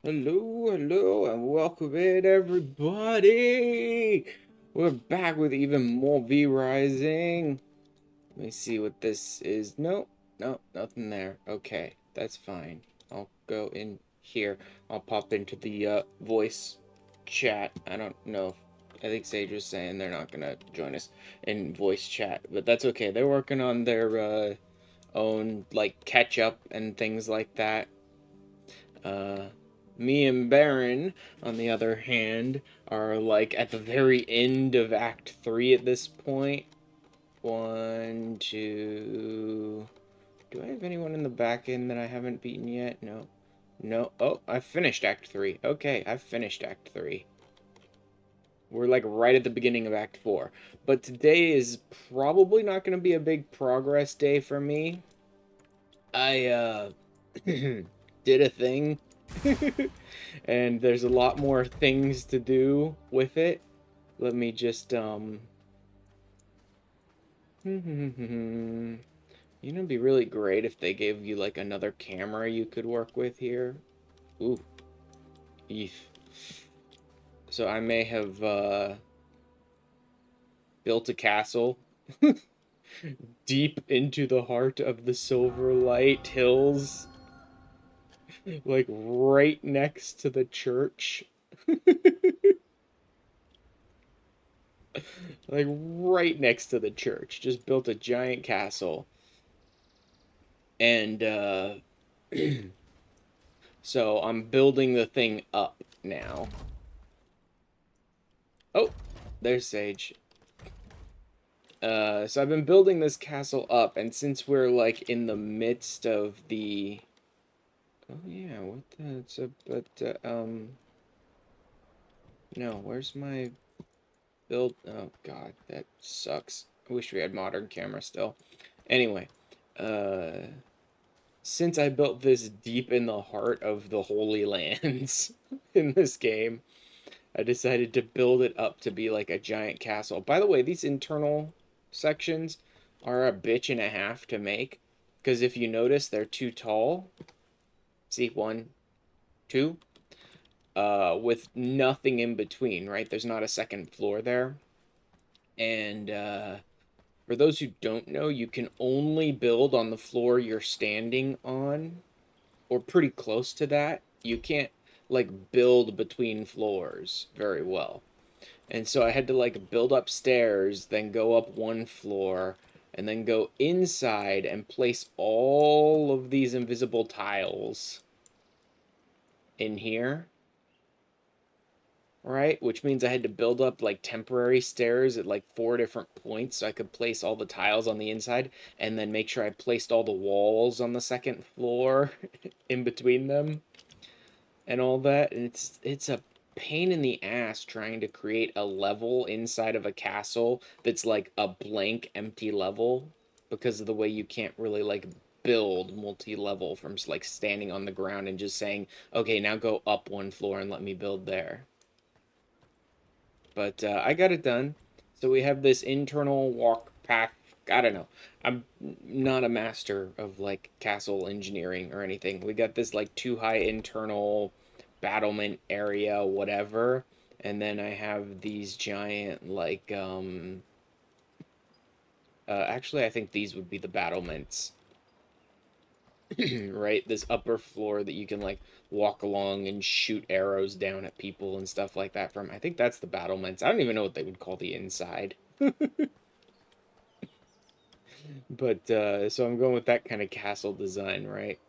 Hello, hello, and welcome in, everybody! We're back with even more V Rising. Let me see what this is. No, no, nothing there. Okay, that's fine. I'll go in here. I'll pop into the voice chat. I don't know if, I think Sage was saying they're not gonna join us in voice chat, but that's okay. They're working on their own, like, catch up and things like that. Uh, Me and Baron, on the other hand, are like at the very end of Act 3 at this point. One, two. Do I have anyone in the back end that I haven't beaten yet? No. No. Oh, I finished Act 3. Okay, I've finished Act 3. We're like right at the beginning of Act 4. But today is probably not going to be a big progress day for me. I did a thing and there's a lot more things to do with it. Let me just you know, it'd be really great if they gave you like another camera you could work with here. Ooh. Eef. So I may have built a castle deep into the heart of the Silverlight Hills, like right next to the church. Like right next to the church. Just built a giant castle. And so I'm building the thing up now. Oh, there's Sage. So I've been building this castle up, and since we're like in the midst of the, oh yeah, what the, it's a, but no, where's my build? Oh God, that sucks. I wish we had modern camera still. Anyway, uh, since I built this deep in the heart of the Holy Lands in this game, I decided to build it up to be like a giant castle. By the way, these internal sections are a bitch and a half to make, because if you notice, they're too tall. See, one, two, with nothing in between, right? There's not a second floor there. And for those who don't know, you can only build on the floor you're standing on, or pretty close to that. You can't like build between floors very well. And so I had to like build upstairs, then go up one floor, and then go inside and place all of these invisible tiles in here, right? Which means I had to build up like temporary stairs at like 4 different points so I could place all the tiles on the inside, and then make sure I placed all the walls on the second floor in between them and all that. And it's a pain in the ass trying to create a level inside of a castle that's like a blank empty level, because of the way you can't really like build multi-level from like standing on the ground and just saying, okay, now go up one floor and let me build there. But I got it done. So we have this internal walk path. I don't know. I'm not a master of like castle engineering or anything. We got this like too high internal battlement area, whatever. And then I have these giant like actually I think these would be the battlements. Right? This upper floor that you can like walk along and shoot arrows down at people and stuff like that from. I think that's the battlements. I don't even know what they would call the inside. But so I'm going with that kind of castle design, right?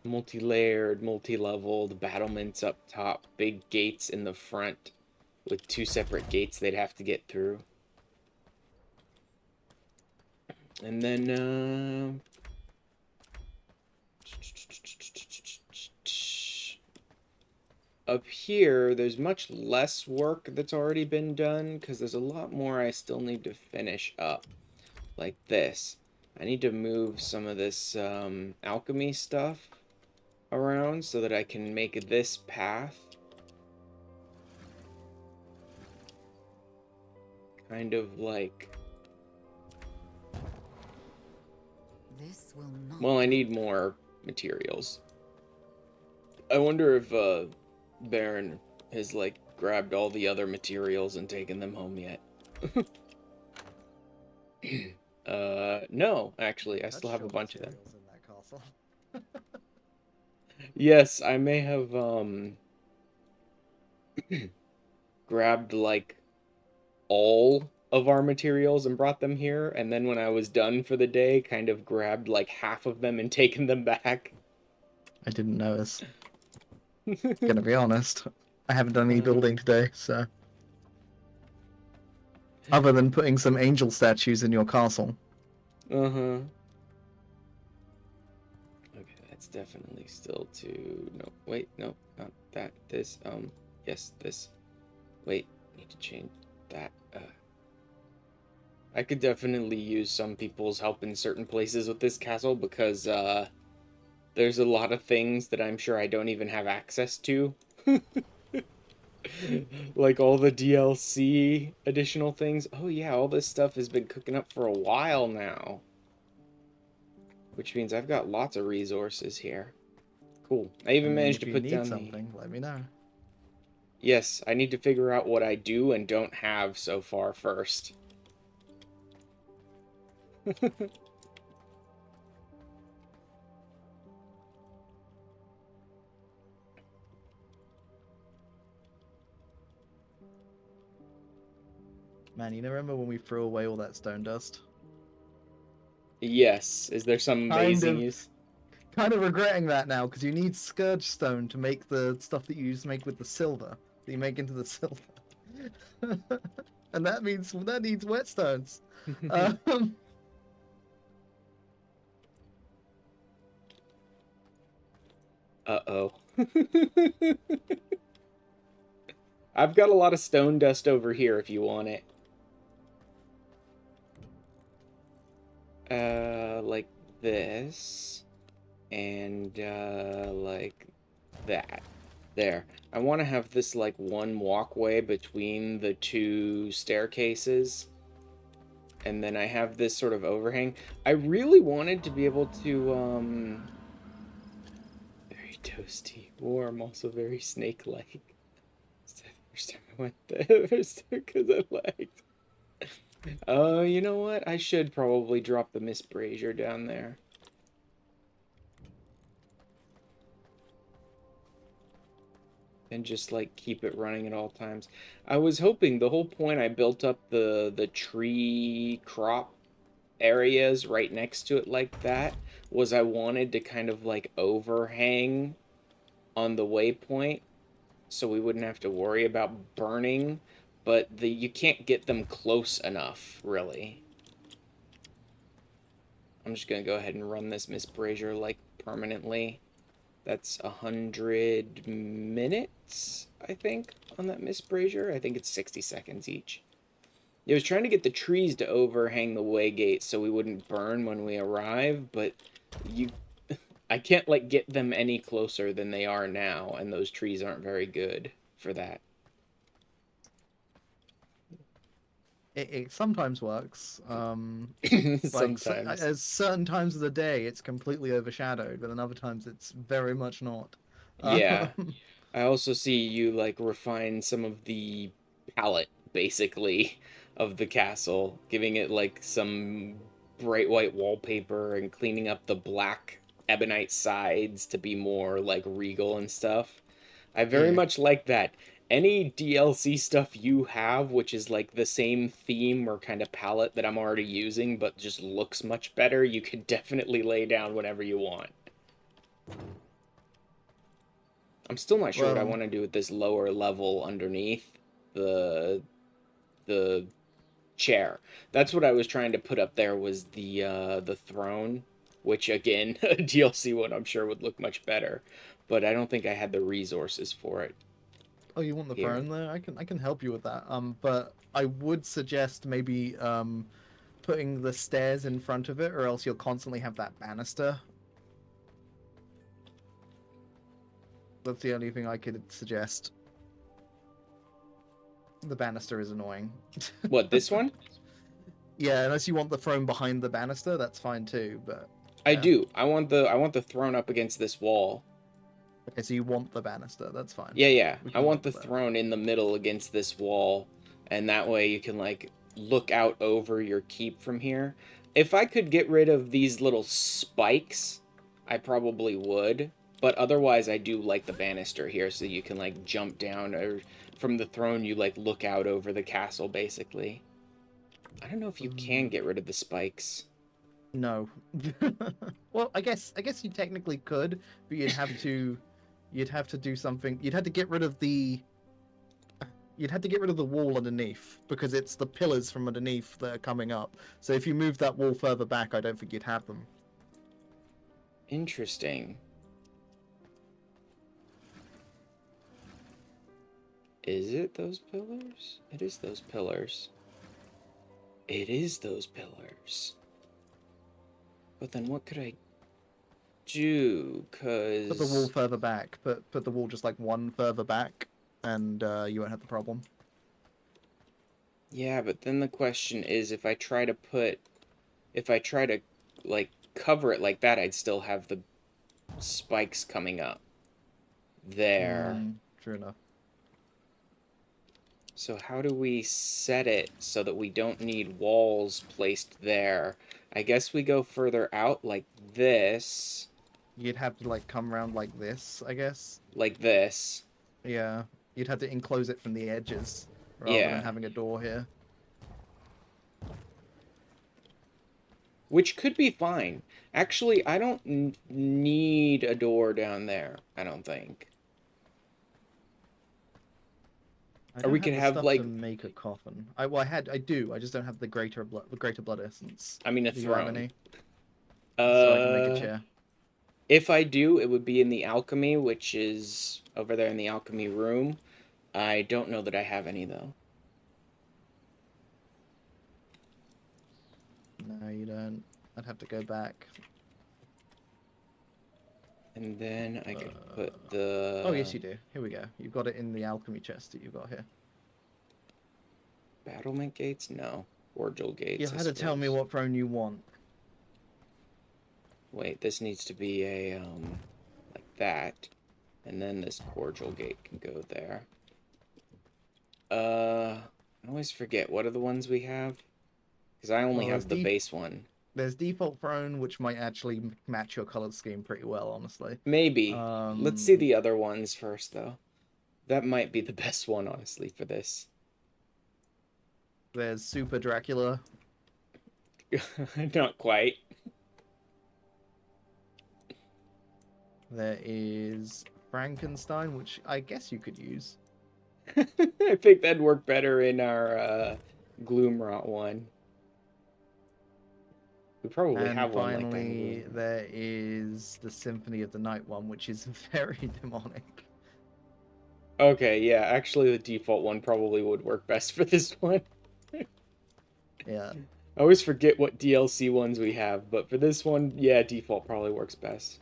Multi-layered, multi-leveled, battlements up top, big gates in the front with 2 separate gates they'd have to get through. And then up here, there's much less work that's already been done because there's a lot more I still need to finish up. Like this. I need to move some of this alchemy stuff around so that I can make this path kind of like, This will not. well, I need more materials. I wonder if Baron has like grabbed all the other materials and taken them home yet. No, actually, I That's still have a short bunch of them. materials in that castle. Yes, I may have grabbed like all of our materials and brought them here, and then when I was done for the day, kind of grabbed like half of them and taken them back. I didn't notice. Gonna be honest, I haven't done any Uh, building today, so other than putting some angel statues in your castle. uh-huh. Okay, that's definitely still two. No, wait, no, not that. This, yes, this. Wait, need to change that. I could definitely use some people's help in certain places with this castle because, there's a lot of things that I'm sure I don't even have access to. Like all the DLC additional things. Oh yeah, all this stuff has been cooking up for a while now. Which means I've got lots of resources here. Cool. I I even mean, managed if to you put need down the... something, let me know. Yes, I need to figure out what I do and don't have so far first. Man, you remember when we threw away all that stone dust? Yes. Is there some Kind amazing of, use? kind of regretting that now because you need scourge stone to make the stuff that you used to make with the silver that you make into the silver, and that means that needs whetstones. Um, Uh-oh. I've got a lot of stone dust over here if you want it. Like this. And, like that. There. I want to have this, like, one walkway between the two staircases. And then I have this sort of overhang. I really wanted to be able to, very toasty, warm, also very snake-like. It's the first time I went there, because I liked. You know what? I should probably drop the Miss Brazier down there. And just like keep it running at all times. I was hoping the whole point I built up the tree crop areas right next to it like that was I wanted to kind of like overhang on the waypoint so we wouldn't have to worry about burning, but you can't get them close enough, really. I'm just gonna go ahead and run this Miss Brazier like permanently. That's 100 minutes, I think, on that Miss Brazier. I think it's 60 seconds each. It was trying to get the trees to overhang the way gate so we wouldn't burn when we arrive, but you I can't like get them any closer than they are now, and those trees aren't very good for that. it sometimes works. Sometimes. At certain times of the day, it's completely overshadowed, but then other times it's very much not. Yeah. Um, I also see you like refine some of the palette basically of the castle, giving it like some bright white wallpaper and cleaning up the black ebonite sides to be more like regal and stuff. I very yeah, much like that. Any DLC stuff you have, which is like the same theme or kind of palette that I'm already using, but just looks much better, you could definitely lay down whenever you want. I'm still not sure what I well, want to do with this lower level underneath the the chair. That's what I was trying to put up there was the throne, which again, a DLC one I'm sure would look much better, but I don't think I had the resources for it oh, you want the here. throne there? I can help you with that. But I would suggest maybe putting the stairs in front of it, or else you'll constantly have that banister. That's the only thing I could suggest. The banister is annoying. What, this one? Yeah, unless you want the throne behind the banister, that's fine too. But I yeah, do. I want the throne up against this wall. Okay, so you want the banister. That's fine. Yeah, yeah. We I can want work the with that. throne in the middle against this wall, and that way you can, like, look out over your keep from here. If I could get rid of these little spikes, I probably would. But otherwise, I do like the banister here, so you can, like, jump down, or from the throne, you, like, look out over the castle, basically. I don't know if you can Mm, get rid of the spikes. no. Well, I guess you technically could, but you'd have to do something. You'd have to get rid of the wall underneath because it's the pillars from underneath that are coming up. So if you move that wall further back, I don't think you'd have them. Interesting. Is it those pillars? It is those pillars. It is those pillars. But then what could I do? Put the wall Cause further back. Put the wall just like one further back, and you won't have the problem. yeah, but then the question is, if I try to like cover it like that, I'd still have the spikes coming up there. True enough. So how do we set it so that we don't need walls placed there? I guess we go further out like this, You'd have to like come around like this, I guess. like this. Yeah. You'd have to enclose it from the edges rather than Yeah. having a door here. Which could be fine. Actually, I don't need a door down there, I don't think. I Or don't we have could the have, stuff to like, make a coffin. I do. I just don't have the greater blood essence. I mean, a Do you have throne. any? So I can make a Uh, chair. if I do, it would be in the alchemy, which is over there in the alchemy room. I don't know that I have any, though. No, you don't. I'd have to go back. And then I could put Oh, yes, the you do. Here we go. You've got it in the alchemy chest that you've got here. battlement gates? No. Cordial You gates, I had to tell me suppose. what throne you want. Wait, this needs to be a, like that. And then this cordial gate can go there. I always forget. What are the ones we have? Because I only Well, have the base one. there's default throne, which might actually match your color scheme pretty well, honestly. Maybe. Let's see Um, the other ones first, though. That might be the best one, honestly, for this. there's Super Dracula. Not quite. There is Frankenstein, which I guess you could use. I think that'd work better in our Gloomrot one. We probably And have one like that in finally, Gloomrot. there is the Symphony of the Night one, which is very demonic. Okay, yeah, actually the default one probably would work best for this one. Yeah. I always forget what DLC ones we have, but for this one, yeah, default probably works best.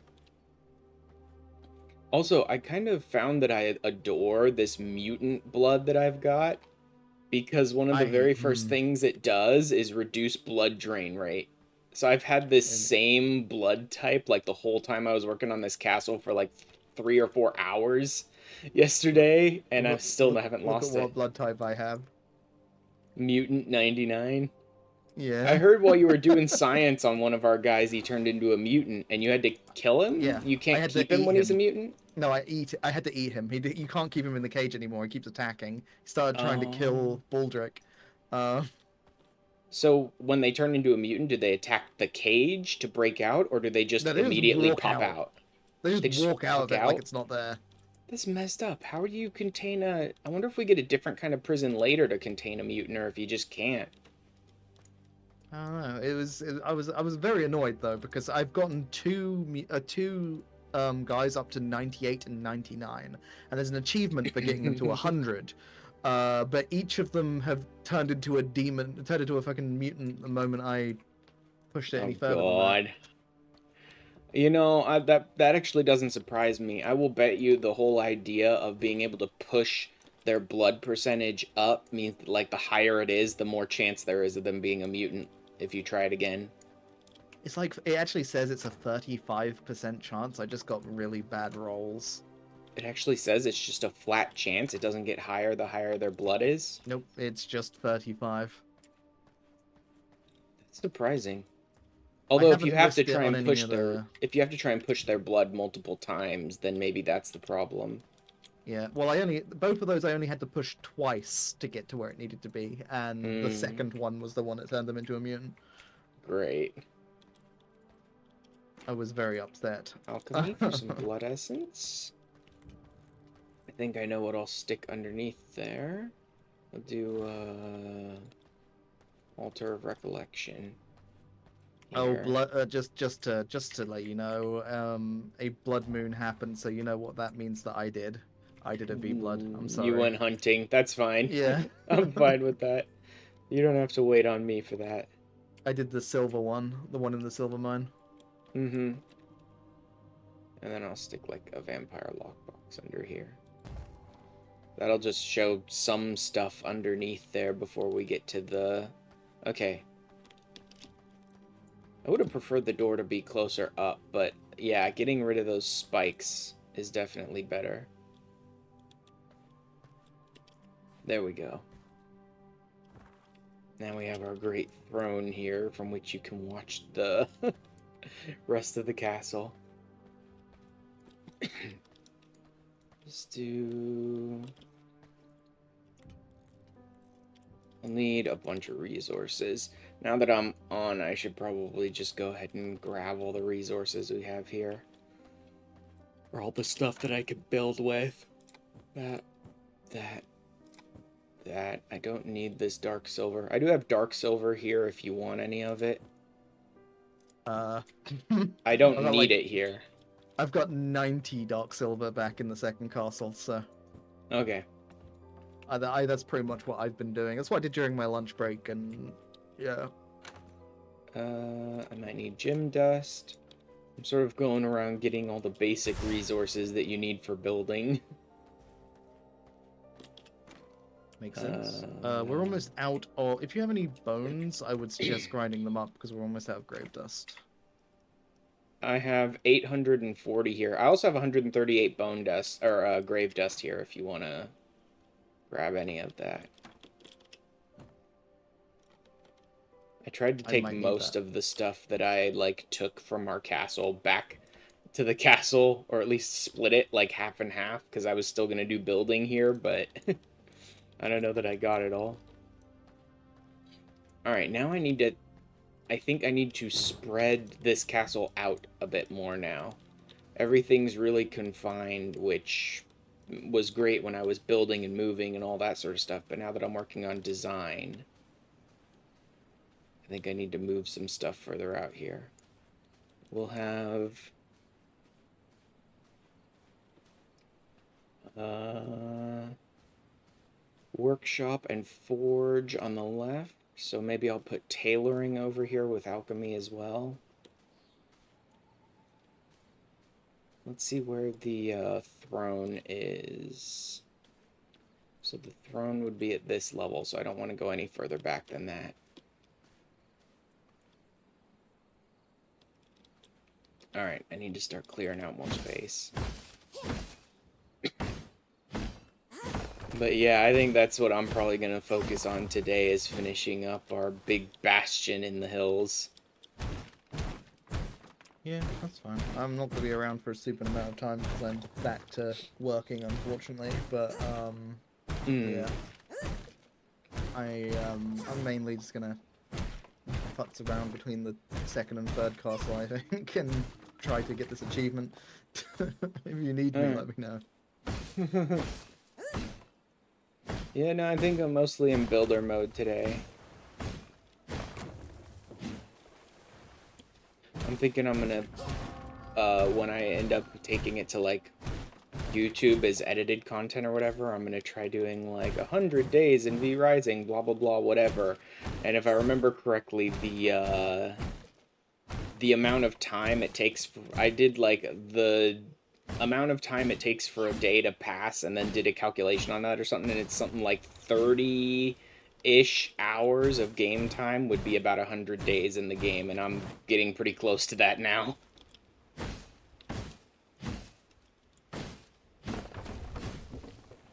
Also, I kind of found that I adore this mutant blood that I've got because one of the I very first things it does is reduce blood drain rate. So I've had this and same blood type like the whole time I was working on this castle for like 3 or 4 hours yesterday, and I still haven't look at lost it. what blood type I have. Mutant 99. I Yeah. heard while you were doing science on one of our guys, he turned into a mutant, and you had to kill him? Yeah. You I can't had keep to him eat when he's a him. mutant? No, I had to eat him. You can't keep him in the cage anymore. He keeps attacking. He started trying to Oh. kill Baldric. Uh, So when they turn into a mutant, do they attack the cage to break out, or do they just no, they just immediately walk pop out. out? They just They just walk out walk of it like out? it's not there. That's messed up. How do you contain a... I wonder if we get a different kind of prison later to contain a mutant, or if you just can't. I don't know. I was very annoyed though because I've gotten two guys up to 98 and 99, and there's an achievement for getting them to 100. But each of them have turned into a demon, turned into a fucking mutant the moment I pushed it Oh any further than that. god. You know, that actually doesn't surprise me. I will bet you the whole idea of being able to push their blood percentage up means that, like, the higher it is, the more chance there is of them being a mutant if you try it again. It's like it actually says it's a 35% chance. I just got really bad rolls. It actually says it's just a flat chance. It doesn't get higher the higher their blood is. Nope, it's just 35. That's surprising. I Although if you haven't have to risked it try on and any push of their the... if you have to try and push their blood multiple times, then maybe that's the problem. Yeah, well, both of those I only had to push twice to get to where it needed to be, and the second one was the one that turned them into a mutant. Great. I was very upset. Alchemy for some blood essence. I think I know what I'll stick underneath there. I'll do Altar of Recollection. Oh, Here. blood! Just to let you know, a blood moon happened, so you know what that means that I did. I did a V blood. I'm You sorry. went hunting. That's fine. Yeah. I'm fine with that. You don't have to wait on me for that. I did the silver one, the one in the silver mine. Mm-hmm. And then I'll stick like a vampire lockbox under here. That'll just show some stuff underneath there before we get to the... Okay. I would have preferred the door to be closer up, but yeah, getting rid of those spikes is definitely better. There we go. Now we have our great throne here from which you can watch the rest of the castle. Just do... I'll need a bunch of resources. Now that I'm on, I should probably just go ahead and grab all the resources we have here. Or all the stuff that I could build with. That. I don't need this dark silver. I do have dark silver here if you want any of it. I don't need it here. I've got 90 dark silver back in the second castle, so... Okay. That's pretty much what I've been doing. That's what I did during my lunch break, and yeah. I might need gem dust. I'm sort of going around getting all the basic resources that you need for building. Makes sense. We're almost out of... If you have any bones, I would suggest grinding them up, because we're almost out of grave dust. I have 840 here. I also have 138 bone dust, or grave dust here, if you want to grab any of that. I tried to take most of the stuff that I, like, took from our castle back to the castle, or at least split it, like, half and half, because I was still going to do building here, but I don't know that I got it all. Alright, now I need to... I think I need to spread this castle out a bit more now. Everything's really confined, which was great when I was building and moving and all that sort of stuff, but now that I'm working on design, I think I need to move some stuff further out here. We'll have... workshop and forge on the left. So maybe I'll put tailoring over here with alchemy as well. Let's see where the throne is. So the throne would be at this level, so I don't want to go any further back than that. Alright, I need to start clearing out more space. But yeah, I think that's what I'm probably going to focus on today, is finishing up our big bastion in the hills. Yeah, that's fine. I'm not going to be around for a super amount of time because I'm back to working, unfortunately. But, yeah. I'm mainly just going to futz around between the second and third castle, I think, and try to get this achievement. If you need me, let me know. Yeah, no, I think I'm mostly in builder mode today. I'm thinking I'm gonna, when I end up taking it to, like, YouTube as edited content or whatever, I'm gonna try doing, like, 100 days in V Rising, blah, blah, blah, whatever. And if I remember correctly, the amount of time it takes for... I did, like, the amount of time it takes for a day to pass and then did a calculation on that or something, and it's something like 30-ish hours of game time would be about 100 days in the game, and I'm getting pretty close to that now.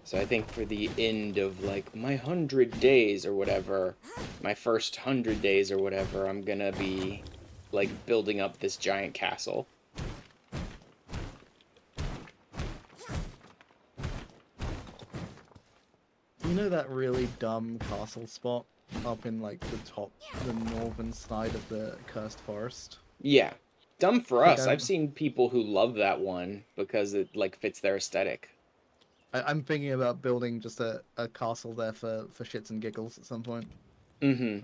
So I think for the end of like my 100 days or whatever, my first 100 days or whatever, I'm gonna be like building up this giant castle. You know that really dumb castle spot up in like the northern side of the cursed forest? Yeah. Dumb I for think us. I've seen people who love that one because it like fits their aesthetic. I'm thinking about building just a castle there for shits and giggles at some point. Mm-hmm.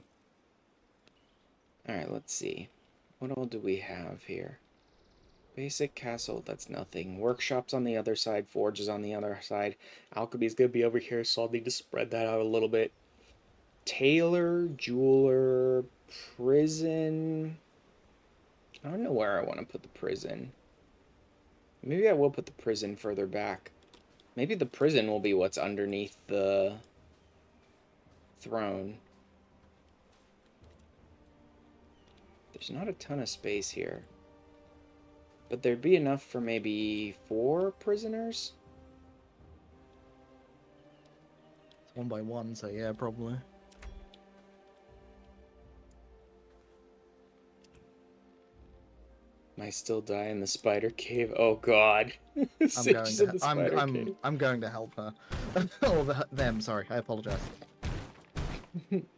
Alright, let's see. What all do we have here? Basic castle, that's nothing. Workshop's on the other side, forge is on the other side. Alchemy's gonna be over here, so I'll need to spread that out a little bit. Tailor, jeweler, prison. I don't know where I want to put the prison. Maybe I will put the prison further back. Maybe the prison will be what's underneath the throne. There's not a ton of space here. But there'd be enough for maybe 4 prisoners? It's one by one, so yeah, probably. I still die in the spider cave. Oh god. Sage's in the spider cave. I'm going to help her. Or them, sorry, I apologize. I'm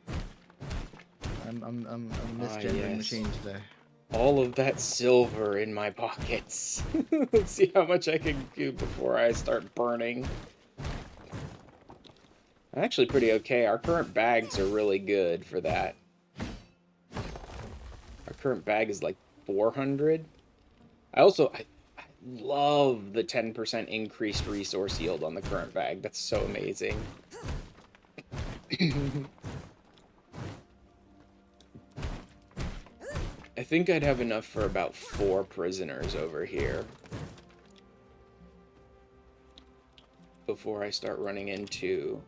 misgendering yes. machine today. All of that silver in my pockets. Let's see how much I can do before I start burning. I'm actually pretty okay. Our current bags are really good for that. Our current bag is like 400. I love the 10% increased resource yield on the current bag. That's so amazing. I think I'd have enough for about 4 prisoners over here before I start running into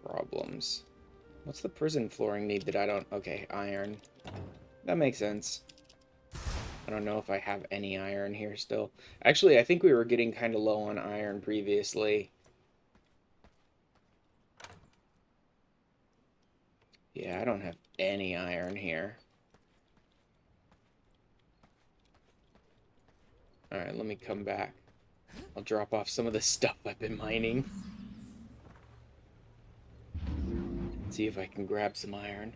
problems. What's the prison flooring need that I don't... Okay, iron. That makes sense. I don't know if I have any iron here still. Actually, I think we were getting kind of low on iron previously. Yeah, I don't have any iron here. Alright, let me come back. I'll drop off some of the stuff I've been mining. See if I can grab some iron.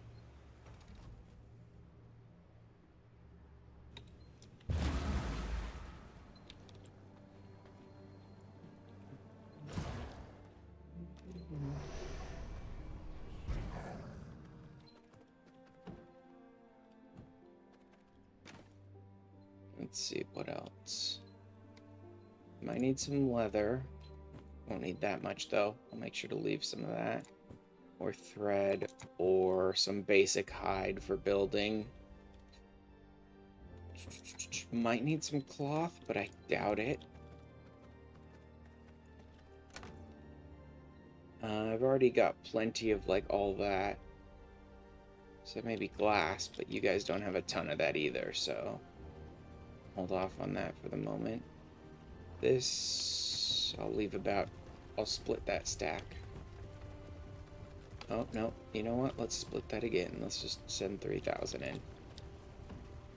Let's see, what else? Might need some leather. Won't need that much, though. I'll make sure to leave some of that. Or thread, or some basic hide for building. Might need some cloth, but I doubt it. I've already got plenty of, like, all that. So maybe glass, but you guys don't have a ton of that either, so... hold off on that for the moment. This... I'll leave about... I'll split that stack. Oh, no. You know what? Let's split that again. Let's just send 3,000 in.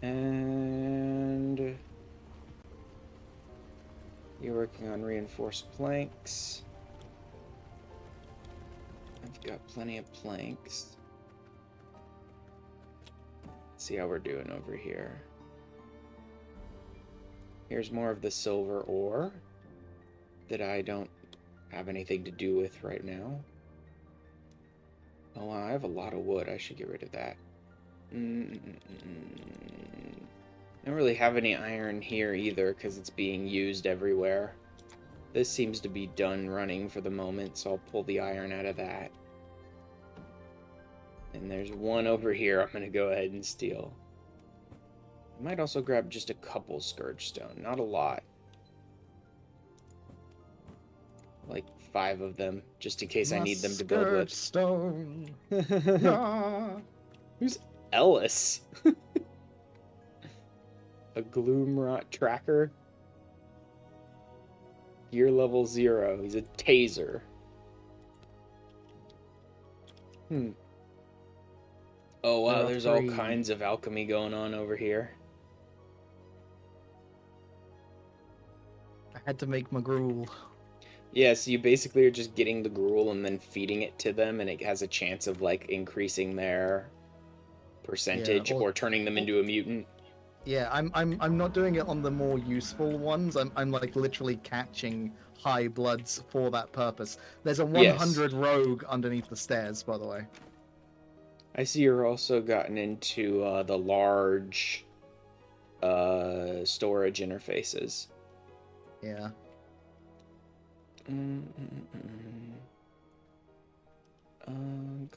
And... you're working on reinforced planks. I've got plenty of planks. Let's see how we're doing over here. Here's more of the silver ore that I don't have anything to do with right now. Oh, wow, I have a lot of wood. I should get rid of that. I don't really have any iron here either because it's being used everywhere. This seems to be done running for the moment, so I'll pull the iron out of that. And there's one over here I'm going to go ahead and steal. I might also grab just a couple scourge stone, not a lot. Like 5 of them, just in case I need them to build with. Stone. No. Who's Ellis? A gloom rot tracker? Gear level 0. He's a taser. Oh wow, There are there's all 3. kinds of alchemy going on over here. I had to make my gruel. Yeah, so you basically are just getting the gruel and then feeding it to them, and it has a chance of like increasing their percentage or turning them into a mutant. Yeah, I'm not doing it on the more useful ones. I'm like literally catching high bloods for that purpose. There's a Yes. 100 rogue underneath the stairs, by the way. I see you're also gotten into the large storage interfaces. Yeah.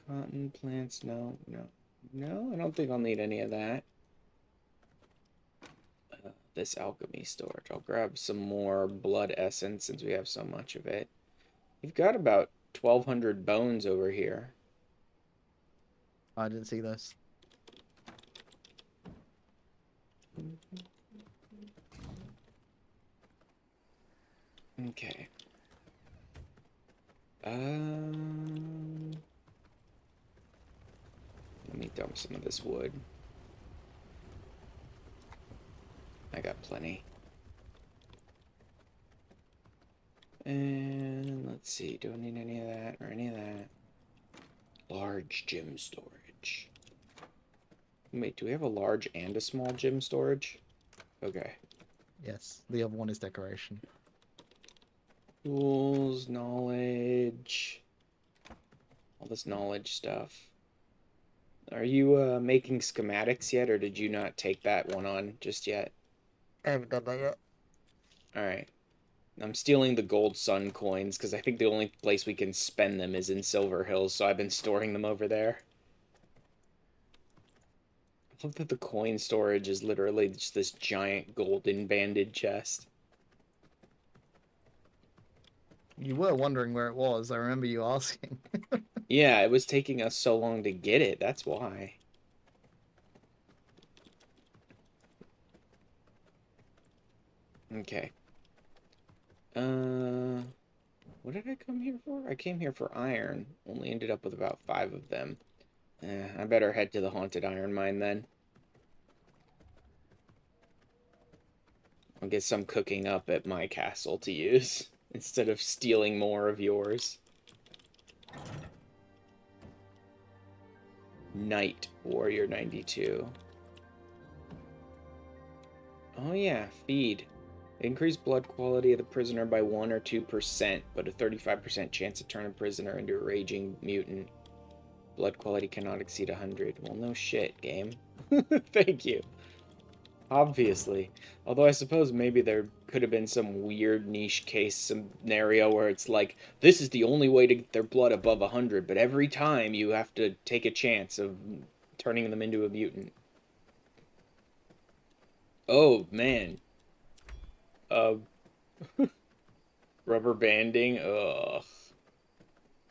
Cotton plants, no. I don't think I'll need any of that. This alchemy storage. I'll grab some more blood essence since we have so much of it. You've got about 1,200 bones over here. I didn't see this. Okay. Let me dump some of this wood. I got plenty. And let's see, do I need any of that or any of that? Large gym storage. Wait, do we have a large and a small gym storage? Okay. Yes, the other one is decoration. Tools, knowledge. All this knowledge stuff. Are you making schematics yet, or did you not take that one on just yet? I haven't done that yet. Alright. I'm stealing the gold sun coins, because I think the only place we can spend them is in Silver Hills, so I've been storing them over there. I love that the coin storage is literally just this giant golden banded chest. You were wondering where it was. I remember you asking. Yeah, it was taking us so long to get it, that's why. Okay. What did I come here for? I came here for iron. Only ended up with about 5 of them. I better head to the haunted iron mine then. I'll get some cooking up at my castle to use, instead of stealing more of yours. Knight Warrior 92. Oh yeah, feed. Increase blood quality of the prisoner by 1 or 2%, but a 35% chance to turn a prisoner into a raging mutant. Blood quality cannot exceed 100. Well, no shit, game. Thank you. Obviously. Although I suppose maybe there could have been some weird niche case scenario where it's like, this is the only way to get their blood above 100, but every time you have to take a chance of turning them into a mutant. Oh, man. Rubber banding? Ugh.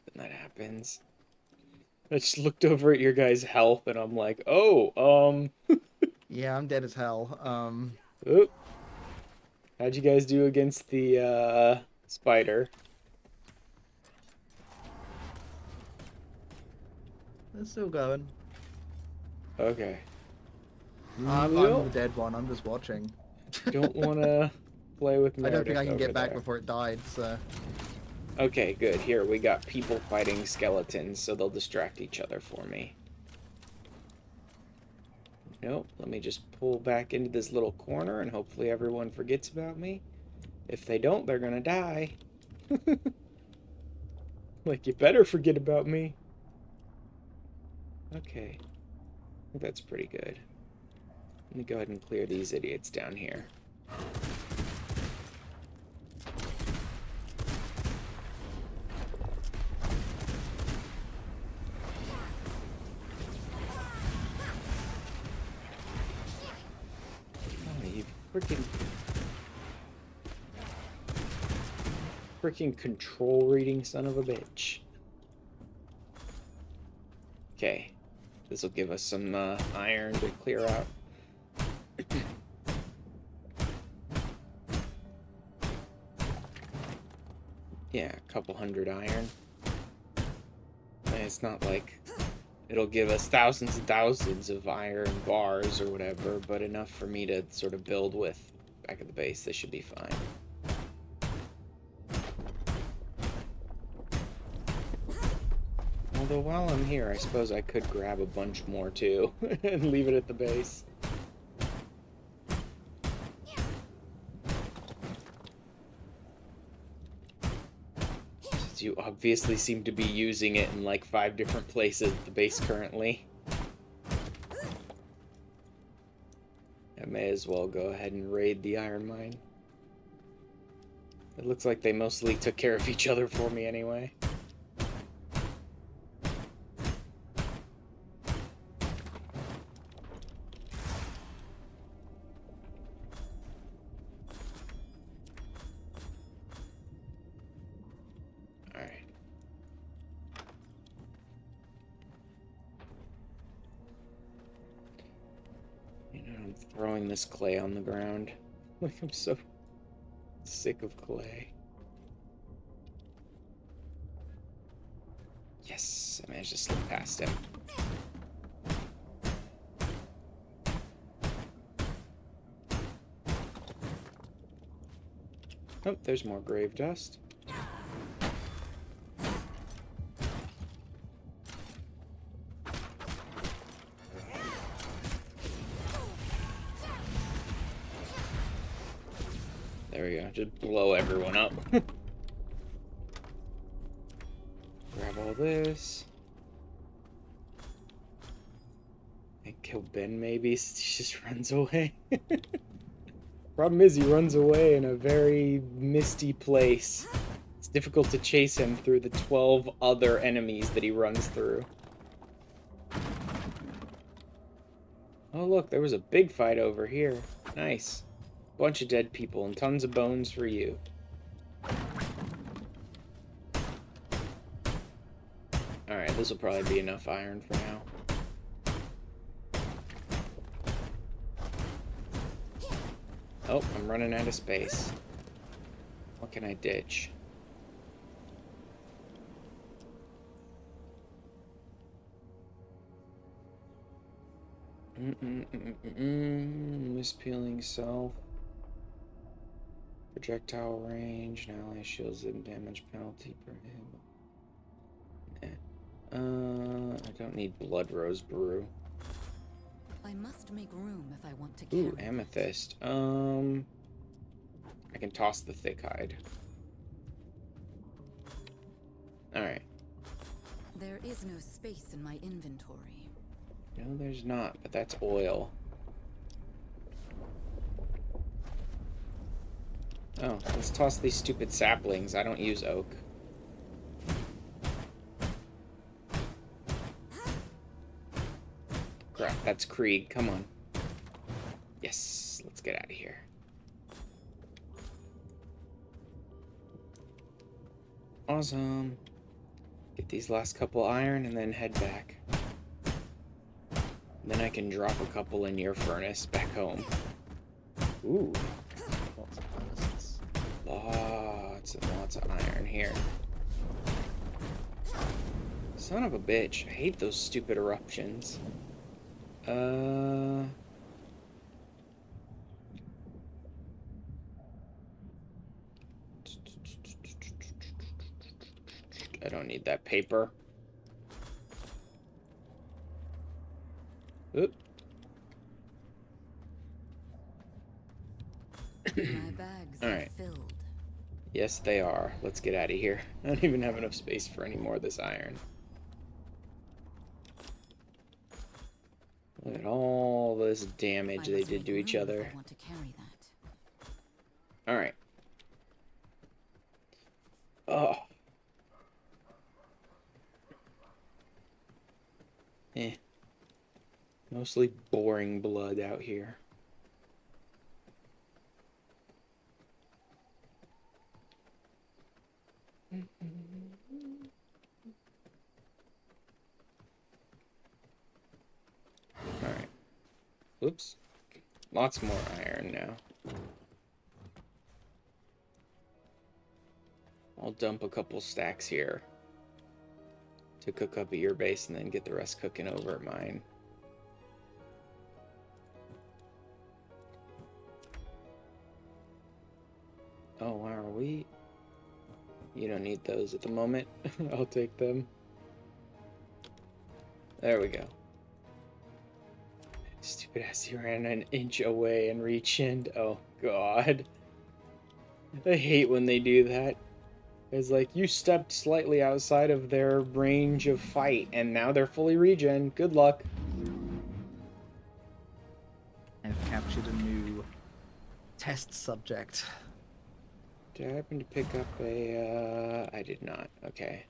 When that happens. I just looked over at your guys' health and I'm like, oh, Yeah, I'm dead as hell. Oop. How'd you guys do against the, spider? It's still going. Okay. I'm the dead one. I'm just watching. Don't want to play with I don't think I can Meredith get over back there. before it died, so... Okay, good. Here, we got people fighting skeletons, so they'll distract each other for me. Nope, let me just pull back into this little corner, and hopefully everyone forgets about me. If they don't, they're gonna die. Like, you better forget about me. Okay. I think that's pretty good. Let me go ahead and clear these idiots down here. Oh, you freaking control reading son of a bitch. Okay. This will give us some iron to clear out. Yeah, a couple hundred iron. And it's not like it'll give us thousands and thousands of iron bars or whatever, but enough for me to sort of build with back at the base. This should be fine. Although while I'm here, I suppose I could grab a bunch more too and leave it at the base. Since you obviously seem to be using it in like 5 different places at the base currently. I may as well go ahead and raid the iron mine. It looks like they mostly took care of each other for me anyway. Throwing this clay on the ground. Like, I'm so sick of clay. Yes, I managed to slip past him. Oh, there's more grave dust. There we go. Just blow everyone up. Grab all this. And kill Ben, maybe. He just runs away. Problem is, he runs away in a very misty place. It's difficult to chase him through the 12 other enemies that he runs through. Oh, look, there was a big fight over here. Nice. Bunch of dead people and tons of bones for you. Alright, this will probably be enough iron for now. Oh, I'm running out of space. What can I ditch? Mispeeling self. Projectile range, and ally shields and damage penalty per hit. I don't need Blood Rose Brew. I must make room if I want to carry. Ooh, amethyst. I can toss the thick hide. Alright. There is no space in my inventory. No, there's not, but that's oil. Oh, let's toss these stupid saplings. I don't use oak. Crap, that's Krieg. Come on. Yes, let's get out of here. Awesome. Get these last couple iron and then head back. Then I can drop a couple in your furnace back home. Ooh. Lots of furnaces. Lots and lots of iron here. Son of a bitch. I hate those stupid eruptions. I don't need that paper. Oop. My bags All are right. filled. Yes, they are. Let's get out of here. I don't even have enough space for any more of this iron. Look at all this damage they did to each other. I want to carry that. All right. Oh. Mostly boring blood out here. Alright. Whoops. Lots more iron now. I'll dump a couple stacks here to cook up at your base and then get the rest cooking over at mine. Oh, wow, are we? You don't need those at the moment. I'll take them. There we go. Stupid ass, he ran an inch away and reached in. Oh, God. I hate when they do that. It's like, you stepped slightly outside of their range of fight, and now they're fully regen. Good luck. I've captured a new test subject. Did I happen to pick up a, I did not. Okay.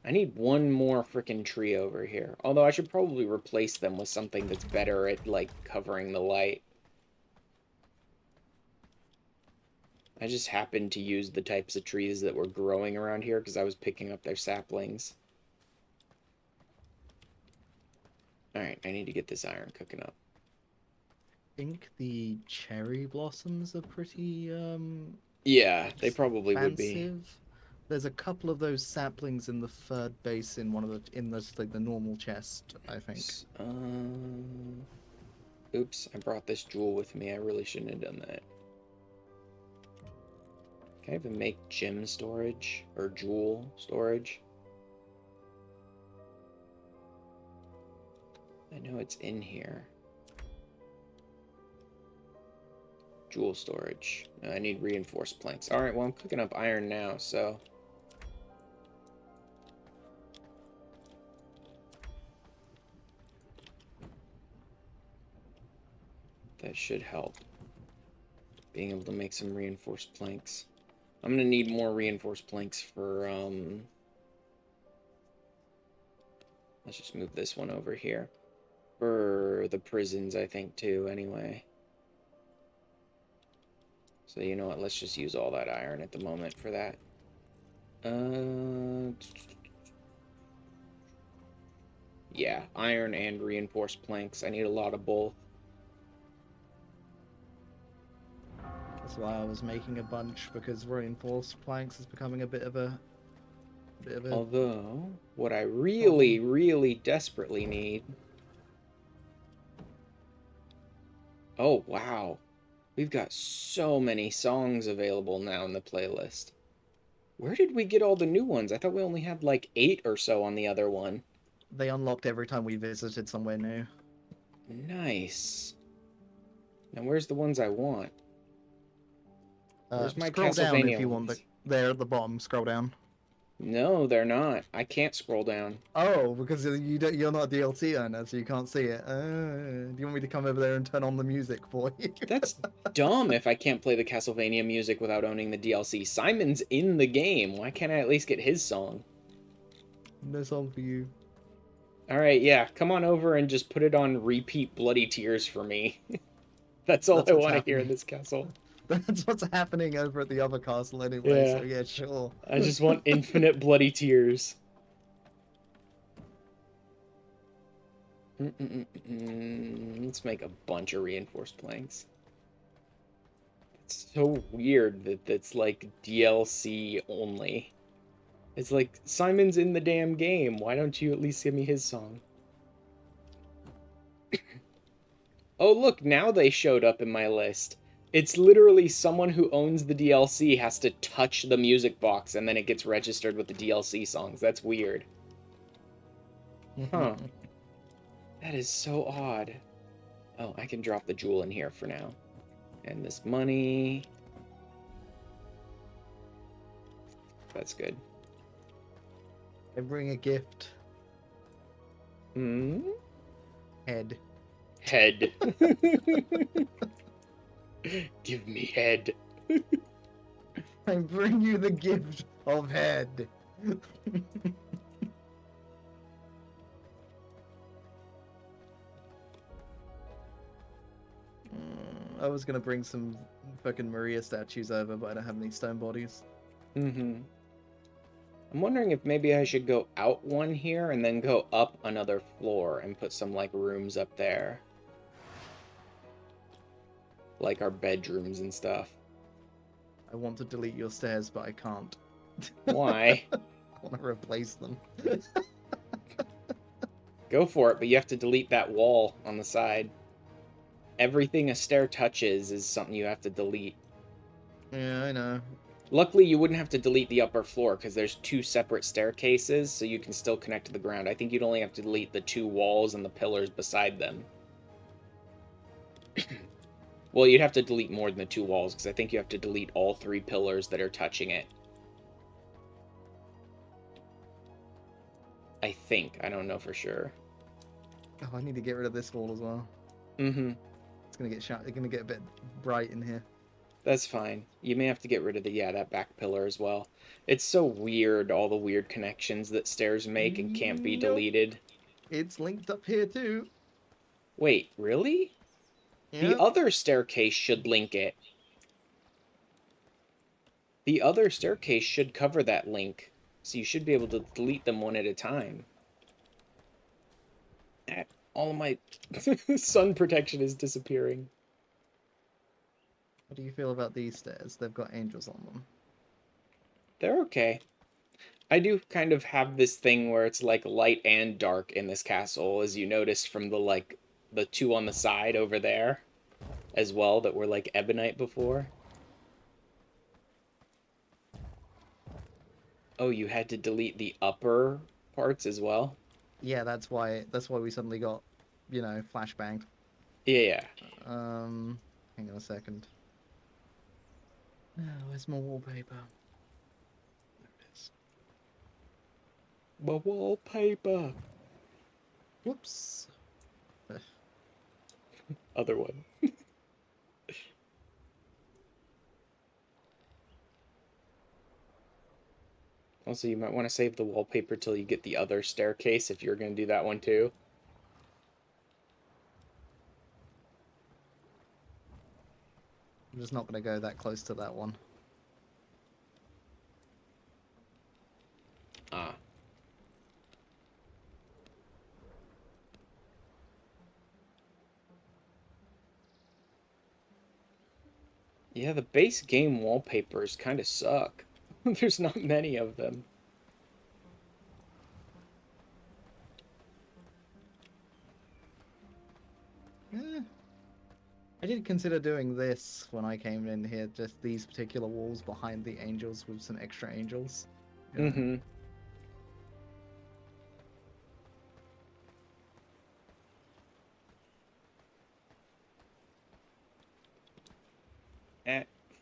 I need one more freaking tree over here. Although I should probably replace them with something that's better at, like, covering the light. I just happened to use the types of trees that were growing around here because I was picking up their saplings. Alright, I need to get this iron cooking up. I think the cherry blossoms are pretty Yeah, they probably would be. expansive. There's a couple of those saplings in the third base in one of the normal chest, I think. Oops, I brought this jewel with me. I really shouldn't have done that. Can I even make gem storage or jewel storage? I know it's in here. Jewel storage. I need reinforced planks. Alright, well, I'm cooking up iron now, so... that should help. Being able to make some reinforced planks. I'm gonna need more reinforced planks for, let's just move this one over here. For the prisons, I think, too, anyway. So, you know what, let's just use all that iron at the moment for that. Yeah, iron and reinforced planks. I need a lot of both. That's why I was making a bunch, because reinforced planks is becoming a bit of a Although, what I really, really desperately need... Oh, wow. We've got so many songs available now in the playlist. Where did we get all the new ones? I thought we only had like 8 or so on the other one. They unlocked every time we visited somewhere new. Nice. Now where's the ones I want? Where's my Scroll down Castlevania if you want. ones? They're at the bottom. Scroll down. No, they're not. I can't scroll down. Oh, because you're not a DLC owner, so you can't see it. Do you want me to come over there and turn on the music for you? That's dumb if I can't play the Castlevania music without owning the DLC. Simon's in the game. Why can't I at least get his song? No song for you. Alright, yeah. Come on over and just put it on repeat Bloody Tears for me. That's all I want to hear in this castle. That's what's happening over at the other castle anyway, Yeah. so yeah, sure. I just want infinite Bloody Tears. Let's make a bunch of reinforced planks. It's so weird that that's like DLC only. It's like, Simon's in the damn game. Why don't you at least give me his song? Oh, look, now they showed up in my list. It's literally someone who owns the DLC has to touch the music box and then it gets registered with the DLC songs. That's weird. Huh. That is so odd. Oh, I can drop the jewel in here for now. And this money. That's good. I bring a gift. Hmm? Head. Head. Give me head. I bring you the gift of head. I was gonna bring some fucking Maria statues over, but I don't have any stone bodies. Mm-hmm. I'm wondering if maybe I should go out one here and then go up another floor and put some, like, rooms up there. Like our bedrooms and stuff. I want to delete your stairs, but I can't. Why? I want to replace them. Go for it, but you have to delete that wall on the side. Everything a stair touches is something you have to delete. Yeah, I know. Luckily, you wouldn't have to delete the upper floor because there's 2 separate staircases, so you can still connect to the ground. I think you'd only have to delete the 2 walls and the pillars beside them. Well, you'd have to delete more than the 2 walls because I think you have to delete all 3 pillars that are touching it. I think. I don't know for sure. Oh, I need to get rid of this wall as well. Mm-hmm. It's gonna get shot. It's gonna get a bit bright in here. That's fine. You may have to get rid of that back pillar as well. It's so weird, all the weird connections that stairs make and can't be Nope. deleted. It's linked up here too. Wait, really? The Yeah. other staircase should link it. The other staircase should cover that link, so you should be able to delete them one at a time. All of my sun protection is disappearing. What do you feel about these stairs? They've got angels on them. They're okay. I do kind of have this thing where it's like light and dark in this castle, as you noticed from the 2 on the side over there as well that were like ebonite before. Oh, you had to delete the upper parts as well? Yeah, that's why we suddenly got, flashbanged. Yeah. Hang on a second. Oh, where's my wallpaper? There it is. My wallpaper. Whoops. Other one. Also, you might want to save the wallpaper till you get the other staircase if you're going to do that one too. I'm just not going to go that close to that one. Ah. Yeah, the base game wallpapers kind of suck. There's not many of them. Yeah. I did consider doing this when I came in here, just these particular walls behind the angels with some extra angels. You know. Mm-hmm.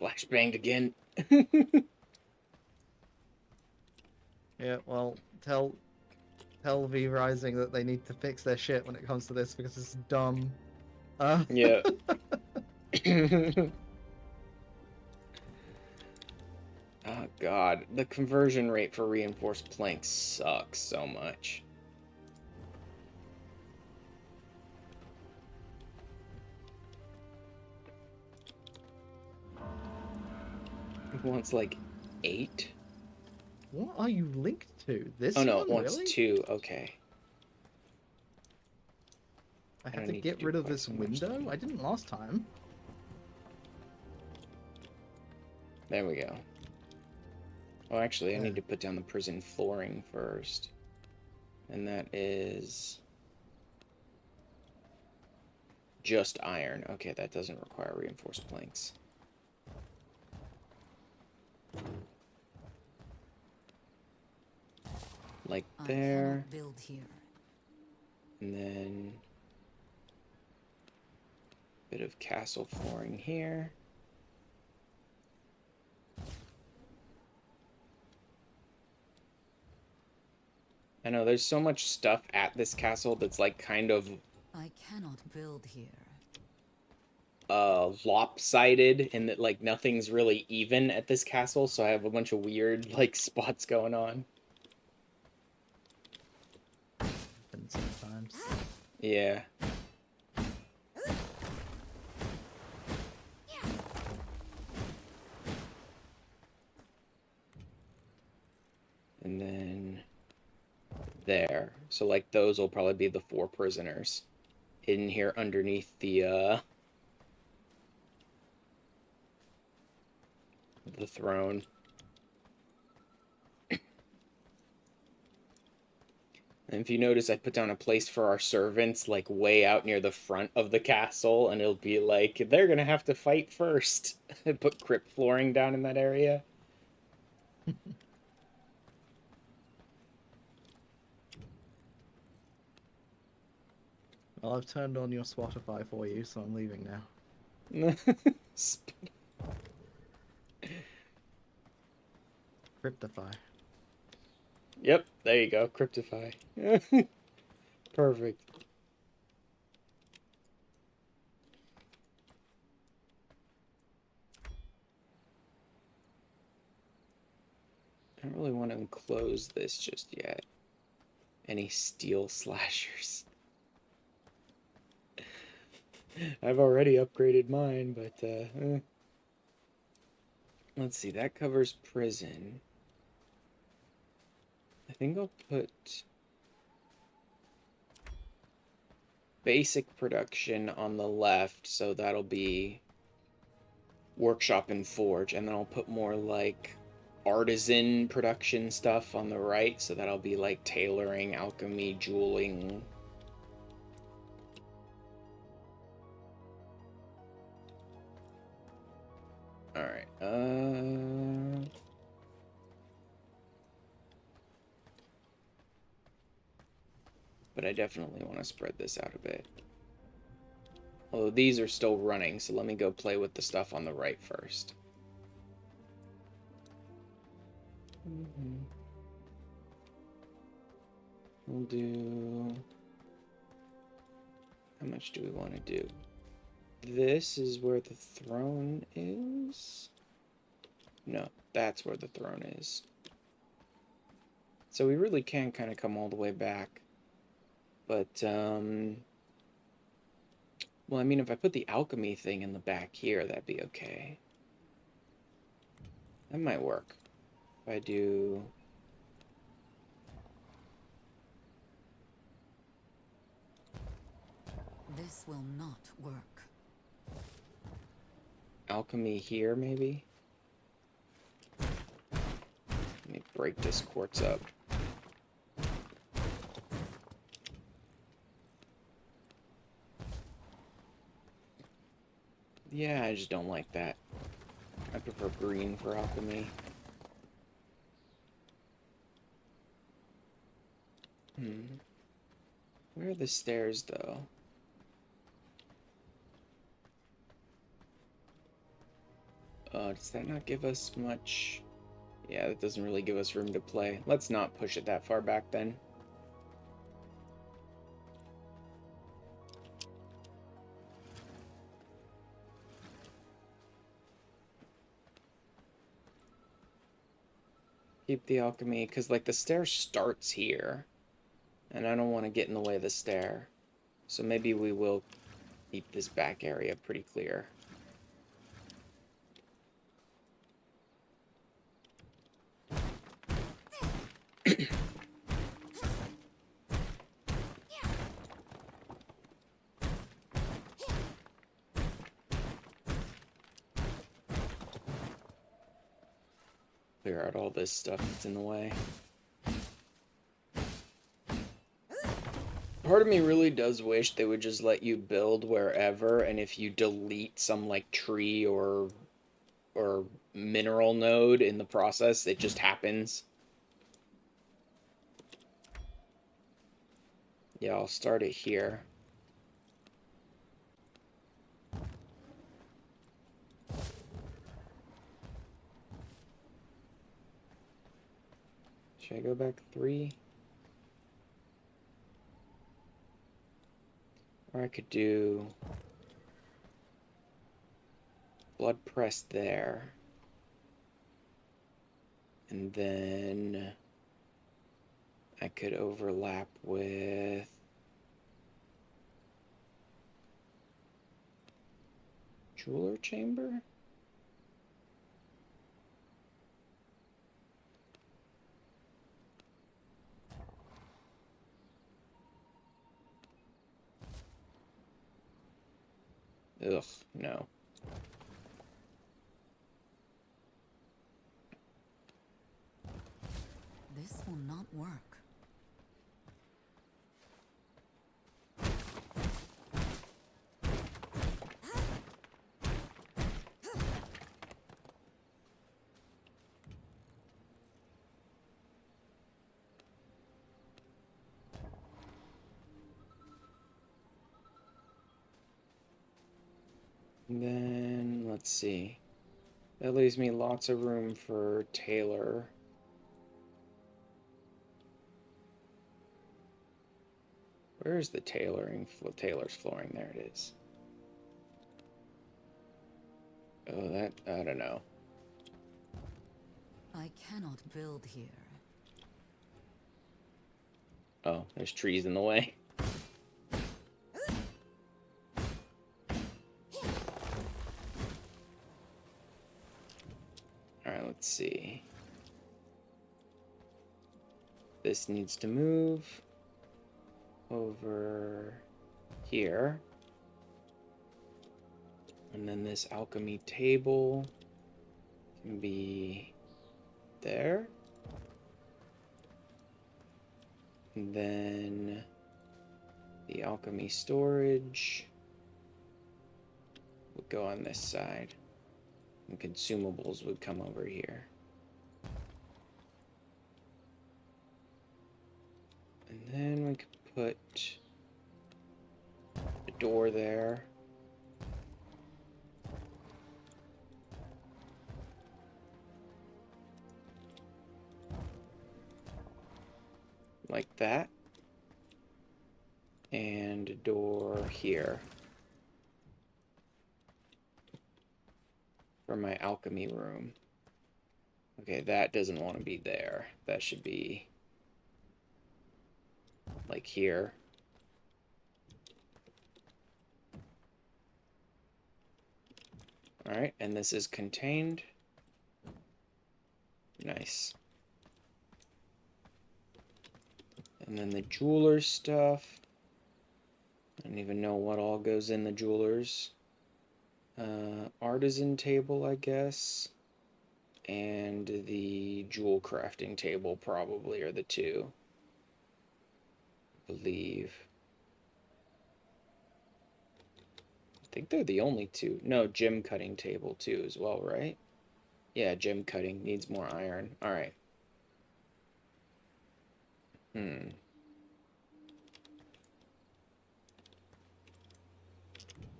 Flashbanged again. Yeah, well, tell V Rising that they need to fix their shit when it comes to this because it's dumb. Yeah. Oh god, the conversion rate for reinforced planks sucks so much. It wants like 8. What are you linked to? This Oh no, one, it wants really? 2. Okay. I have don't to need to get do rid of quite this so much window? then. I didn't last time. There we go. Oh, actually, I Yeah. need to put down the prison flooring first. And that is just iron. Okay, that doesn't require reinforced planks. Like there. I cannot build here. And then a bit of castle flooring here. I know there's so much stuff at this castle that's like kind of I cannot build here. lopsided in that like nothing's really even at this castle, so I have a bunch of weird like spots going on. Happens sometimes. Yeah. And then there. So like those will probably be the 4 prisoners hidden here underneath the throne. And if you notice, I put down a place for our servants, like way out near the front of the castle, and it'll be like, they're gonna have to fight first. I put crypt flooring down in that area. Well, I've turned on your Spotify for you, so I'm leaving now. Cryptify. Yep, there you go, cryptify. Perfect. I don't really want to enclose this just yet. Any steel slashers? I've already upgraded mine, but let's see, that covers prison. I think I'll put basic production on the left, so that'll be workshop and forge, and then I'll put more like artisan production stuff on the right, so that'll be like tailoring, alchemy, jeweling. All right. But I definitely want to spread this out a bit. Although these are still running, so let me go play with the stuff on the right first. We'll do... How much do we want to do? This is where the throne is? No, that's where the throne is. So we really can kind of come all the way back. But, well, I mean, if I put the alchemy thing in the back here, that'd be okay. That might work. If I do... This will not work. Alchemy here, maybe? Let me break this quartz up. Yeah, I just don't like that. I prefer green for alchemy. Where are the stairs, though? Does that not give us much? Yeah, that doesn't really give us room to play. Let's not push it that far back, then. Keep the alchemy, because, like, the stair starts here. And I don't want to get in the way of the stair. So maybe we will keep this back area pretty clear. Clear out all this stuff that's in the way. Part of me really does wish they would just let you build wherever, and if you delete some like tree or mineral node in the process, it just happens. Yeah, I'll start it here. Should I go back 3? Or I could do blood press there. And then I could overlap with jeweler chamber? Ugh, no. This will not work. And then, let's see. That leaves me lots of room for Taylor. Where's the tailoring? Taylor's flooring. There it is. Oh, that, I don't know. I cannot build here. Oh, there's trees in the way. Alright, let's see. This needs to move over here. And then this alchemy table can be there. And then the alchemy storage would go on this side. And consumables would come over here. And then we could put a door there. Like that. And a door here. For my alchemy room. Okay, that doesn't want to be there. That should be like here. Alright, and this is contained. Nice. And then the jeweler's stuff. I don't even know what all goes in the jeweler's. Artisan table, I guess. And the jewel crafting table probably are the two. I believe. I think they're the only two. No, gem cutting table too as well, right? Yeah, gem cutting needs more iron. Alright.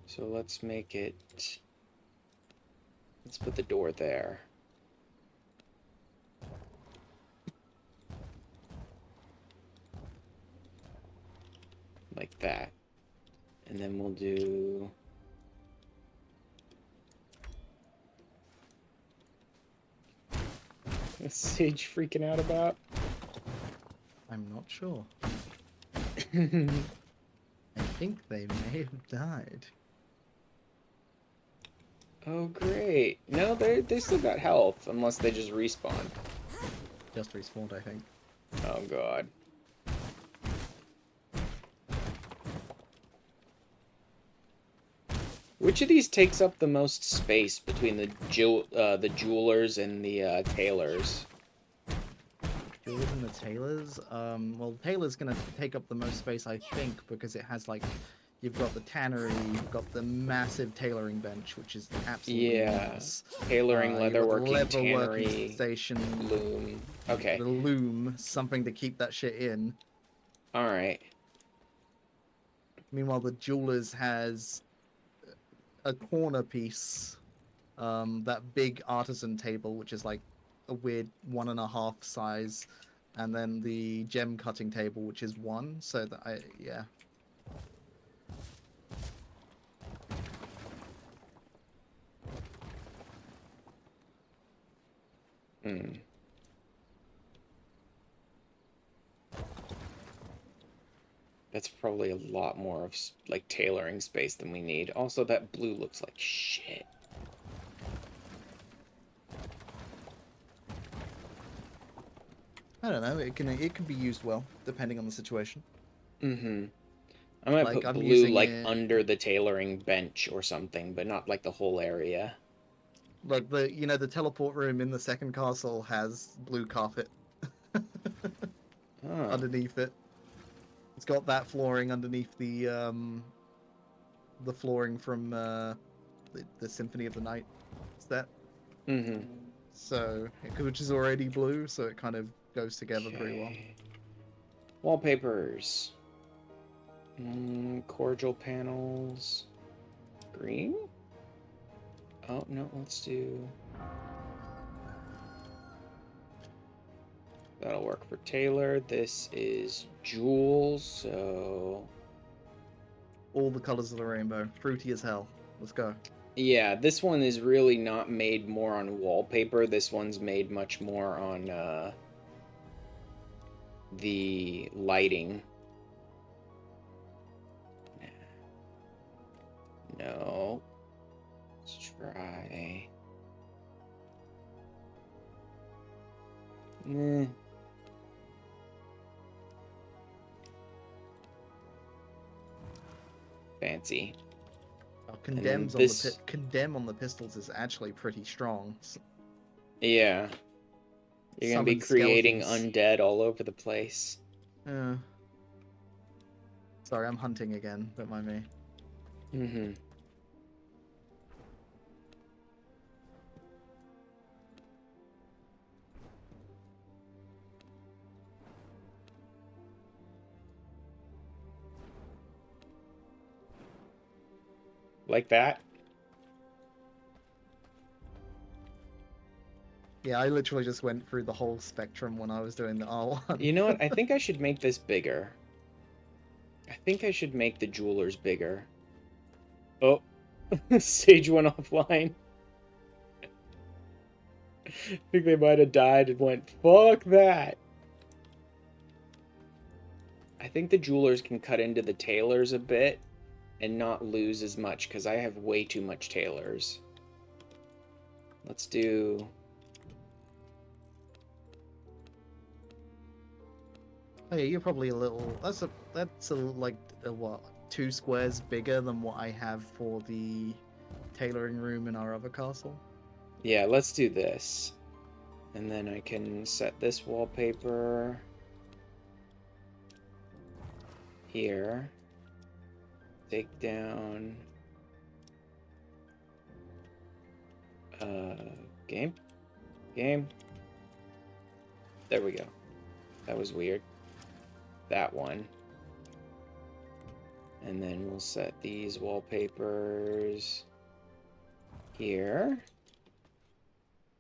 So let's make it... Let's put the door there. Like that. And then we'll do... What's Sage freaking out about? I'm not sure. I think they may have died. Oh, great. No, they still got health, unless they just respawn. Just respawned, I think. Oh, God. Which of these takes up the most space between the jewelers and the tailors? Jewelers and the tailors? Well, the tailor's gonna take up the most space, I think, because it has, like, you've got the tannery, you've got the massive tailoring bench, which is absolutely enormous. Tailoring, You've got the leatherworking, leatherworking tannery, station, loom. Okay. the loom, something to keep that shit in. Alright. Meanwhile, the jewelers has a corner piece, that big artisan table, which is like a weird 1.5 size, and then the gem cutting table, which is 1. So that yeah. That's probably a lot more of, like, tailoring space than we need. Also, that blue looks like shit. I don't know. It can be used well depending on the situation. Mm-hmm. I might Like, put I'm blue, using like, it- under the tailoring bench or something, but not, like, the whole area. Like the teleport room in the second castle has blue carpet Oh. underneath it. It's got that flooring underneath the flooring from the Symphony of the Night set. Mm-hmm. So, which is already blue, so it kind of goes together very well. Wallpapers. Cordial panels. Green? Oh, no, let's do... That'll work for Taylor. This is Jules, so... All the colors of the rainbow. Fruity as hell. Let's go. Yeah, this one is really not made more on wallpaper. This one's made much more on the lighting. No. Let's try... Fancy. Oh, this... condemn on the pistols is actually pretty strong. Yeah. You're gonna be Summon creating skeletons. undead all over the place. Sorry, I'm hunting again. Don't mind me. Mm-hmm. Like that? Yeah, I literally just went through the whole spectrum when I was doing the R1. You know what? I think I should make this bigger. I think I should make the jewelers bigger. Oh, stage went offline. I think they might have died and went, fuck that. I think the jewelers can cut into the tailors a bit and not lose as much because I have way too much tailors. Let's do... Oh yeah, you're probably a little. That's like what, 2 squares bigger than what I have for the tailoring room in our other castle. Yeah, let's do this. And then I can set this wallpaper here. Take down game. There we go. That was weird. That one. And then we'll set these wallpapers here.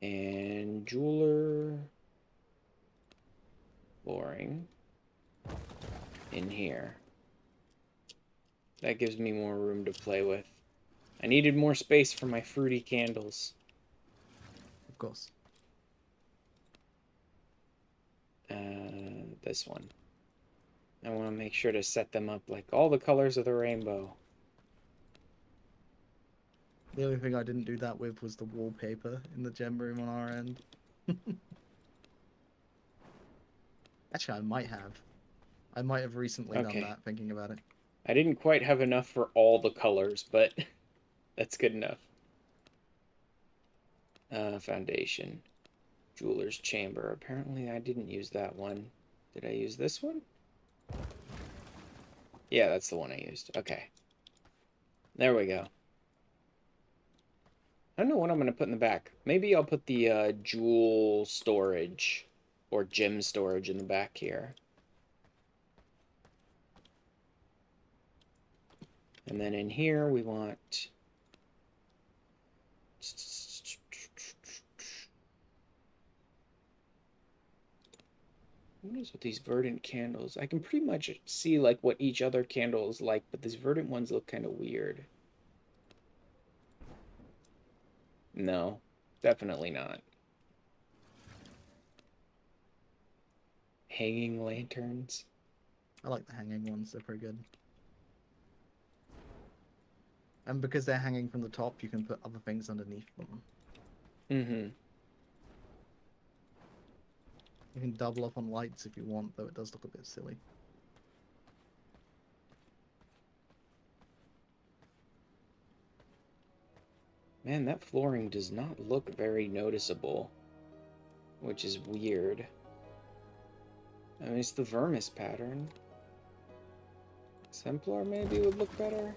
And jeweler flooring in here. That gives me more room to play with. I needed more space for my fruity candles. Of course. This one. I want to make sure to set them up like all the colors of the rainbow. The only thing I didn't do that with was the wallpaper in the gem room on our end. Actually, I might have. I might have recently done that, thinking about it. I didn't quite have enough for all the colors, but that's good enough. Foundation. Jeweler's chamber. Apparently I didn't use that one. Did I use this one? Yeah, that's the one I used. Okay. There we go. I don't know what I'm going to put in the back. Maybe I'll put the jewel storage or gem storage in the back here. And then in here we want... What is with these verdant candles? I can pretty much see like what each other candle is like, but these verdant ones look kind of weird. No, definitely not. Hanging lanterns. I like the hanging ones, they're pretty good. And because they're hanging from the top, you can put other things underneath them. Mm-hmm. You can double up on lights if you want, though it does look a bit silly. Man, that flooring does not look very noticeable, which is weird. I mean, it's the Vermis pattern. Exemplar maybe would look better.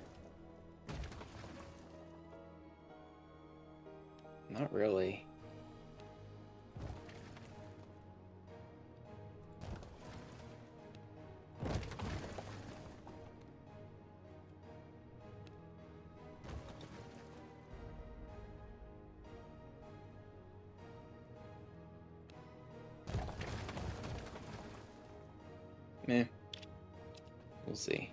Not really. Meh. We'll see.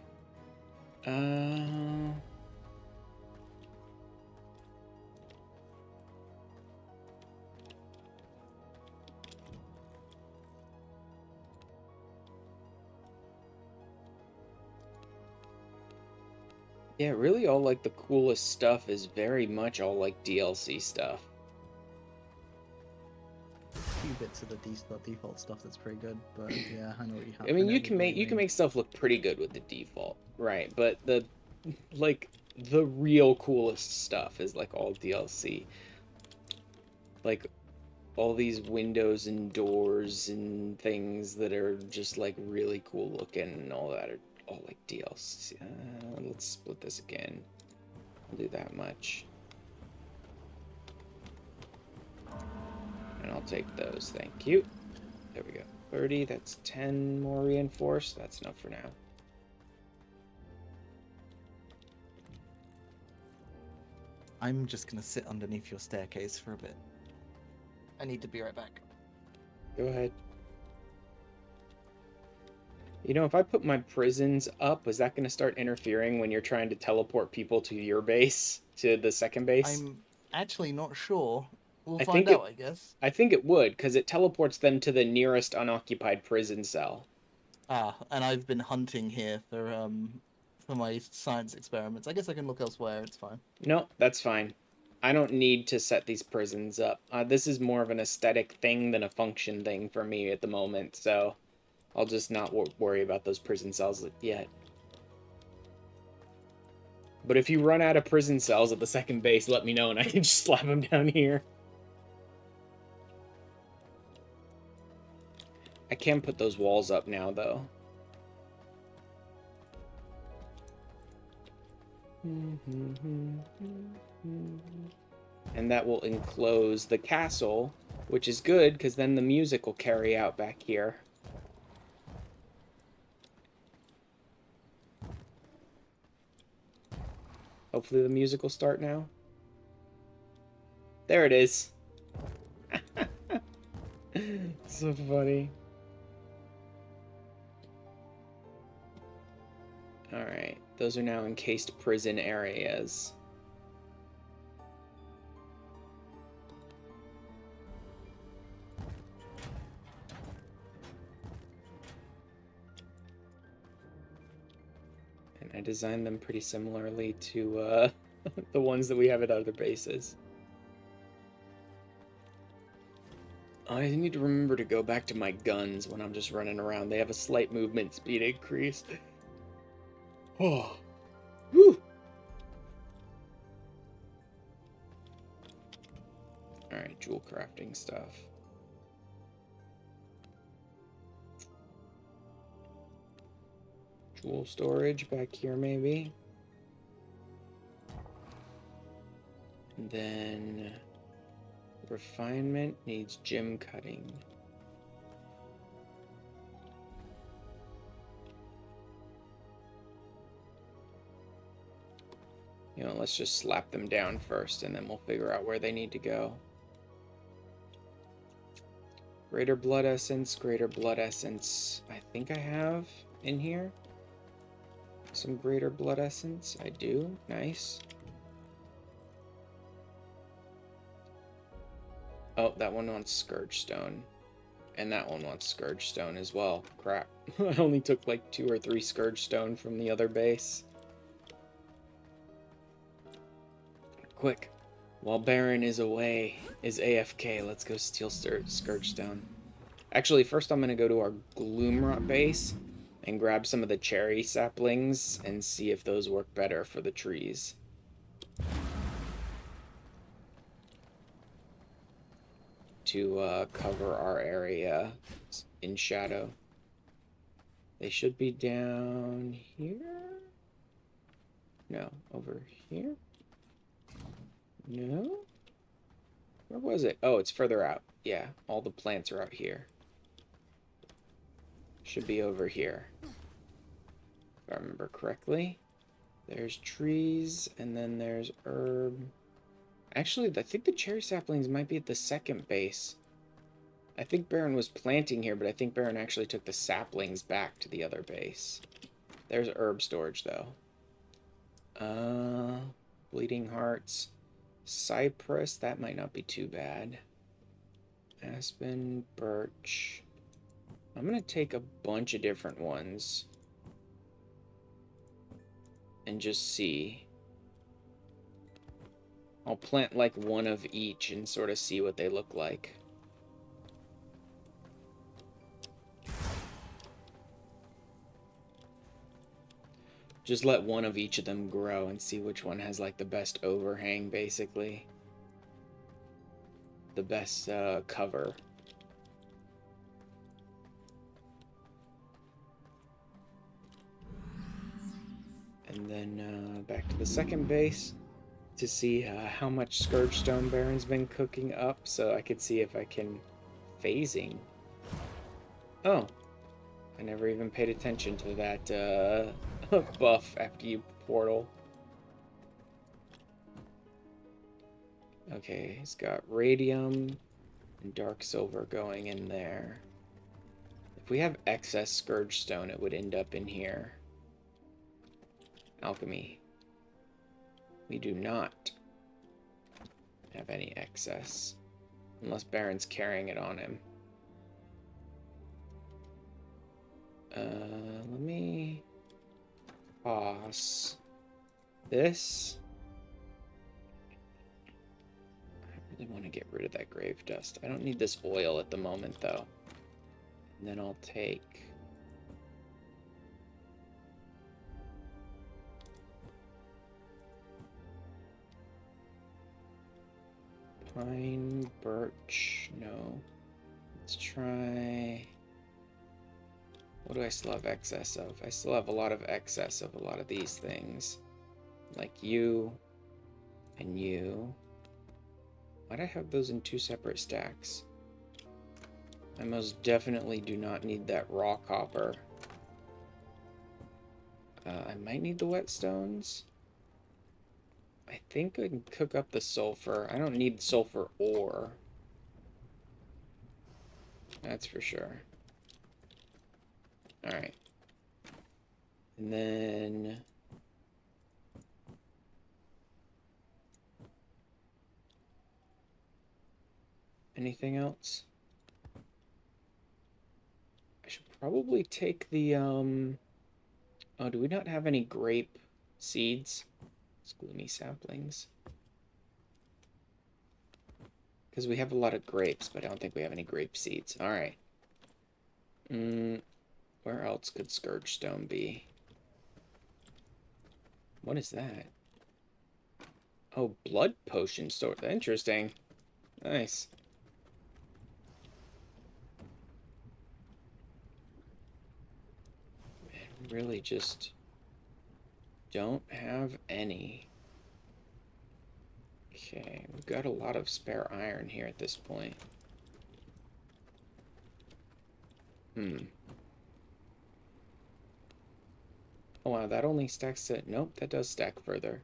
Yeah, really all like the coolest stuff is very much all like DLC stuff. A few bits of the default stuff that's pretty good, but yeah, I know what you have. I mean, know you can make stuff look pretty good with the default, right? But the the real coolest stuff is like all DLC. Like all these windows and doors and things that are just like really cool looking and all that are all like DLC. Let's split this again. I'll do that much. And I'll take those, thank you. There we go. 30, that's 10 more reinforced. That's enough for now. I'm just gonna sit underneath your staircase for a bit. I need to be right back. Go ahead. You know, if I put my prisons up, is that going to start interfering when you're trying to teleport people to your base, to the second base? I'm actually not sure. We'll I find think out, I guess. I think it would, because it teleports them to the nearest unoccupied prison cell. Ah, and I've been hunting here for my science experiments. I guess I can look elsewhere. It's fine. No, that's fine. I don't need to set these prisons up. This is more of an aesthetic thing than a function thing for me at the moment, so I'll just not worry about those prison cells yet. But if you run out of prison cells at the second base, let me know and I can just slap them down here. I can put those walls up now, though. And that will enclose the castle, which is good, because then the music will carry out back here. Hopefully the music will start now. There it is. So funny. Alright, those are now encased prison areas. And I designed them pretty similarly to the ones that we have at other bases. I need to remember to go back to my guns when I'm just running around. They have a slight movement speed increase. Oh. Whew. Alright, jewel crafting stuff. Jewel storage back here, maybe. And then refinement needs gem cutting. You know, let's just slap them down first, and then we'll figure out where they need to go. Greater blood essence, greater blood essence. I think I have in here some greater blood essence. I do. Nice. Oh, that one wants Scourge Stone. And that one wants Scourge Stone as well. Crap. I only took like 2 or 3 Scourge Stone from the other base. Quick. While Baron is away, is AFK, let's go steal Scourge Stone. Actually, first I'm going to go to our Gloomrot base and grab some of the cherry saplings and see if those work better for the trees. To cover our area in shadow. They should be down here? No, over here? No? Where was it? Oh, it's further out. Yeah, all the plants are out here. Should be over here. If I remember correctly. There's trees, and then there's herb. Actually, I think the cherry saplings might be at the second base. I think Baron was planting here, but I think Baron actually took the saplings back to the other base. There's herb storage, though. Bleeding Hearts. Cypress, that might not be too bad. Aspen, birch. I'm gonna take a bunch of different ones and just see. I'll plant like one of each and sort of see what they look like. Just let one of each of them grow and see which one has like the best overhang, basically. The best cover. And then back to the second base to see how much Scourgestone Baron's been cooking up, so I could see if I can phasing. Oh, I never even paid attention to that buff after you portal. Okay, he's got Radium and Dark Silver going in there. If we have excess Scourgestone, it would end up in here. Alchemy. We do not have any excess. Unless Baron's carrying it on him. Let me toss this. I really want to get rid of that grave dust. I don't need this oil at the moment, though. And then I'll take... Pine, birch, no. Let's try... What do I still have excess of? I still have a lot of excess of a lot of these things. Like you and you. Why'd I have those in two separate stacks? I most definitely do not need that raw copper. I might need the whetstones. I think I can cook up the sulfur. I don't need sulfur ore. That's for sure. Alright. And then... anything else? I should probably take the, Oh, do we not have any grape seeds? It's gloomy saplings. Because we have a lot of grapes, but I don't think we have any grape seeds. Alright. Where else could Scourgestone be? What is that? Oh, blood potion store. Interesting. Nice. Man, we really just don't have any. Okay, we've got a lot of spare iron here at this point. Oh wow, that only stacks to... Nope, that does stack further.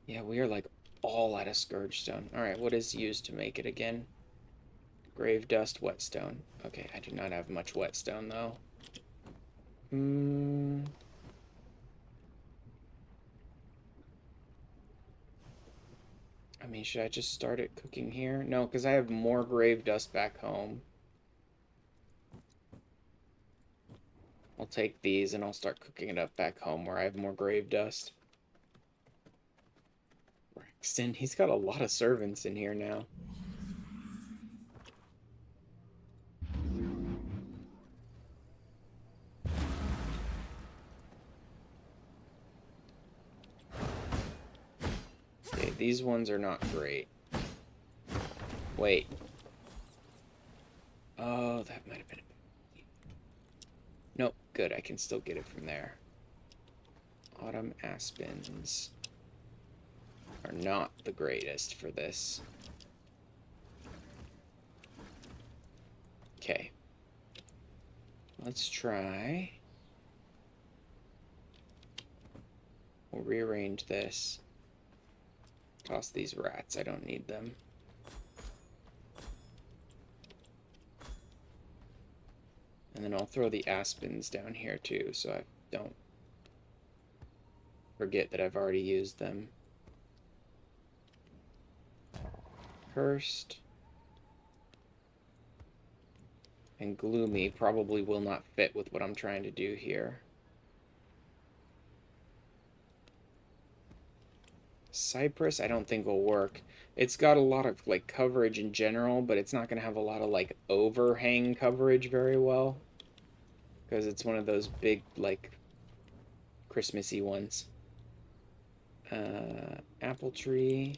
Yeah, we are like all out of Scourgestone. Alright, what is used to make it again? Grave dust, whetstone. Okay, I do not have much whetstone though. I mean, should I just start it cooking here? No, because I have more grave dust back home. I'll take these and I'll start cooking it up back home where I have more grave dust. Braxton, he's got a lot of servants in here now. Okay, these ones are not great. Wait. Oh, that might have been... Nope, good, I can still get it from there. Autumn aspens are not the greatest for this. Okay. Let's try... We'll rearrange this. Toss these rats, I don't need them. And then I'll throw the aspens down here too, so I don't forget that I've already used them. Cursed. And gloomy probably will not fit with what I'm trying to do here. Cypress I don't think will work. It's got a lot of like coverage in general, but it's not going to have a lot of like overhang coverage very well. Because it's one of those big like Christmassy ones. Apple tree.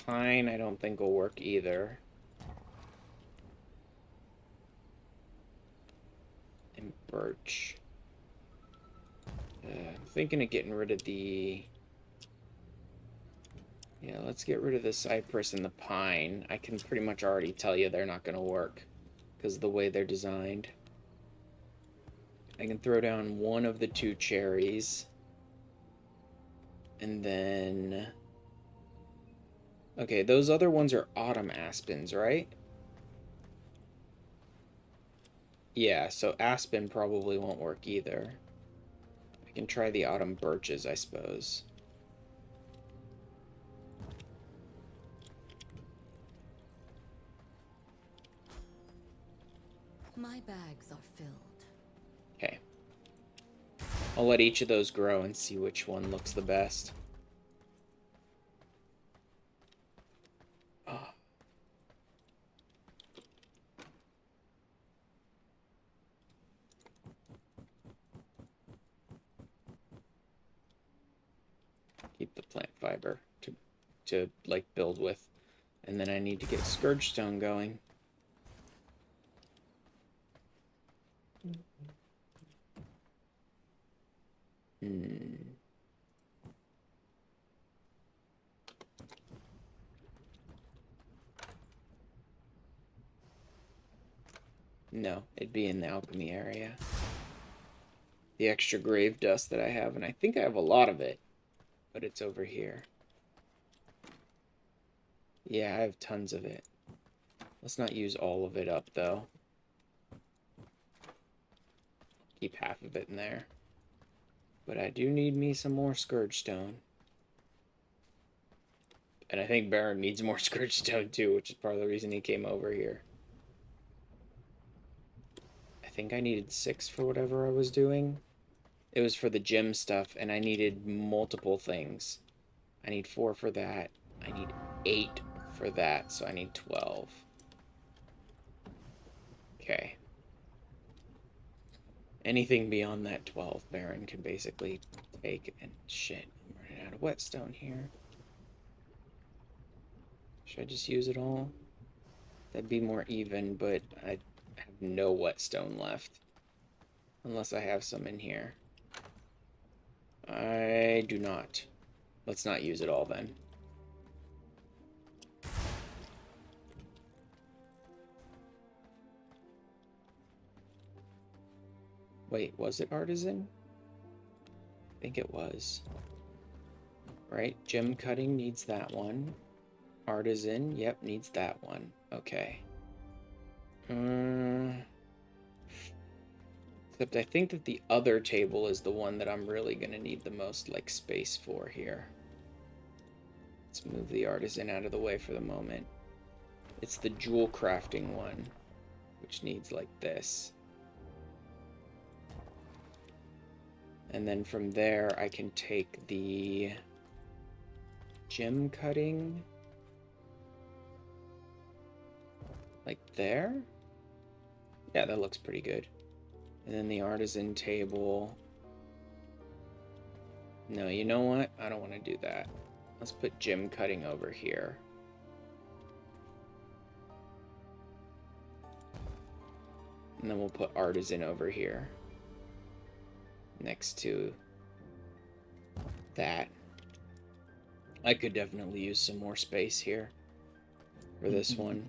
Pine I don't think will work either. And birch. I'm thinking of getting rid of the... Yeah, let's get rid of the cypress and the pine. I can pretty much already tell you they're not going to work because of the way they're designed. I can throw down one of the 2 cherries. And then... Okay, those other ones are autumn aspens, right? Yeah, so aspen probably won't work either. I can try the autumn birches, I suppose. My bags are filled. Okay. I'll let each of those grow and see which one looks the best. Oh. Keep the plant fiber to like build with. And then I need to get scourge stone going. No, it'd be in the alchemy area. The extra grave dust that I have, and I think I have a lot of it, but it's over here. Yeah, I have tons of it. Let's not use all of it up, though. Keep half of it in there. But I do need me some more scourge stone. And I think Baron needs more scourge stone, too, which is part of the reason he came over here. I think I needed 6 for whatever I was doing. It was for the gym stuff, and I needed multiple things. I need 4 for that. I need 8 for that, so I need 12. Okay. Anything beyond that 12, Baron can basically take. And shit, I'm running out of whetstone here. Should I just use it all? That'd be more even, but I have no whetstone left. Unless I have some in here. I do not. Let's not use it all then. Wait, was it artisan? I think it was. Right, gem cutting needs that one. Artisan, yep, needs that one. Okay. Except I think that the other table is the one that I'm really going to need the most, like, space for here. Let's move the artisan out of the way for the moment. It's the jewel crafting one, which needs, like, this. And then from there, I can take the gem cutting, like there. Yeah, that looks pretty good. And then the artisan table. No, you know what? I don't want to do that. Let's put gem cutting over here. And then we'll put artisan over here. Next to that. I could definitely use some more space here for this one.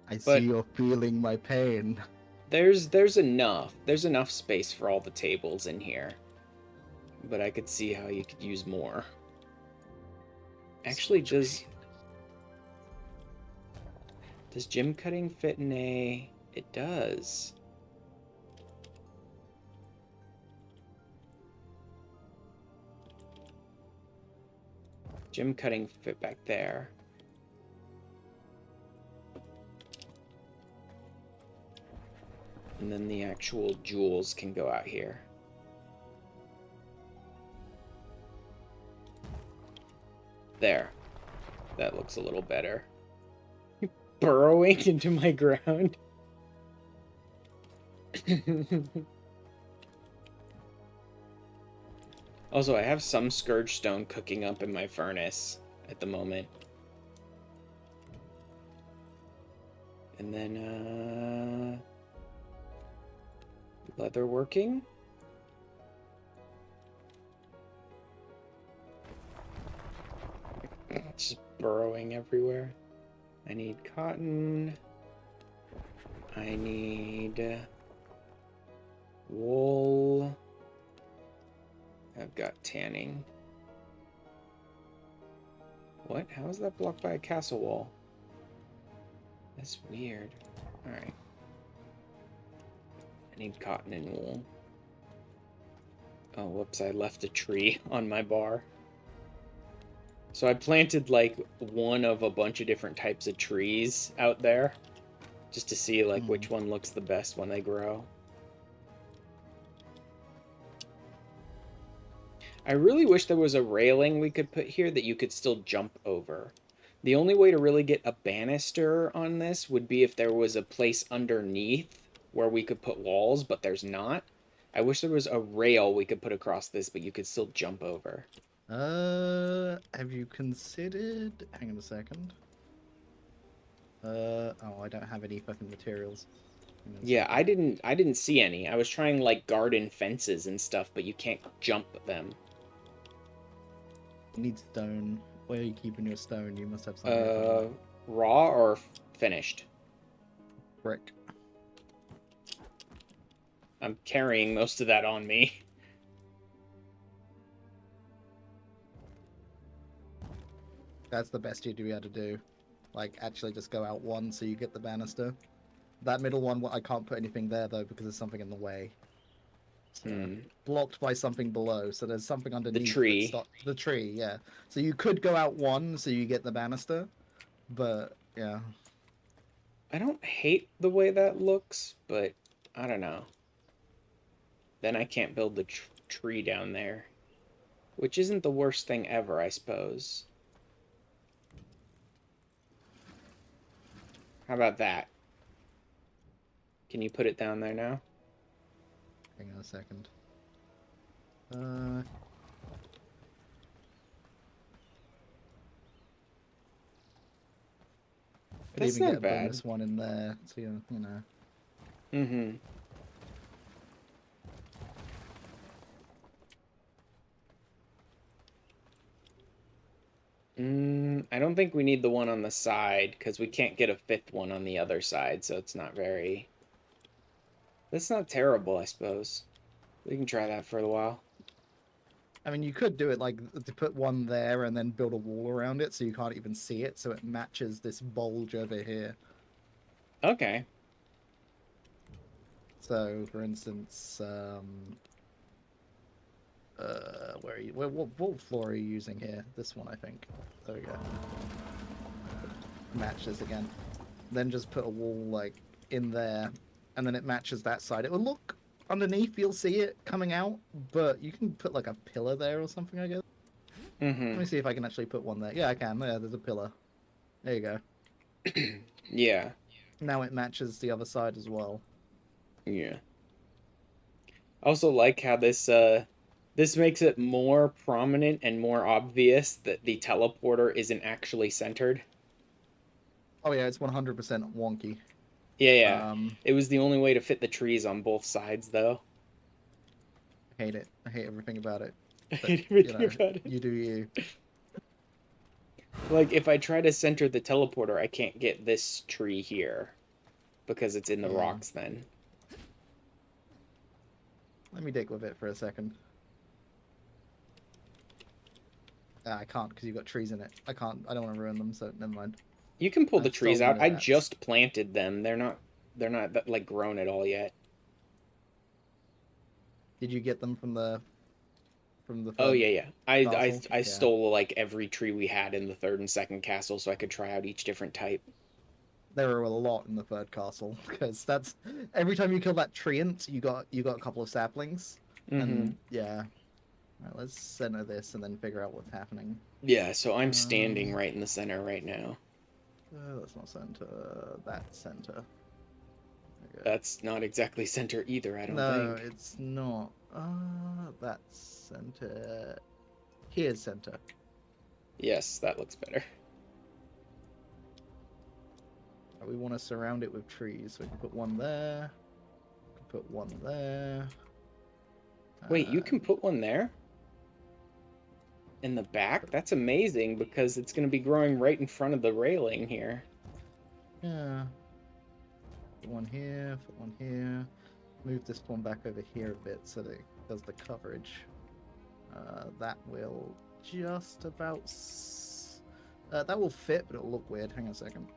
I see you're feeling my pain. There's enough. There's enough space for all the tables in here. But I could see how you could use more. Actually, Does gym cutting fit in a... It does. Gym cutting fit back there. And then the actual jewels can go out here. There. That looks a little better. Burrowing into my ground. Also, I have some scourge stone cooking up in my furnace at the moment. And then, leather working? Just burrowing everywhere. I need cotton. I need wool. I've got tanning. What? How is that blocked by a castle wall? That's weird. Alright. I need cotton and wool. Oh, whoops, I left a tree on my bar. So I planted like one of a bunch of different types of trees out there. Just to see like which one looks the best when they grow. I really wish there was a railing we could put here that you could still jump over. The only way to really get a banister on this would be if there was a place underneath where we could put walls, but there's not. I wish there was a rail we could put across this, but you could still jump over. Have you considered... Hang on a second. Oh, I don't have any fucking materials. Yeah, I didn't see any. I was trying like garden fences and stuff, but you can't jump them. You need stone. Where are you keeping your stone? You must have something. Raw or finished? Brick. I'm carrying most of that on me. That's the best you'd be able to do. Like, actually just go out one so you get the banister. That middle one, I can't put anything there, though, because there's something in the way. So, blocked by something below, so there's something underneath. The tree. The tree, yeah. So you could go out one so you get the banister, but, yeah. I don't hate the way that looks, but I don't know. Then I can't build the tree down there. Which isn't the worst thing ever, I suppose. How about that? Can you put it down there now? Hang on a second. Could That's even not get a bad. bonus one in there, so you know. Mm-hmm. I don't think we need the one on the side, because we can't get a fifth one on the other side, so it's not very... That's not terrible, I suppose. We can try that for a while. I mean, you could do it like to put one there and then build a wall around it so you can't even see it, so it matches this bulge over here. Okay. So, for instance, where are you? What floor are you using here? This one, I think. There we go. Match this again. Then just put a wall like in there, and then it matches that side. It will look underneath. You'll see it coming out, but you can put like a pillar there or something, I guess. Let me see if I can actually put one there. Yeah, I can. Yeah, there's a pillar. There you go. Yeah. Now it matches the other side as well. Yeah. I also like how this this makes it more prominent and more obvious that the teleporter isn't actually centered. Oh yeah, it's 100% wonky. Yeah, yeah. It was the only way to fit the trees on both sides, though. I hate it. I hate everything about it. I But, hate everything you know, about it. You do you. Like, if I try to center the teleporter, I can't get this tree here. Because it's in the rocks then. Let me dig with it for a second. I can't because you've got trees in it. I can't. I don't want to ruin them, so never mind. You can pull the I've trees stolen out. the I rats. just planted them. They're not like grown at all yet. Did you get them from the Oh third yeah, yeah. I castle? I Yeah. stole like every tree we had in the third and second castle so I could try out each different type. There were a lot in the third castle because that's every time you kill that treant, you got a couple of saplings, Mm-hmm. and yeah. Right, let's center this and then figure out what's happening. Yeah, so I'm standing Um, right in the center right now. Let's not center that center. Okay. That's not exactly center either, I don't No, think. it's not. That's center. Here's center. Yes, that looks better. We want to surround it with trees. So we can put one there. We can put one there. Wait, you can and- put one there? In the back? That's amazing because it's going to be growing right in front of the railing here. Yeah. Put one here. Put one here. Move this one back over here a bit so that it does the coverage. That will just about. That will fit, but it'll look weird. Hang on a second.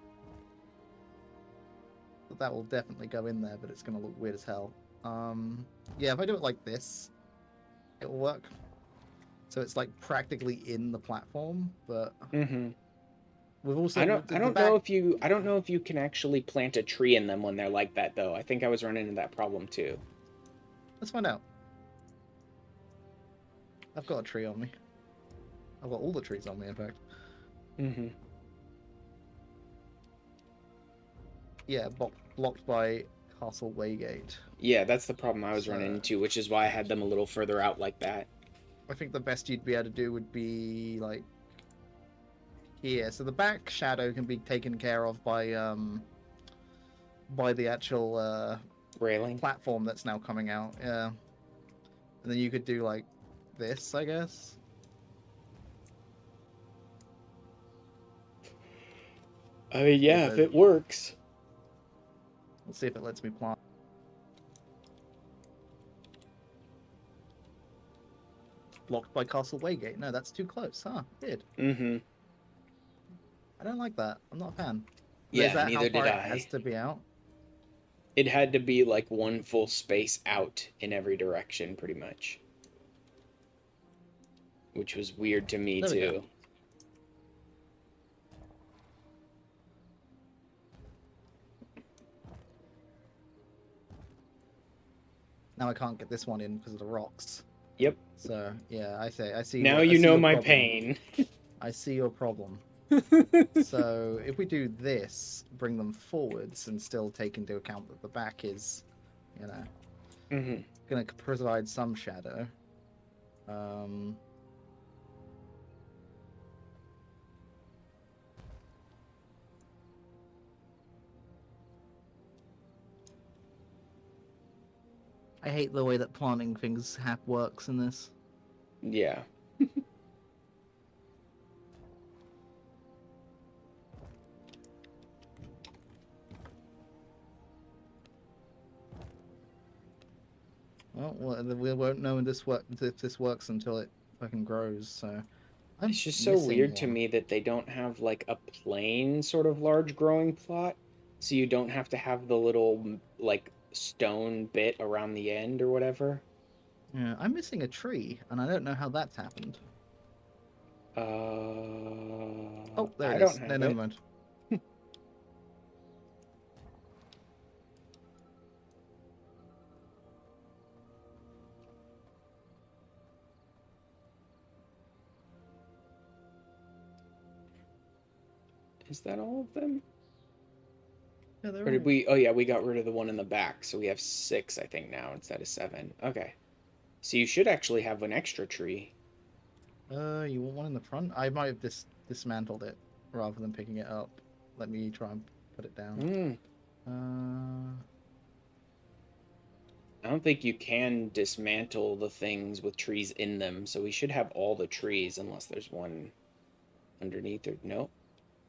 That will definitely go in there, but it's going to look weird as hell. Yeah, if I do it like this, it'll work. So it's like practically in the platform, but Mm-hmm. we've also I don't the know back. if you can actually plant a tree in them when they're like that though. I think I was running into that problem too. Let's find out. I've got a tree on me. I've got all the trees on me, in fact. Mm-hmm. Yeah, blocked by Castle Waygate. Yeah, that's the problem I was running into, which is why I had them a little further out like that. I think the best you'd be able to do would be like here. So the back shadow can be taken care of by the actual Railing? platform that's now coming out. Yeah. And then you could do like this, I guess. I mean, yeah, If if it works. Let's see if it lets me plant. Blocked by Castle Waygate. No, that's too close. Huh? Weird. Mm-hmm. I don't like that. I'm not a fan. Yeah, Is that neither how far did it I. has to be out? It had to be like one full space out in every direction, pretty much. Which was weird to me, There we too. go. Now I can't get this one in because of the rocks. Yep. So yeah, I see. Now I you see know your my problem. pain. I see your problem. So if we do this, bring them forwards and still take into account that the back is, you know, Mm-hmm. going to provide some shadow. I hate the way that planting things works in this. Yeah. Well, we won't know if this works until it fucking grows. So I'm It's just so missing weird to one. me that they don't have like a plain sort of large growing plot, so you don't have to have the little like stone bit around the end or whatever. Yeah, I'm missing a tree, and I don't know how that's happened. Oh, there I it don't is. No, have never it. mind. Is that all of them? Yeah, they're Or did all... we? Oh yeah, we got rid of the one in the back, so we have 6, I think, now instead of 7. Okay, so you should actually have an extra tree. You want one in the front? I might have dismantled it rather than picking it up. Let me try and put it down. Hmm. I don't think you can dismantle the things with trees in them, so we should have all the trees unless there's one underneath or no.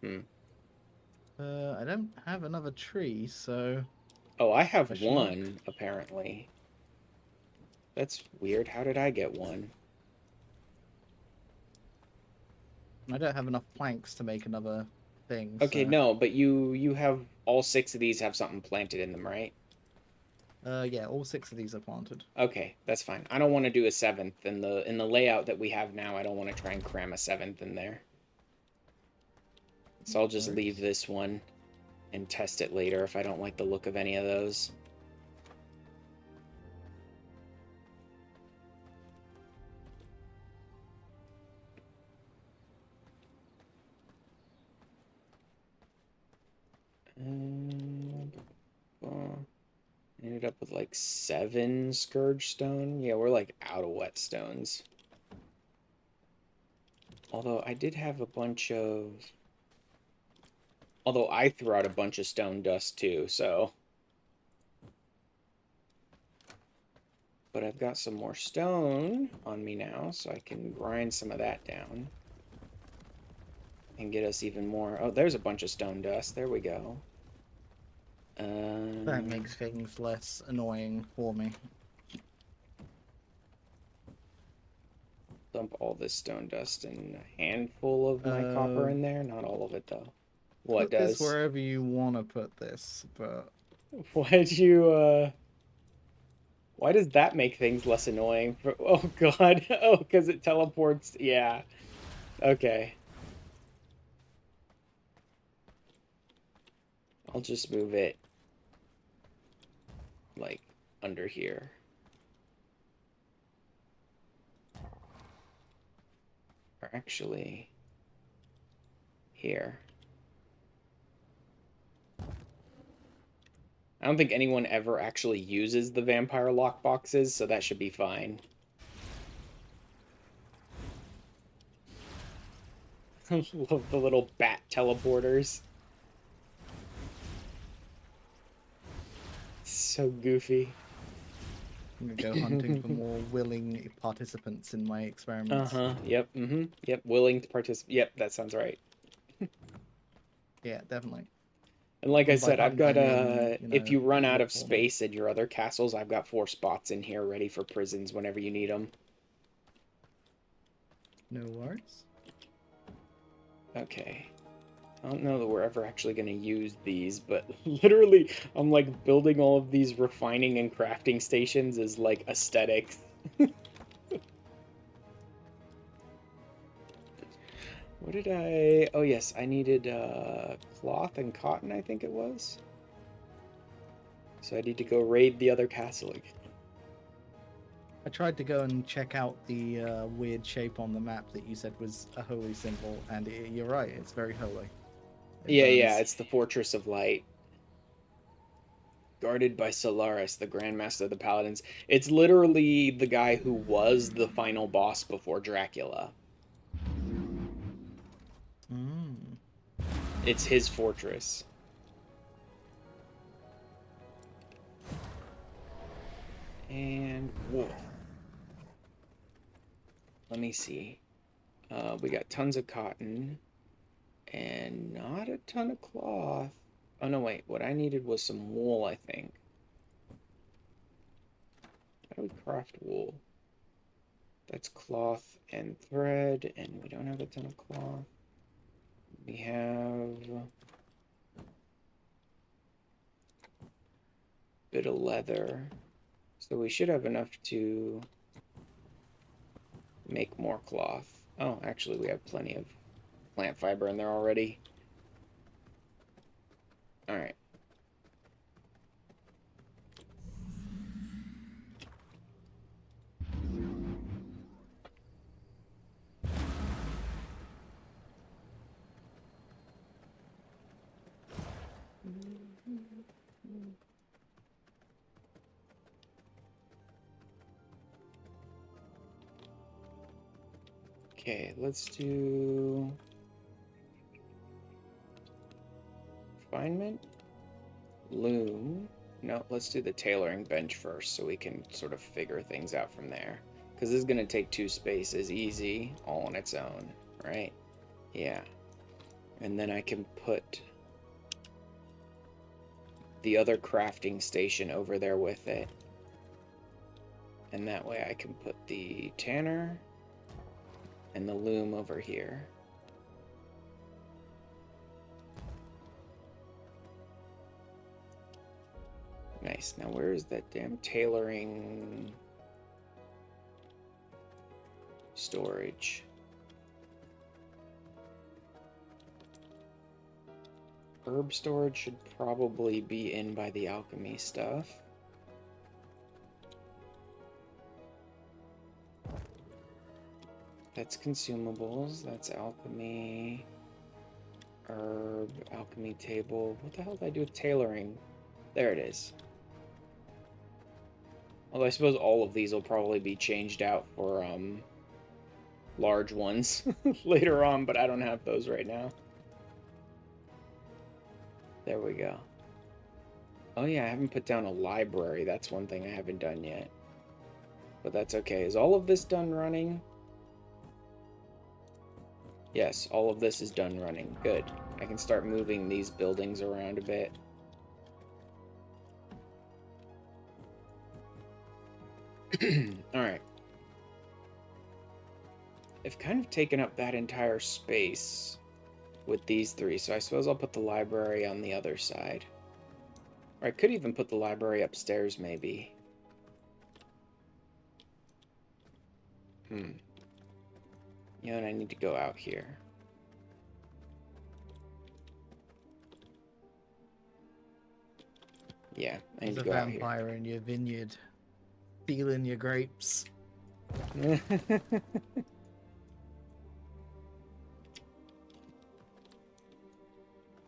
I don't have another tree, so Oh, I have Question mark? one apparently. That's weird. How did I get one? I don't have enough planks to make another thing. Okay, So, no, but you have all 6 of these have something planted in them, right? yeah, all 6 of these are planted. Okay, that's fine. I don't want to do a 7th in the layout that we have now. I don't want to try and cram a 7th in there. So I'll just leave this one and test it later if I don't like the look of any of those. Ended up with like 7 scourge stone. Yeah, we're like out of whetstones. Although I did have a bunch of... Although I threw out a bunch of stone dust too, so... But I've got some more stone on me now, so I can grind some of that down. And get us even more... Oh, there's a bunch of stone dust. There we go. That makes things less annoying for me. Dump all this stone dust and a handful of my copper in there. Not all of it, though. What Put this does? wherever you want to put this, but... Why'd you, Why does that make things less annoying? Oh, God. Oh, because it teleports. Yeah. Okay. I'll just move it, like, under here. Or actually, here. I don't think anyone ever actually uses the vampire lockboxes, so that should be fine. Love the little bat teleporters. So goofy. I'm gonna go hunting for more willing participants in my experiments. Uh-huh. Yep. Mm-hmm. Yep. Willing to participate. Yep, that sounds right. Yeah, definitely. And like I And by said, I've hunt, got I mean, you if know, you run out look of for me. space in your other castles, I've got 4 spots in here ready for prisons whenever you need them. No worries. Okay. I don't know that we're ever actually going to use these, but literally, I'm like building all of these refining and crafting stations as like aesthetics. What did I... Oh, yes, I needed cloth and cotton, I think it was. So I need to go raid the other castle again. I tried to go and check out the weird shape on the map that you said was a holy symbol, and you're right, it's very holy. Yeah, it's the Fortress of Light. Guarded by Solaris, the Grandmaster of the Paladins. It's literally the guy who was the final boss before Dracula. Mm. It's his fortress. And whoa. Let me see. We got tons of cotton and not a ton of cloth. Oh no, wait. What I needed was some wool, I think. How do we craft wool? That's cloth and thread, and we don't have a ton of cloth. We have a bit of leather. So we should have enough to make more cloth. Oh, actually, we have plenty of plant fiber in there already. All right. Okay, let's do refinement, loom. No, let's do the tailoring bench first so we can sort of figure things out from there. Because this is going to take 2 spaces easy, all on its own, right? Yeah. And then I can put the other crafting station over there with it. And that way I can put the tanner and the loom over here. Nice. Now where is that damn tailoring storage? Herb storage should probably be in by the alchemy stuff. That's consumables. That's alchemy. Herb, alchemy table. What the hell did I do with tailoring? There it is. Although I suppose all of these will probably be changed out for large ones later on, but I don't have those right now. There we go. Oh yeah, I haven't put down a library. That's one thing I haven't done yet. But that's okay. Is all of this done running? Yes, all of this is done running. Good. I can start moving these buildings around a bit. Alright. I've kind of taken up that entire space with these three, so I suppose I'll put the library on the other side. Or I could even put the library upstairs, maybe. You know, and I need to go out here. Yeah, I need There's to a go out here. vampire in your vineyard, stealing your grapes.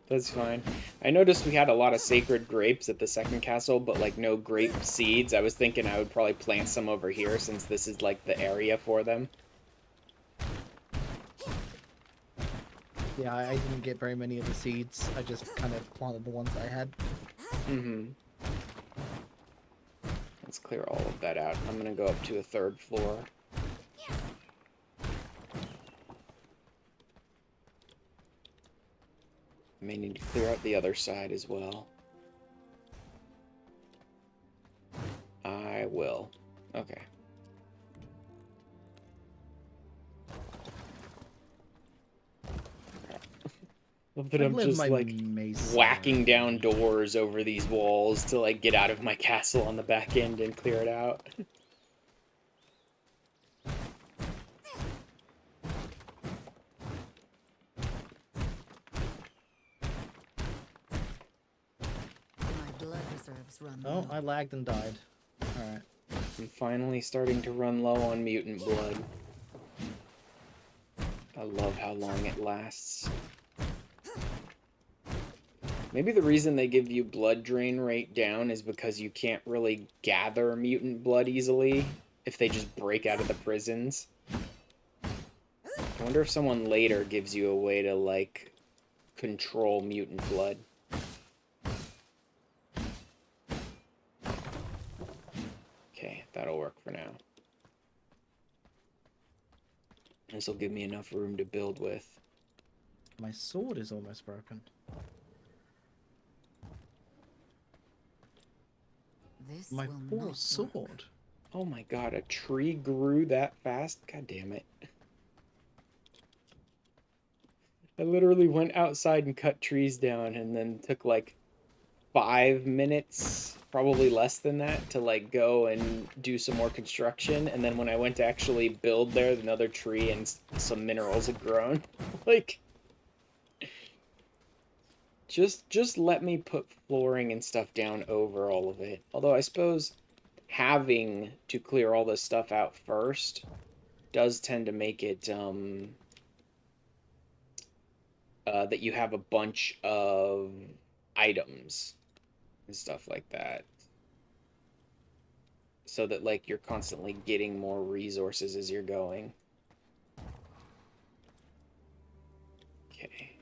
That's fine. I noticed we had a lot of sacred grapes at the second castle, but like no grape seeds. I was thinking I would probably plant some over here since this is like the area for them. Yeah, I didn't get very many of the seeds. I just kind of planted the ones I had. Let's clear all of that out. I'm gonna go up to a third floor. I may need to clear out the other side as well. I will. Okay. Love that I'm just like whacking down doors over these walls to like get out of my castle on the back end and clear it out. My blood reserves run Oh, low. I lagged and died. Alright. I'm finally starting to run low on mutant blood. I love how long it lasts. Maybe the reason they give you blood drain rate down is because you can't really gather mutant blood easily if they just break out of the prisons. I wonder if someone later gives you a way to, like, control mutant blood. Okay, that'll work for now. This will give me enough room to build with. My sword is almost broken. This My will poor not sword. work. Oh my god, a tree grew that fast? God damn it. I literally went outside and cut trees down and then took like 5 minutes, probably less than that, to like go and do some more construction. And then when I went to actually build there, another tree and some minerals had grown. Like, just let me put flooring and stuff down over all of it. Although I suppose having to clear all this stuff out first does tend to make it that you have a bunch of items and stuff like that, so that like you're constantly getting more resources as you're going. Okay.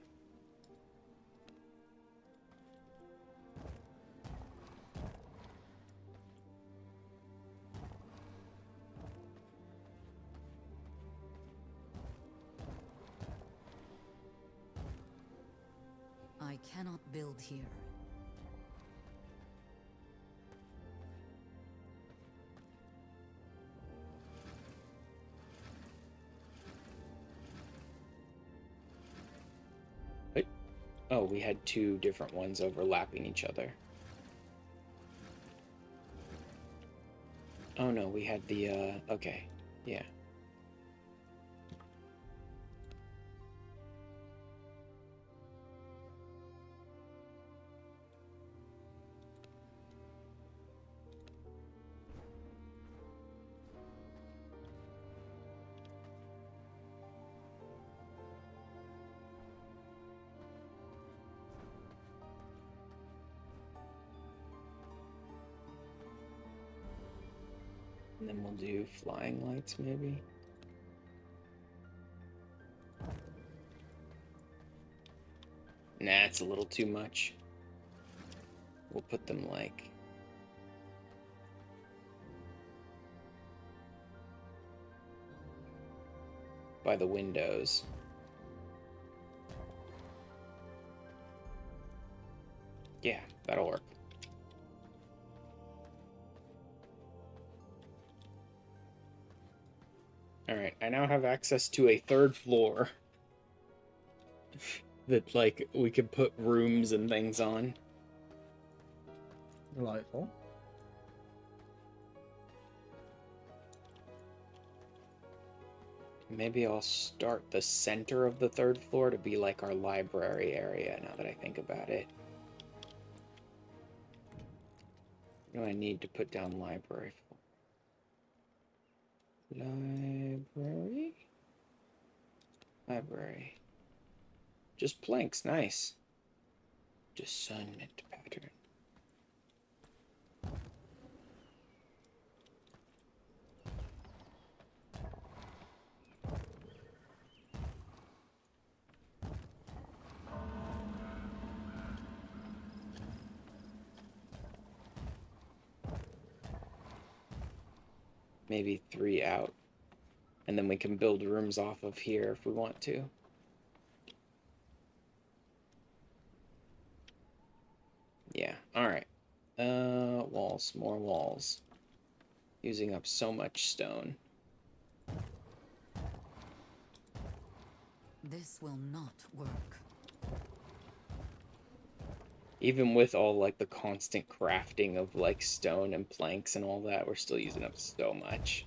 I cannot build here. Oh, we had two different ones overlapping each other. Oh no, we had the, okay. Yeah. And then we'll do flying lights, maybe. Nah, it's a little too much. We'll put them, like... by the windows. Yeah, that'll work. Alright, I now have access to a third floor that, like, we could put rooms and things on. Delightful. Maybe I'll start the center of the third floor to be like our library area, now that I think about it. What do I need to put down library for? Library? Library. Just planks, nice. Discernment pattern. Maybe 3 out. And then we can build rooms off of here if we want to. Yeah, alright. Walls, more walls. Using up so much stone. This will not work. Even with all, like, the constant crafting of, like, stone and planks and all that, we're still using up so much.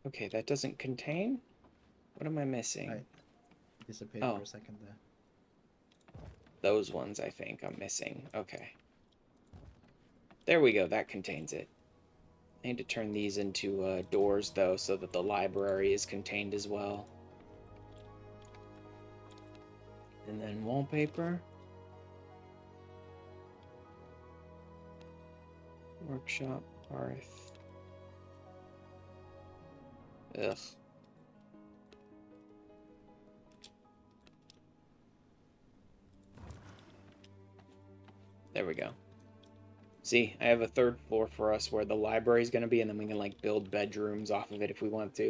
Okay, that doesn't contain? What am I missing? I disappeared Oh. for a second there. Those ones, I think, I'm missing. Okay. There we go, that contains it. I need to turn these into doors, though, so that the library is contained as well. And then wallpaper. Workshop, hearth. Ugh. There we go. See, I have a third floor for us where the library is going to be, and then we can, like, build bedrooms off of it if we want to.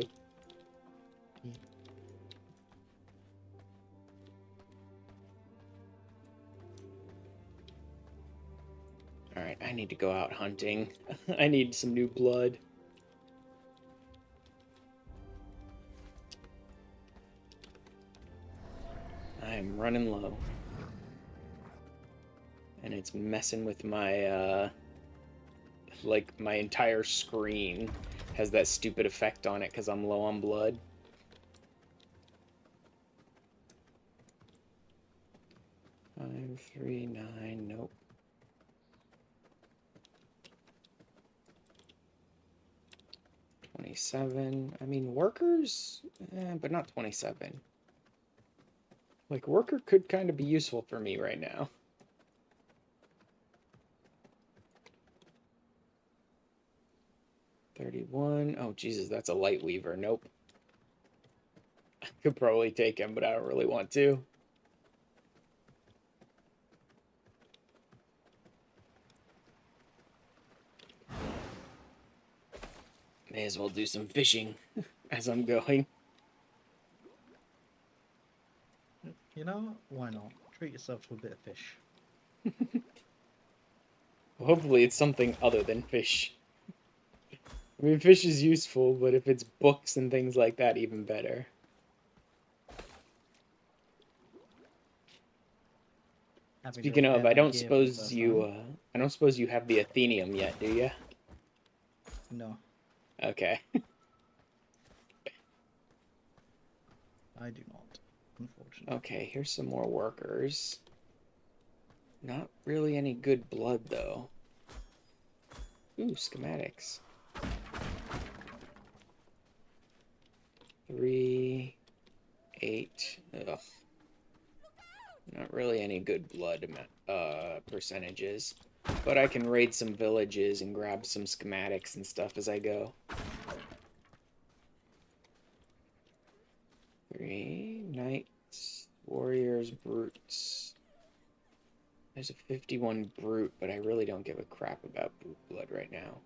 Alright, I need to go out hunting. I need some new blood. I am running low. And it's messing with my, like, my entire screen has that stupid effect on it because I'm low on blood. Five, 3, 9, nope. 27. I mean, workers, but not 27. Like, worker could kind of be useful for me right now. $31. Oh, Jesus, that's a light weaver. Nope. I could probably take him, but I don't really want to. May as well do some fishing as I'm going. You know, why not? Treat yourself to a bit of fish. Hopefully it's something other than fish. I mean, fish is useful, but if it's books and things like that, even better. Happy to Speaking of, repair I my don't gear for the suppose first you, time. I don't suppose you have the Athenium yet, do you? No, Okay. I do not, unfortunately. Okay, here's some more workers. Not really any good blood, though. Ooh, schematics. 3, 8. Ugh. Not really any good blood percentages. But I can raid some villages and grab some schematics and stuff as I go. 3 knights, warriors, brutes. There's a 51 brute, but I really don't give a crap about brute blood right now.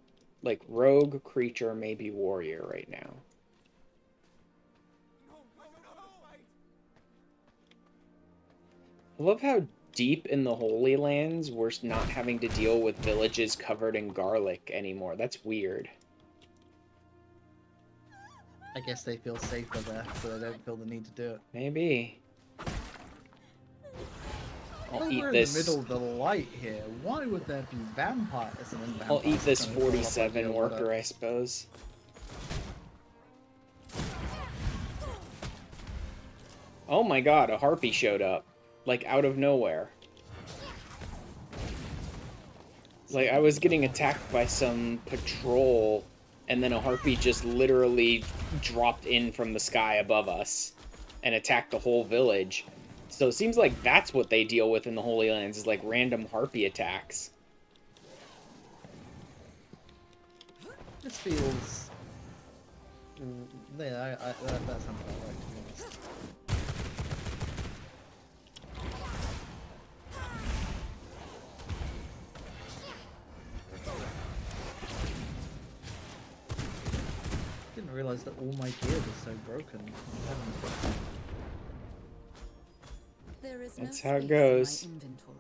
Like rogue, creature, maybe warrior right now. I love how deep in the Holy Lands we're not having to deal with villages covered in garlic anymore. That's weird. I guess they feel safer there, so they don't feel the need to do it. Maybe. I'll Well, eat we're in this. the middle of the light here. Why would there be vampires and then vampires? I'll eat this trying to crawl up 47 onto your ladder? worker, I suppose. Oh my god, a harpy showed up. Like, out of nowhere. Like, I was getting attacked by some patrol, and then a harpy just literally dropped in from the sky above us and attacked the whole village. So it seems like that's what they deal with in the Holy Lands, is like random harpy attacks. This feels. Yeah, that sounds about right, to be honest. Didn't realize that all my gear was so broken. There is That's no how it space goes. in my inventory.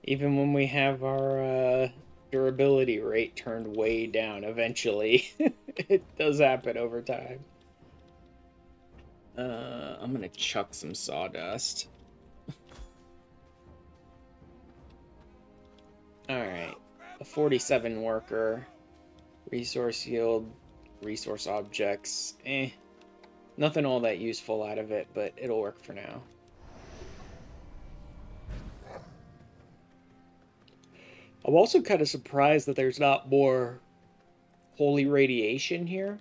Even when we have our durability rate turned way down eventually, it does happen over time. I'm gonna chuck some sawdust. Alright, a 47 worker, resource yield, resource objects, nothing all that useful out of it, but it'll work for now. I'm also kind of surprised that there's not more holy radiation here,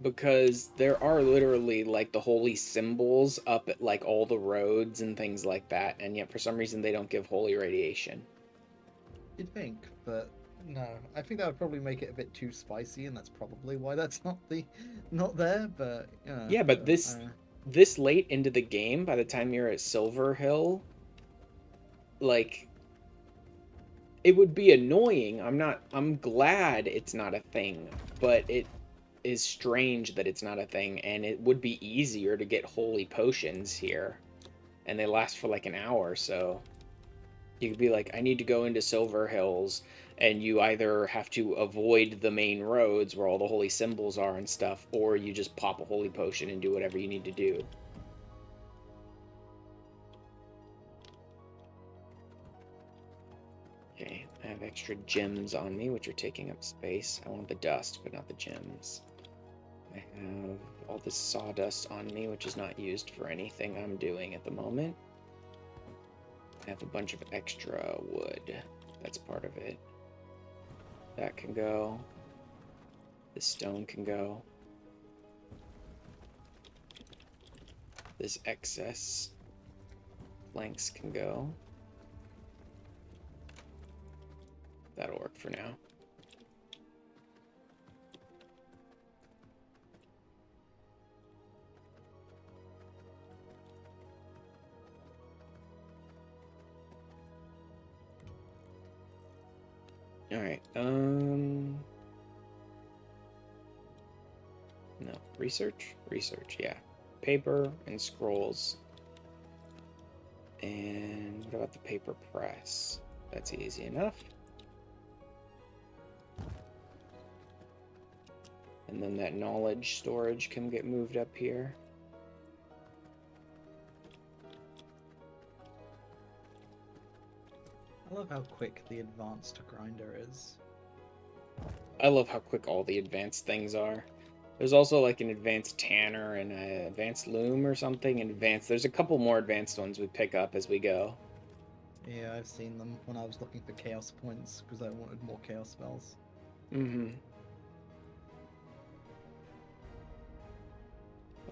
because there are literally like the holy symbols up at like all the roads and things like that, and yet for some reason they don't give holy radiation. You'd think, but no. I think that would probably make it a bit too spicy, and that's probably why that's not there. But Yeah, but this late into the game, by the time you're at Silver Hill, like, it would be annoying. I'm glad it's not a thing, but it is strange that it's not a thing, and it would be easier to get holy potions here, and they last for like an hour, so you could be like, I need to go into Silver Hills, and you either have to avoid the main roads where all the holy symbols are and stuff, or you just pop a holy potion and do whatever you need to do. Okay, I have extra gems on me, which are taking up space. I want the dust, but not the gems. I have all this sawdust on me, which is not used for anything I'm doing at the moment. I have a bunch of extra wood. That's part of it. That can go. This stone can go. This excess planks can go. That'll work for now. Alright, no. Research? Research, yeah. Paper and scrolls. And what about the paper press? That's easy enough. And then that knowledge storage can get moved up here. I love how quick the advanced grinder is. I love how quick all the advanced things are. There's also like an advanced tanner and an advanced loom or something. And there's a couple more advanced ones we pick up as we go. Yeah, I've seen them when I was looking for chaos points because I wanted more chaos spells. Mm-hmm.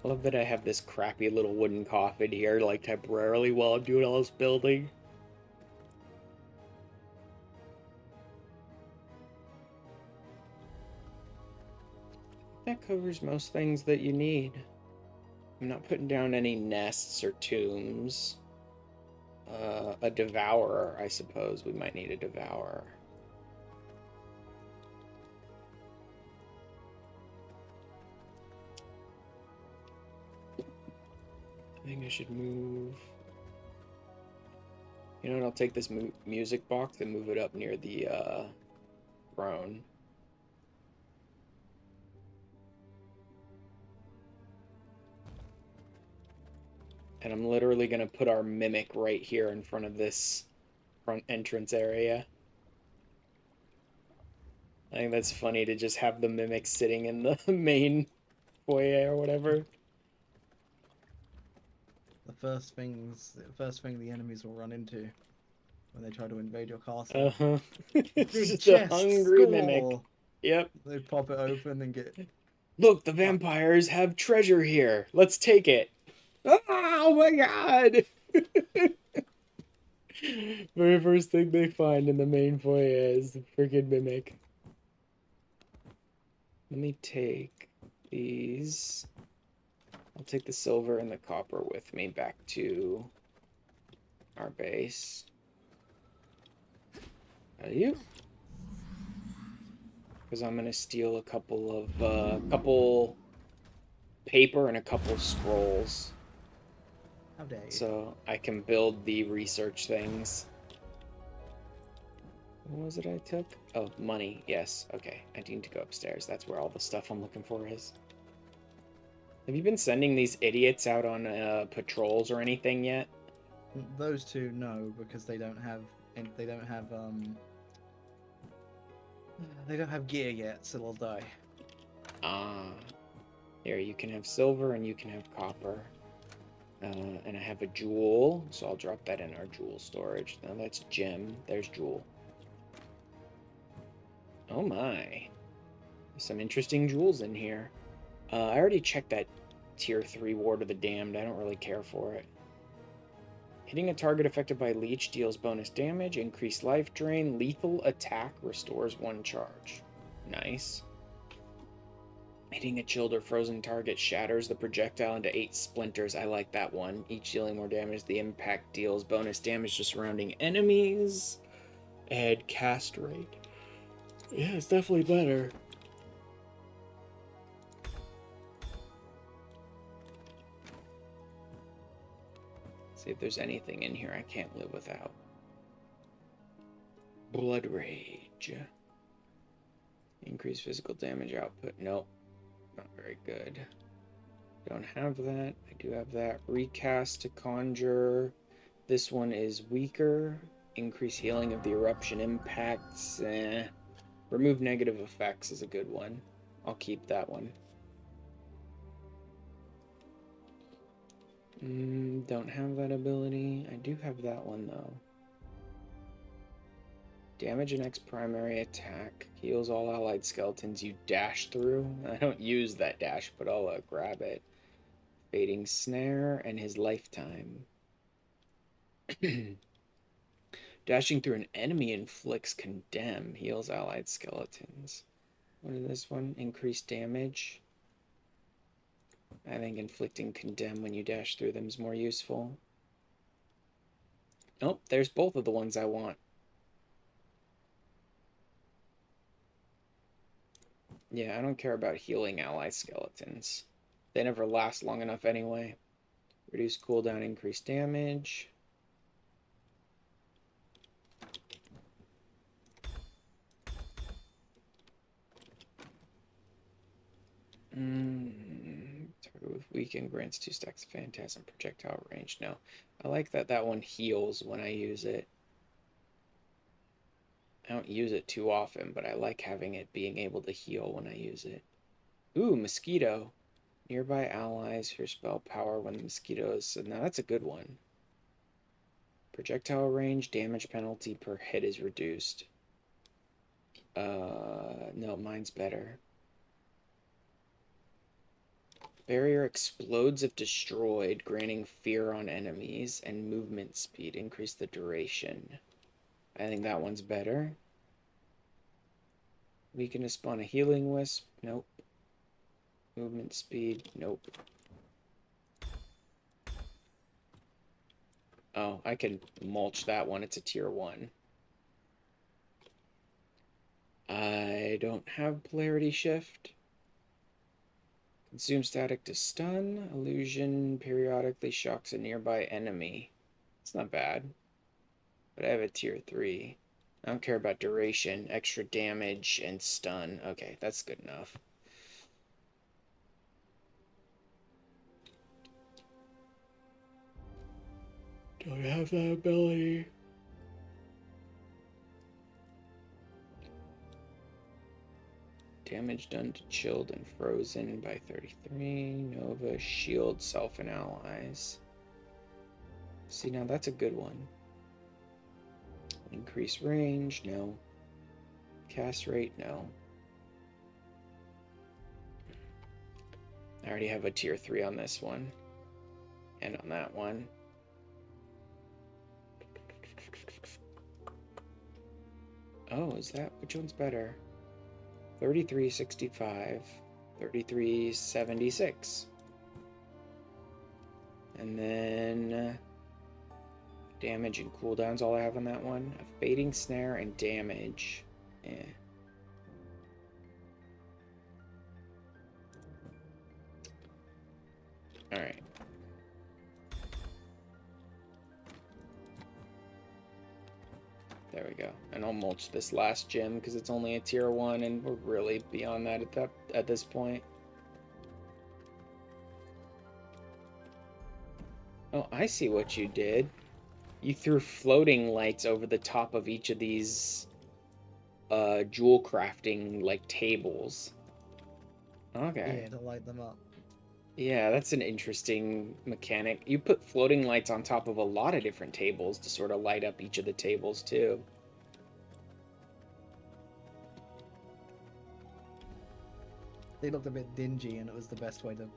I love that I have this crappy little wooden coffin here, like temporarily while I'm doing all this building. That covers most things that you need. I'm not putting down any nests or tombs. A devourer, I suppose. We might need a devourer. I think I should move... You know what, I'll take this music box and move it up near the throne. And I'm literally going to put our mimic right here in front of this front entrance area. I think that's funny to just have the mimic sitting in the main foyer or whatever. The first thing the enemies will run into when they try to invade your castle. Uh-huh. Big Just chest, a hungry mimic. score! Yep. They pop it open and get... Look, the vampires have treasure here. Let's take it. Oh my god! Very first thing they find in the main foyer is the freaking mimic. Let me take these. I'll take the silver and the copper with me back to our base. Are you? Because I'm gonna steal a couple paper and a couple scrolls. How dare you? So I can build the research things. What was it I took? Oh, money. Yes. Okay. I need to go upstairs. That's where all the stuff I'm looking for is. Have you been sending these idiots out on patrols or anything yet? Those two, no, because they don't have gear yet, so they'll die. Ah. Here, you can have silver and you can have copper. And I have a jewel, so I'll drop that in our jewel storage. Now that's gem. There's jewel. Oh my. There's some interesting jewels in here. I already checked that tier 3 Ward of the Damned. I don't really care for it. Hitting a target affected by leech deals bonus damage, increased life drain, lethal attack, restores 1 charge. Nice. Hitting a chilled or frozen target shatters the projectile into 8 splinters. I like that one. Each dealing more damage. The impact deals bonus damage to surrounding enemies. Add cast rate. Yeah, it's definitely better. See if there's anything in here I can't live without. Blood Rage. Increase physical damage output. Nope. Not very good. Don't have that. I do have that. Recast to Conjure. This one is weaker. Increase healing of the eruption impacts. Remove negative effects is a good one. I'll keep that one. Don't have that ability. I do have that one though. Damage an X primary attack. Heals all allied skeletons you dash through. I don't use that dash, but I'll grab it. Fading Snare and his lifetime. Dashing through an enemy inflicts Condemn. Heals allied skeletons. What is this one? Increased damage. I think inflicting Condemn when you dash through them is more useful. Oh, there's both of the ones I want. Yeah, I don't care about healing ally skeletons. They never last long enough anyway. Reduce cooldown, increase damage. Target with weaken grants 2 stacks of phantasm projectile range. No. I like that that one heals when I use it. I don't use it too often, but I like having it being able to heal when I use it. Ooh, mosquito. Nearby allies, your spell power when the mosquitoes. So now that's a good one. Projectile range, damage penalty per hit is reduced. No, mine's better. Barrier explodes if destroyed, granting fear on enemies, and movement speed. Increase the duration. I think that one's better. Weaken to spawn a healing wisp. Nope. Movement speed. Nope. Oh, I can mulch that one. It's a tier 1. I don't have polarity shift. Consume static to stun. Illusion periodically shocks a nearby enemy. It's not bad. But I have a tier 3. I don't care about duration, extra damage, and stun. Okay, that's good enough. Don't have that ability. Damage done to chilled and frozen by 33. Nova, shield, self, and allies. See, now that's a good one. Increase range, no. Cast rate, no. I already have a tier 3 on this one. And on that one. Oh, is that? Which one's better? 3365. 3376. And then damage and cooldowns all I have on that one. A fading snare and damage. Eh. Alright. There we go. And I'll mulch this last gym because it's only a tier 1 and we're really beyond that at this point. Oh, I see what you did. You threw floating lights over the top of each of these jewel crafting like tables. Okay. Yeah, to light them up. Yeah, that's an interesting mechanic. You put floating lights on top of a lot of different tables to sort of light up each of the tables too. They looked a bit dingy, and it was the best way to.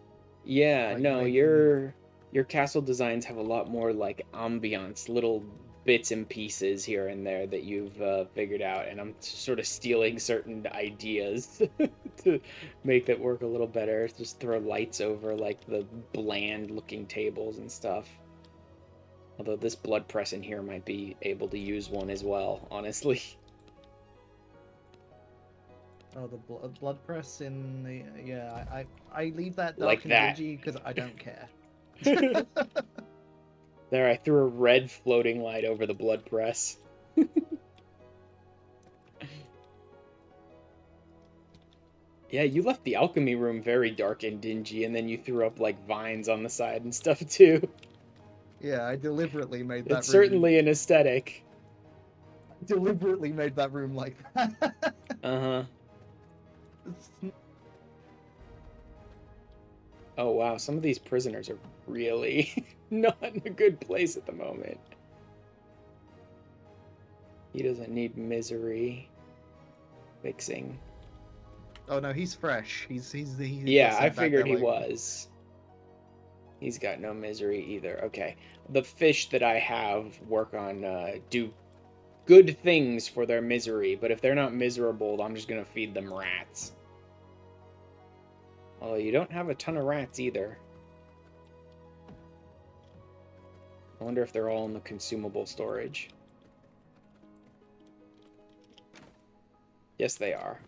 Yeah, Like, no, make your castle designs have a lot more like ambiance, little bits and pieces here and there that you've figured out, and I'm sort of stealing certain ideas to make that work a little better. Just throw lights over like the bland looking tables and stuff. Although this blood press in here might be able to use one as well, honestly. Oh, the blood press in the I leave that dark Like and that. dingy because I don't care. There, I threw a red floating light over the blood press. Yeah, you left the alchemy room very dark and dingy, and then you threw up like vines on the side and stuff too. Yeah, I deliberately made that It's room. certainly an aesthetic. Deliberately made that room like that. Uh-huh. Oh wow, some of these prisoners are really not in a good place at the moment. He doesn't need misery fixing. Oh no, he's fresh. He Yeah, got I sent back figured there, he like, was. He's got no misery either. Okay. The fish that I have work on do good things for their misery, but if they're not miserable, I'm just gonna feed them rats. Although you don't have a ton of rats either. I wonder if they're all in the consumable storage. Yes, they are.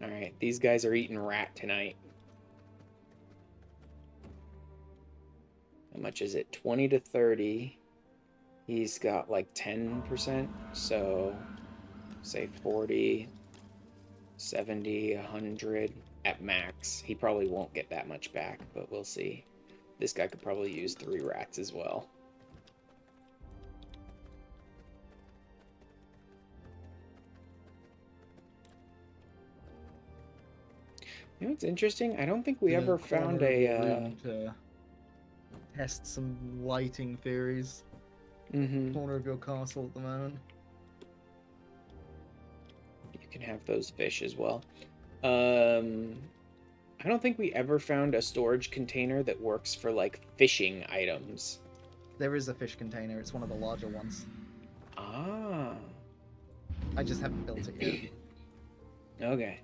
Alright, these guys are eating rat tonight. How much is it? 20 to 30. He's got like 10%, so say 40, 70, 100. at max. He probably won't get that much back, but we'll see. This guy could probably use 3 rats as well. You know what's interesting? I don't think we ever found Corner of your a... room to test some lighting theories. Mhm. Corner of your castle at the moment. You can have those fish as well. I don't think we ever found a storage container that works for, like, fishing items. There is a fish container. It's one of the larger ones. Ah. I just haven't built it yet. Okay.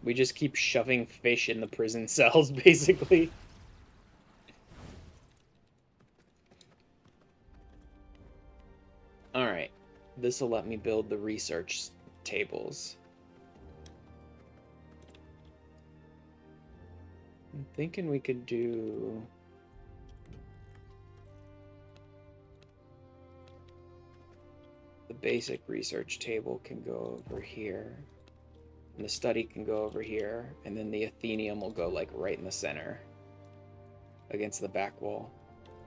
We just keep shoving fish in the prison cells, basically. Alright. This will let me build the research tables. I'm thinking we could do... The basic research table can go over here. And the study can go over here. And then the Athenium will go, like, right in the center. Against the back wall.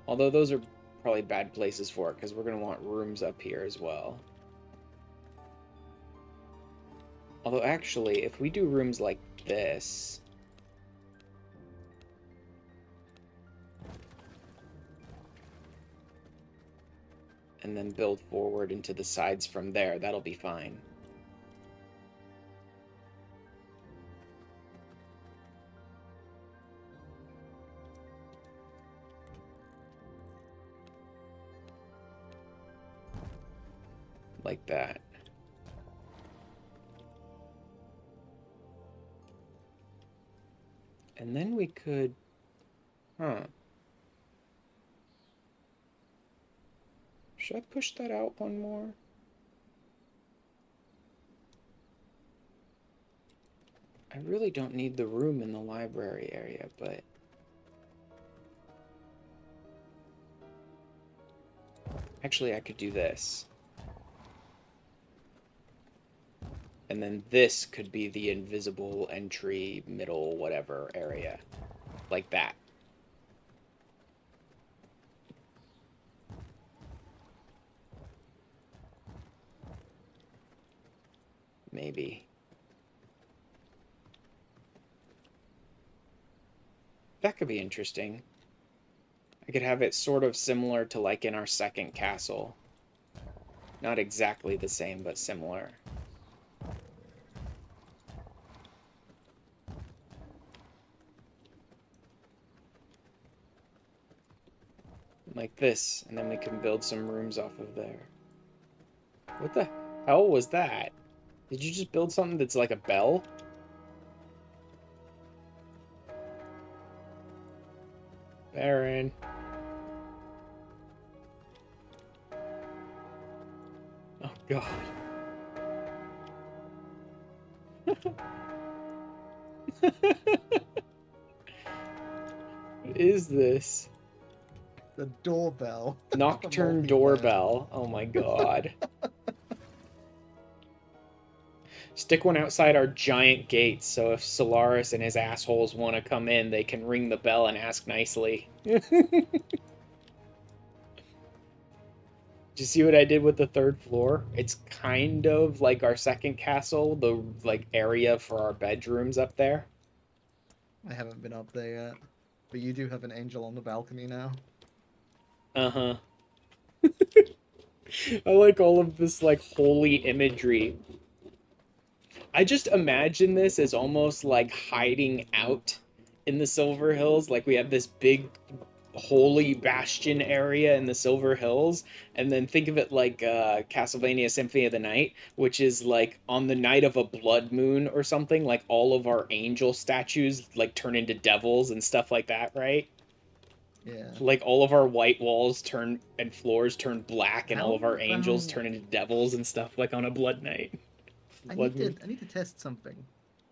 Although those are probably bad places for it, because we're going to want rooms up here as well. Although, actually, if we do rooms like this... and then build forward into the sides from there, that'll be fine. Like that. And then we could... Huh. Should I push that out one more? I really don't need the room in the library area, but... Actually, I could do this. And then this could be the invisible entry, middle, whatever area. Like that. Maybe. That could be interesting. I could have it sort of similar to like in our second castle. Not exactly the same, but similar. Like this, and then we can build some rooms off of there. What the hell was that? Did you just build something that's like a bell? Baron. Oh god. What is this? The doorbell. Nocturne The doorbell. Oh my god. Stick one outside our giant gates, so if Solaris and his assholes want to come in, they can ring the bell and ask nicely. Did you see what I did with the 3rd floor? It's kind of like our second castle, the like area for our bedrooms up there. I haven't been up there yet. But you do have an angel on the balcony now. Uh-huh. I like all of this like holy imagery. I just imagine this as almost like hiding out in the Silver Hills. Like we have this big holy bastion area in the Silver Hills, and then think of it like Castlevania Symphony of the Night, which is like on the night of a blood moon or something, like all of our angel statues like turn into devils and stuff like that, right? Yeah. Like all of our white walls turn and floors turn black, and all of How our angels about- turn into devils and stuff like on a blood night. I Blood need moon. to test something.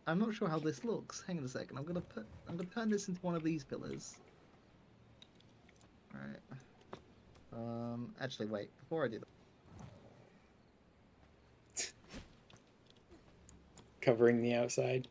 I'm not sure how this looks. Hang on a second. I'm gonna turn this into one of these pillars. Alright. Actually wait, before I do that. Covering the outside.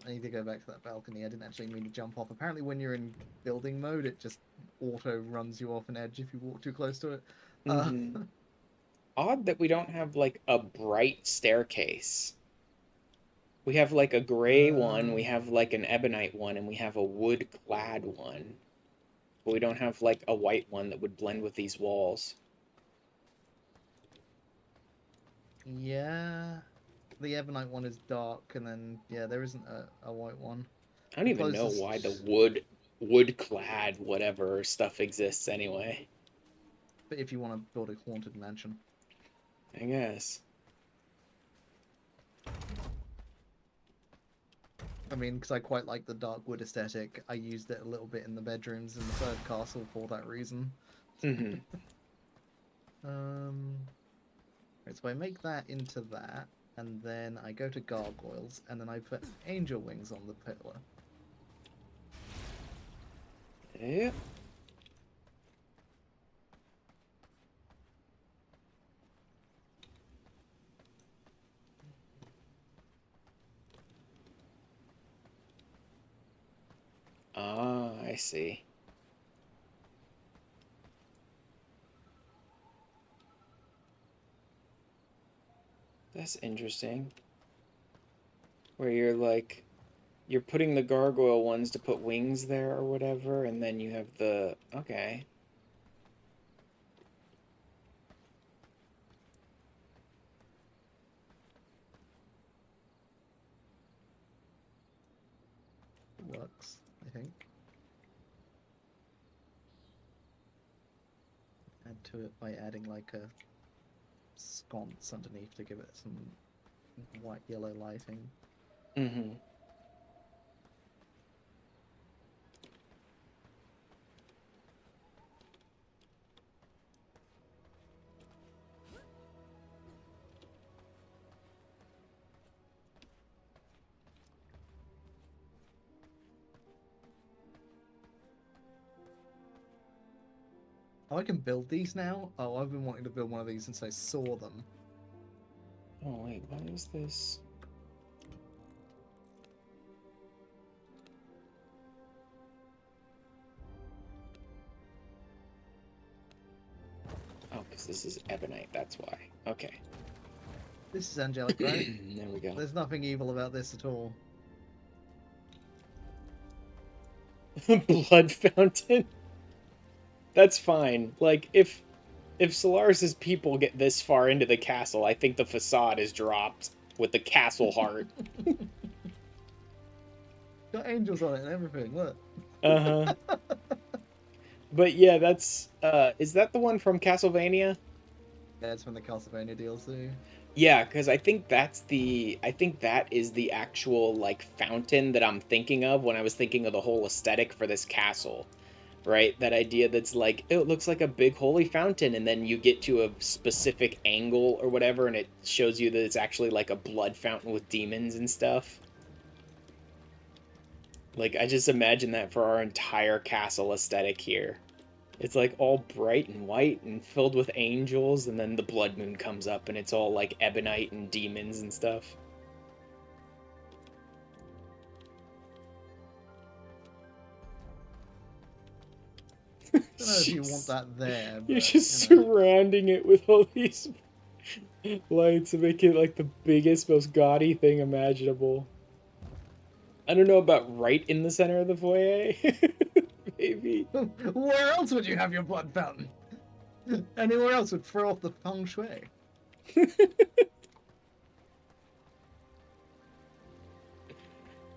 I need to go back to that balcony. I didn't actually mean to jump off. Apparently, when you're in building mode, it just auto runs you off an edge if you walk too close to it. Mm-hmm. Odd that we don't have like a bright staircase. We have like a gray one, we have like an ebonite one, and we have a wood clad one. But we don't have like a white one that would blend with these walls. Yeah, the ebonite one is dark, and then yeah, there isn't a white one. I don't The even know why the closest, wood clad whatever stuff exists anyway. but if you want to build a haunted mansion, I guess. I mean, because I quite like the dark wood aesthetic. I used it a little bit in the bedrooms in the third castle for that reason. Mm-hmm. Right, so I make that into that, and then I go to gargoyles, and then I put angel wings on the pillar. Yep. Ah, I see. That's interesting. Where you're putting the gargoyle ones to put wings there or whatever, and then you have the okay. Works, I think. Add to it by adding like a sconce underneath to give it some white yellow lighting. Mm-hmm. Oh, I can build these now? Oh, I've been wanting to build one of these since I saw them. Oh wait, what is this? Oh, because this is ebonite, that's why. Okay. This is angelic, right? There we go. There's nothing evil about this at all. Blood fountain. That's fine. Like if Solaris's people get this far into the castle, I think the facade is dropped with the castle heart. Got angels on it and everything, look. Uh-huh. But yeah, that's is that the one from Castlevania? Yeah, it's from the Castlevania DLC. Yeah, because I think that is the actual like fountain that I'm thinking of when I was thinking of the whole aesthetic for this castle. Right? That idea that's like, it looks like a big holy fountain, and then you get to a specific angle or whatever, and it shows you that it's actually like a blood fountain with demons and stuff. Like, I just imagine that for our entire castle aesthetic here. It's like all bright and white and filled with angels, and then the blood moon comes up, and it's all like ebonite and demons and stuff. I don't know if you want that there, but You're just you know. surrounding it with all these lights to make it like the biggest, most gaudy thing imaginable. I don't know about right in the center of the foyer. Maybe. Where else would you have your blood fountain? Anywhere else would throw off the feng shui.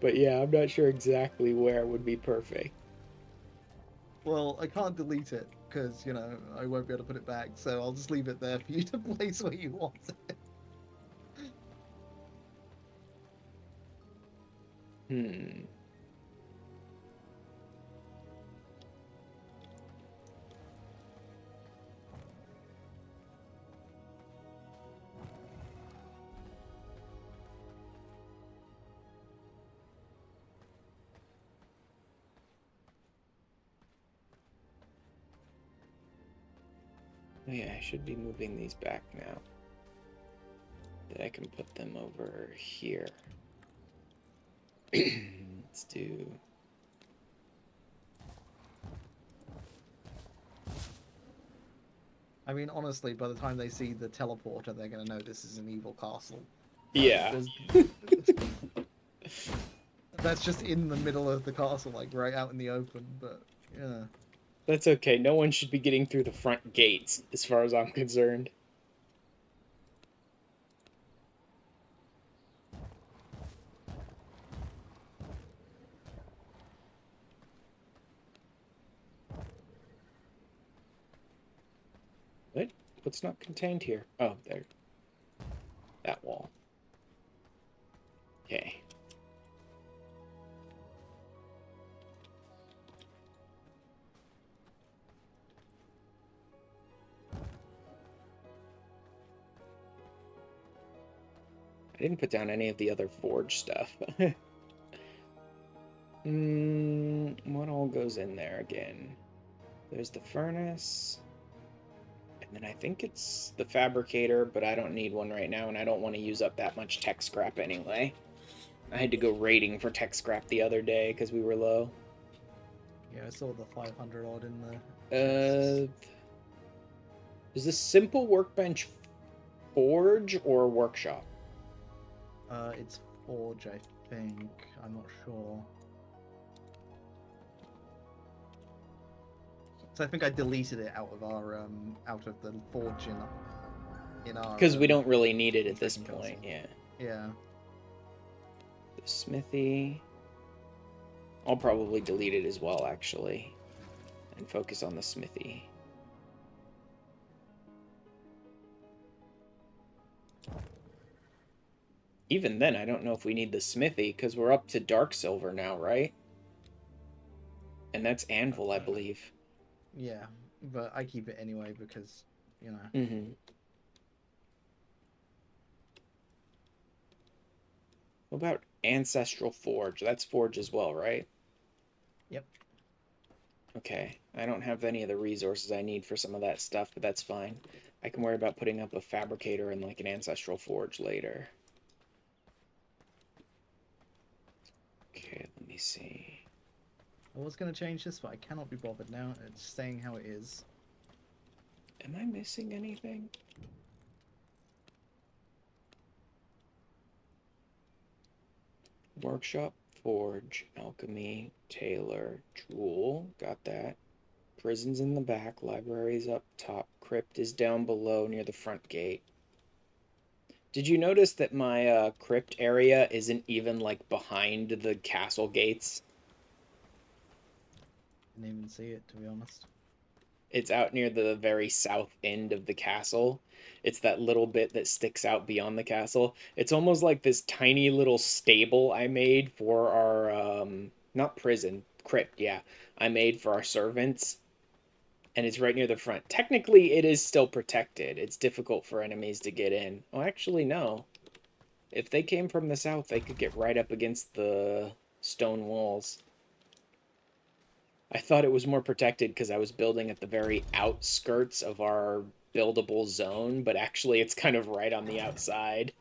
But yeah, I'm not sure exactly where would be perfect. Well, I can't delete it because, you know, I won't be able to put it back, so I'll just leave it there for you to place where you want it. Hmm. Oh yeah, I should be moving these back now. that I can put them over here. Let's do... I mean, honestly, by the time they see the teleporter, they're gonna know this is an evil castle. Yeah. That's just in the middle of the castle, like right out in the open, but yeah. That's okay. No one should be getting through the front gates, as far as I'm concerned. What? What's not contained here? Oh, there. That wall. Okay. I didn't put down any of the other forge stuff. What all goes in there again? There's the furnace. And then I think it's the fabricator, but I don't need one right now, and I don't want to use up that much tech scrap anyway. I had to go raiding for tech scrap the other day because we were low. Yeah, I saw the 500 odd in the... Is this simple workbench forge or workshop? It's Forge, I think. I'm not sure. So I think I deleted it out of our out of the Forge in our. Because we don't really need it at this Drinking point. castle. Yeah. Yeah. The smithy. I'll probably delete it as well, actually, and focus on the smithy. Even then, I don't know if we need the smithy, because we're up to dark silver now, right? And that's anvil, I believe. Yeah, but I keep it anyway because, you know. Mm-hmm. What about ancestral forge? That's forge as well, right? Yep. Okay. I don't have any of the resources I need for some of that stuff, but that's fine. I can worry about putting up a fabricator and like an ancestral forge later. Okay, let me see. I was going to change this, but I cannot be bothered now. It's staying how it is. Am I missing anything? Workshop, forge, alchemy, tailor, jewel. Got that. Prison's in the back, library's up top, crypt is down below near the front gate. Did you notice that my crypt area isn't even like behind the castle gates? Didn't even see it, to be honest. It's out near the very south end of the castle. It's that little bit that sticks out beyond the castle. It's almost like this tiny little stable I made for our, not prison, crypt, yeah. I made for our servants. And it's right near the front. Technically, it is still protected. It's difficult for enemies to get in. Oh, actually, no. If they came from the south, they could get right up against the stone walls. I thought it was more protected because I was building at the very outskirts of our buildable zone, but actually it's kind of right on the outside.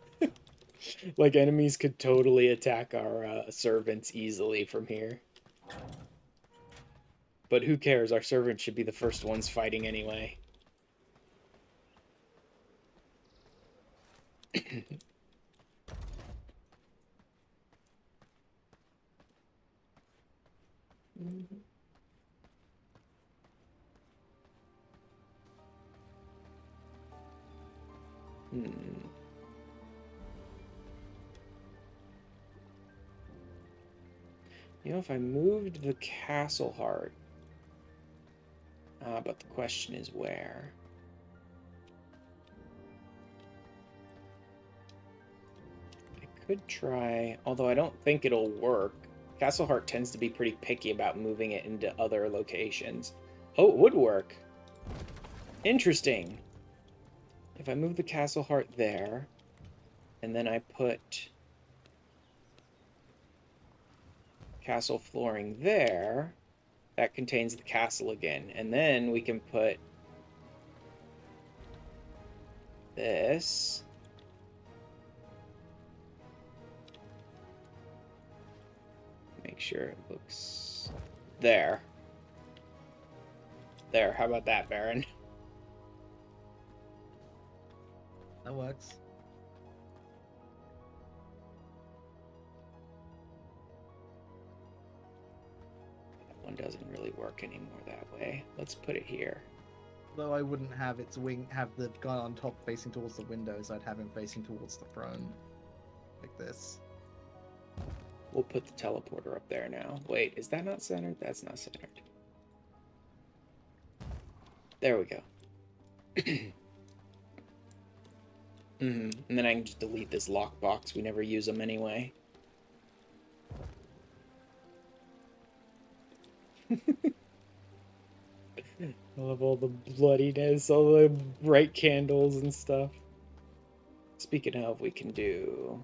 Like, enemies could totally attack our servants easily from here. But who cares? Our servants should be the first ones fighting anyway. Hmm. You know, if I moved the castle heart... but the question is where? I could try, although I don't think it'll work. Castleheart tends to be pretty picky about moving it into other locations. Oh, it would work. Interesting. If I move the Castleheart there, and then I put castle flooring there, that contains the castle again. And then we can put this Make sure it looks there. There, how about that, Baron? That works. That one doesn't really work anymore that way. Let's put it here. Though I wouldn't have its wing, have the guy on top facing towards the windows. I'd have him facing towards the throne, like this. We'll put the teleporter up there now. Wait, is that not centered? That's not centered. There we go. And then I can just delete this lockbox. We never use them anyway. I love all the bloodiness, all the bright candles and stuff. Speaking of, we can do...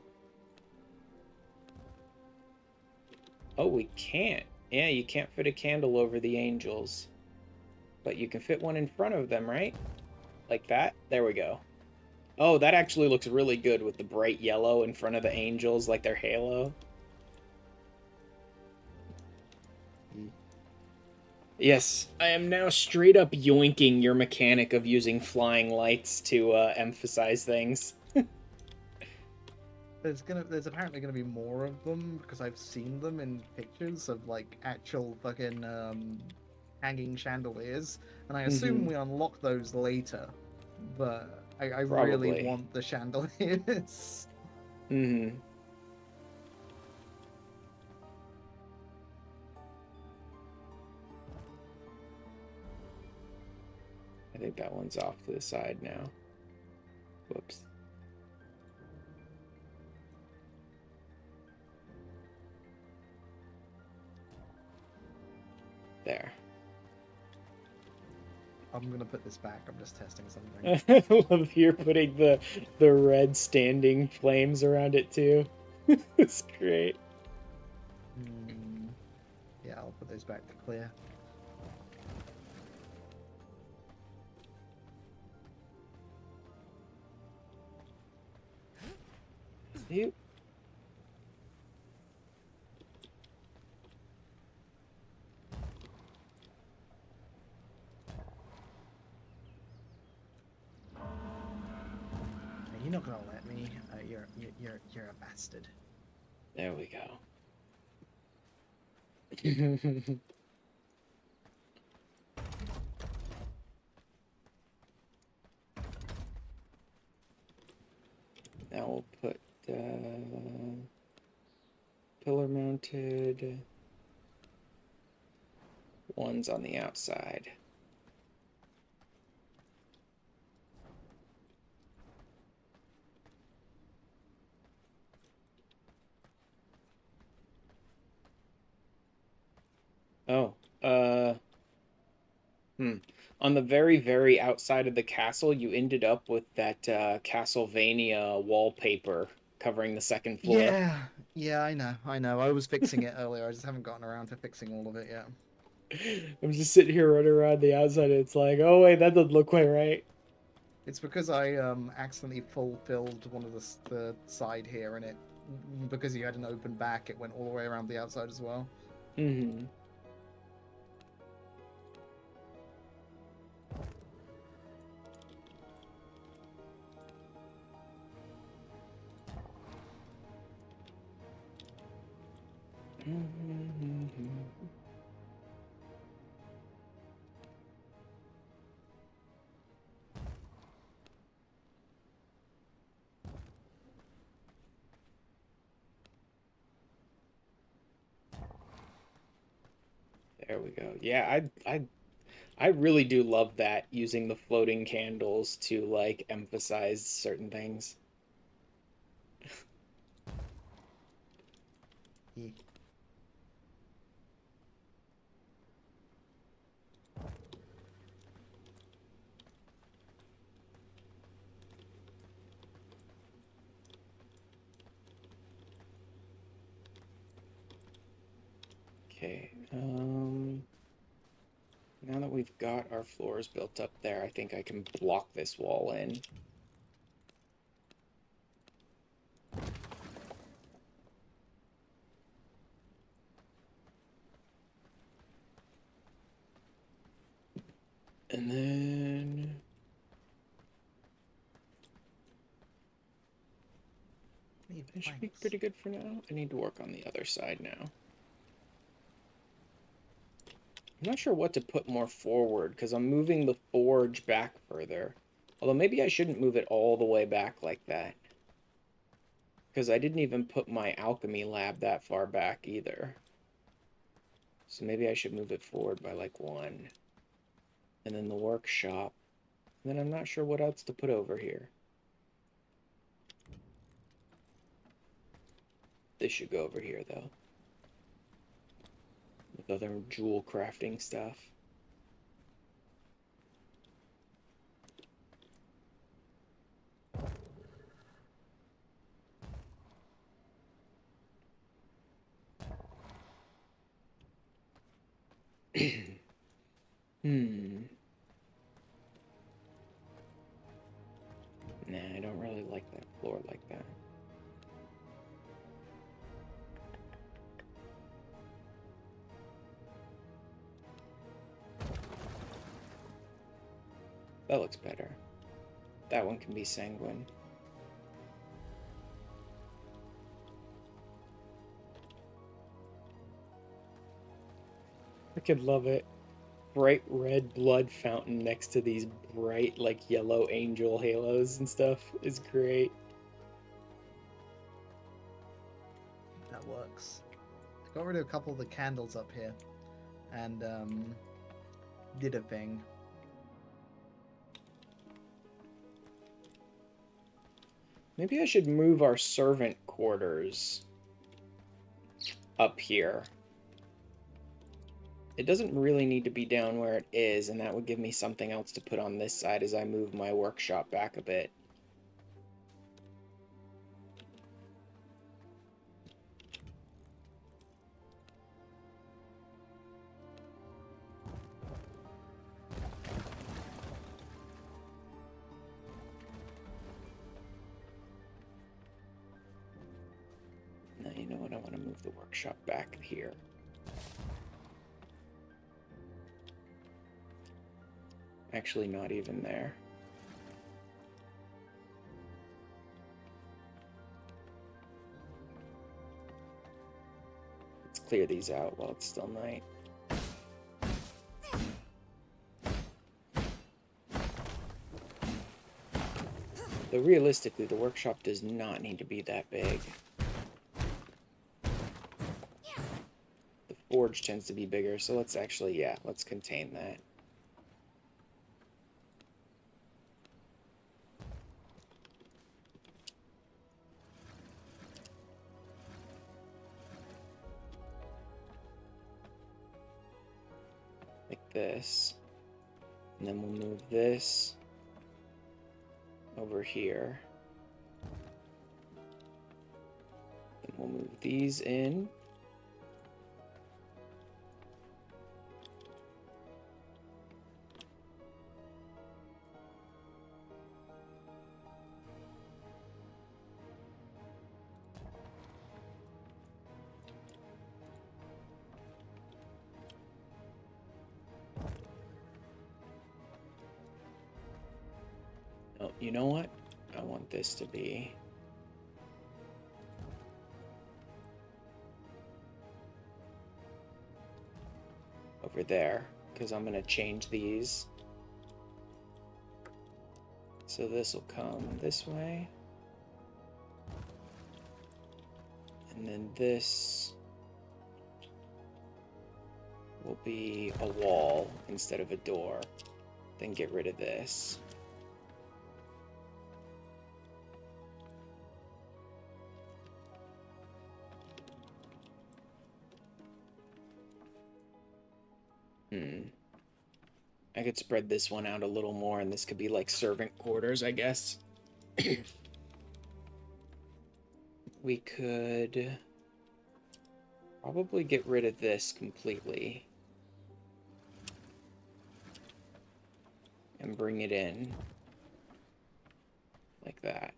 Oh, we can't. Yeah, you can't fit a candle over the angels. But you can fit one in front of them, right? Like that? There we go. Oh, that actually looks really good with the bright yellow in front of the angels, like their halo. Yes, I am now straight up yoinking your mechanic of using flying lights to emphasize things. There's apparently gonna be more of them because I've seen them in pictures of like actual fucking hanging chandeliers, and I assume we unlock those later. But I really Probably. want the chandeliers. Mm-hmm. I think that one's off to the side now. Whoops. There. I'm gonna put this back. I'm just testing something. I love you're putting the red standing flames around it too. It's great. Yeah, I'll put those back to clear. You. You're not gonna let me. You're a bastard. There we go. Now we'll put pillar mounted ones on the outside. Oh, on the very, very outside of the castle, you ended up with that Castlevania wallpaper covering the second floor. Yeah, I know. I was fixing it earlier. I just haven't gotten around to fixing all of it yet. I'm just sitting here running around the outside, and it's like, oh wait, that doesn't look quite right. It's because I accidentally fulfilled one of the side here, and it because you had an open back, it went all the way around the outside as well. Mm-hmm. There we go. Yeah, I really do love that, using the floating candles to like emphasize certain things. Yeah. Okay, now that we've got our floors built up there, I think I can block this wall in. And then... Need That should be planks. pretty good for now. I need to work on the other side now. I'm not sure what to put more forward, because I'm moving the forge back further. Although maybe I shouldn't move it all the way back like that. Because I didn't even put my alchemy lab that far back either. So maybe I should move it forward by like 1. And then the workshop. And then I'm not sure what else to put over here. This should go over here though. With other jewel crafting stuff. Nah, I don't really like that floor like that. That looks better. That one can be sanguine. I could love it. Bright red blood fountain next to these bright, like, yellow angel halos and stuff is great. That works. Got rid of a couple of the candles up here, and did a thing. Maybe I should move our servant quarters up here. It doesn't really need to be down where it is, and that would give me something else to put on this side as I move my workshop back a bit. Now, you know what? I want to move the workshop back here. Actually, not even there. Let's clear these out while it's still night. Though realistically, the workshop does not need to be that big. The forge tends to be bigger, so let's actually, yeah, let's contain that. Like this. And then we'll move this over here. And we'll move these in. Oh, you know what? I want this to be over there, because I'm going to change these. So this will come this way. And then this will be a wall instead of a door. Then get rid of this. I could spread this one out a little more, and this could be like servant quarters, I guess. We could probably get rid of this completely and bring it in like that.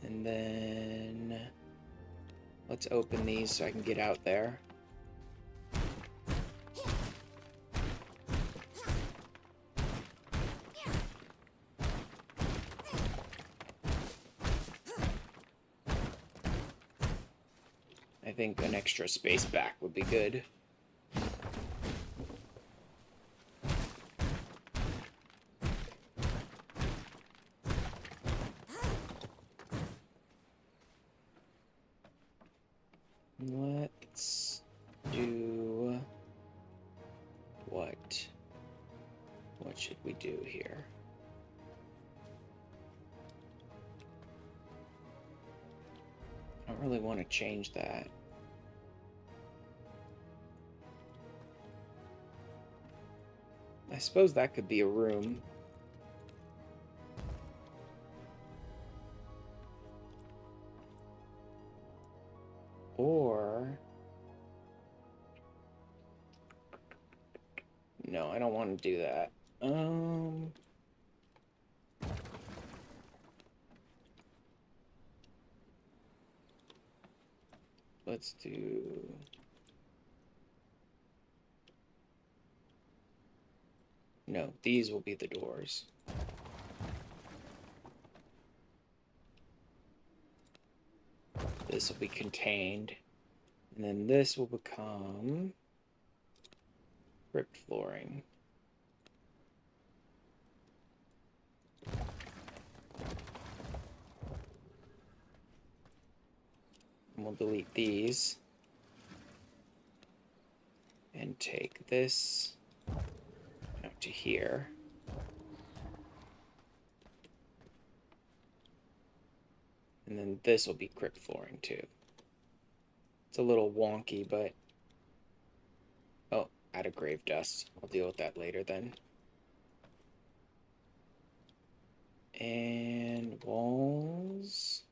And then let's open these so I can get out there. I think an extra space back would be good. Let's do... What? What should we do here? I don't really want to change that. I suppose that could be a room. Or... No, I don't want to do that. Let's do... No, these will be the doors. This will be contained. And then this will become crypt flooring. And we'll delete these. And take this out to here. And then this will be crypt flooring too. It's a little wonky, but... Oh, out of grave dust. I'll deal with that later then. And walls...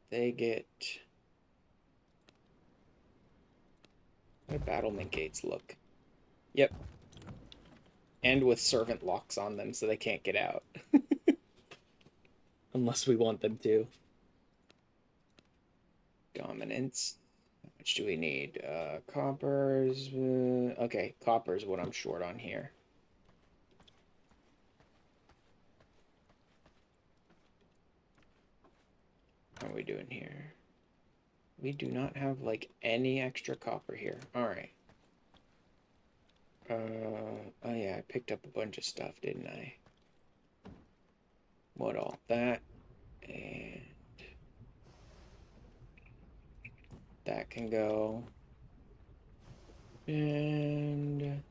They get... How do battlement gates look? Yep. And with servant locks on them so they can't get out. Unless we want them to. Dominance. How much do we need? Coppers. Okay, copper is what I'm short on here. How are we doing here? We do not have, like, any extra copper here. Alright. Oh yeah, I picked up a bunch of stuff, didn't I? What all? That. And... that can go. And...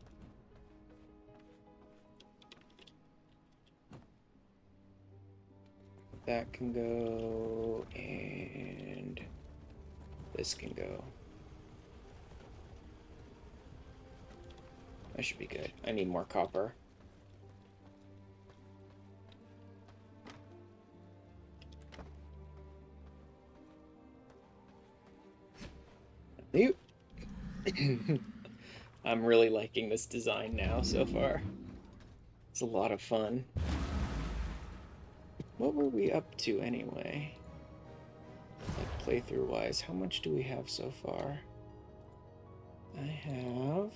that can go. And... this can go. That should be good. I need more copper. I'm really liking this design now so far. It's a lot of fun. What were we up to anyway? Like playthrough wise, how much do we have so far? I have...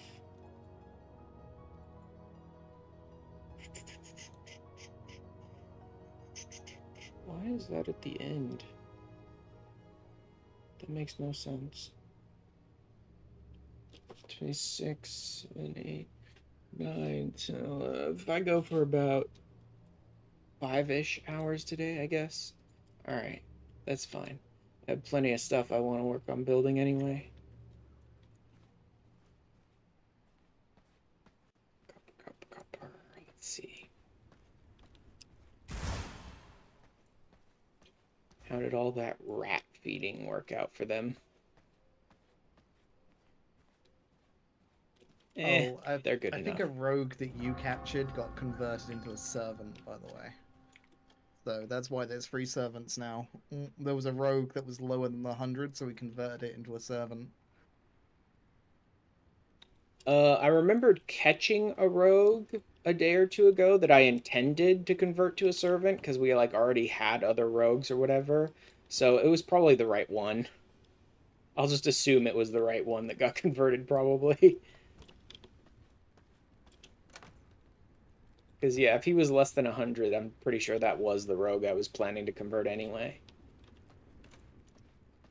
Why is that at the end? That makes no sense. 26, 7, 8, 9, 10, 11. If I go for about 5-ish hours today, I guess. Alright, that's fine. I have plenty of stuff I want to work on building anyway. Copper. Let's see. How did all that rat feeding work out for them? They're good enough. I think a rogue that you captured got converted into a servant, by the way. So that's why there's 3 servants now. There was a rogue that was lower than the 100, so we converted it into a servant. I remembered catching a rogue a day or two ago that I intended to convert to a servant because we like already had other rogues or whatever. So it was probably the right one. I'll just assume it was the right one that got converted probably. Because yeah, if he was less than 100, I'm pretty sure that was the rogue I was planning to convert anyway.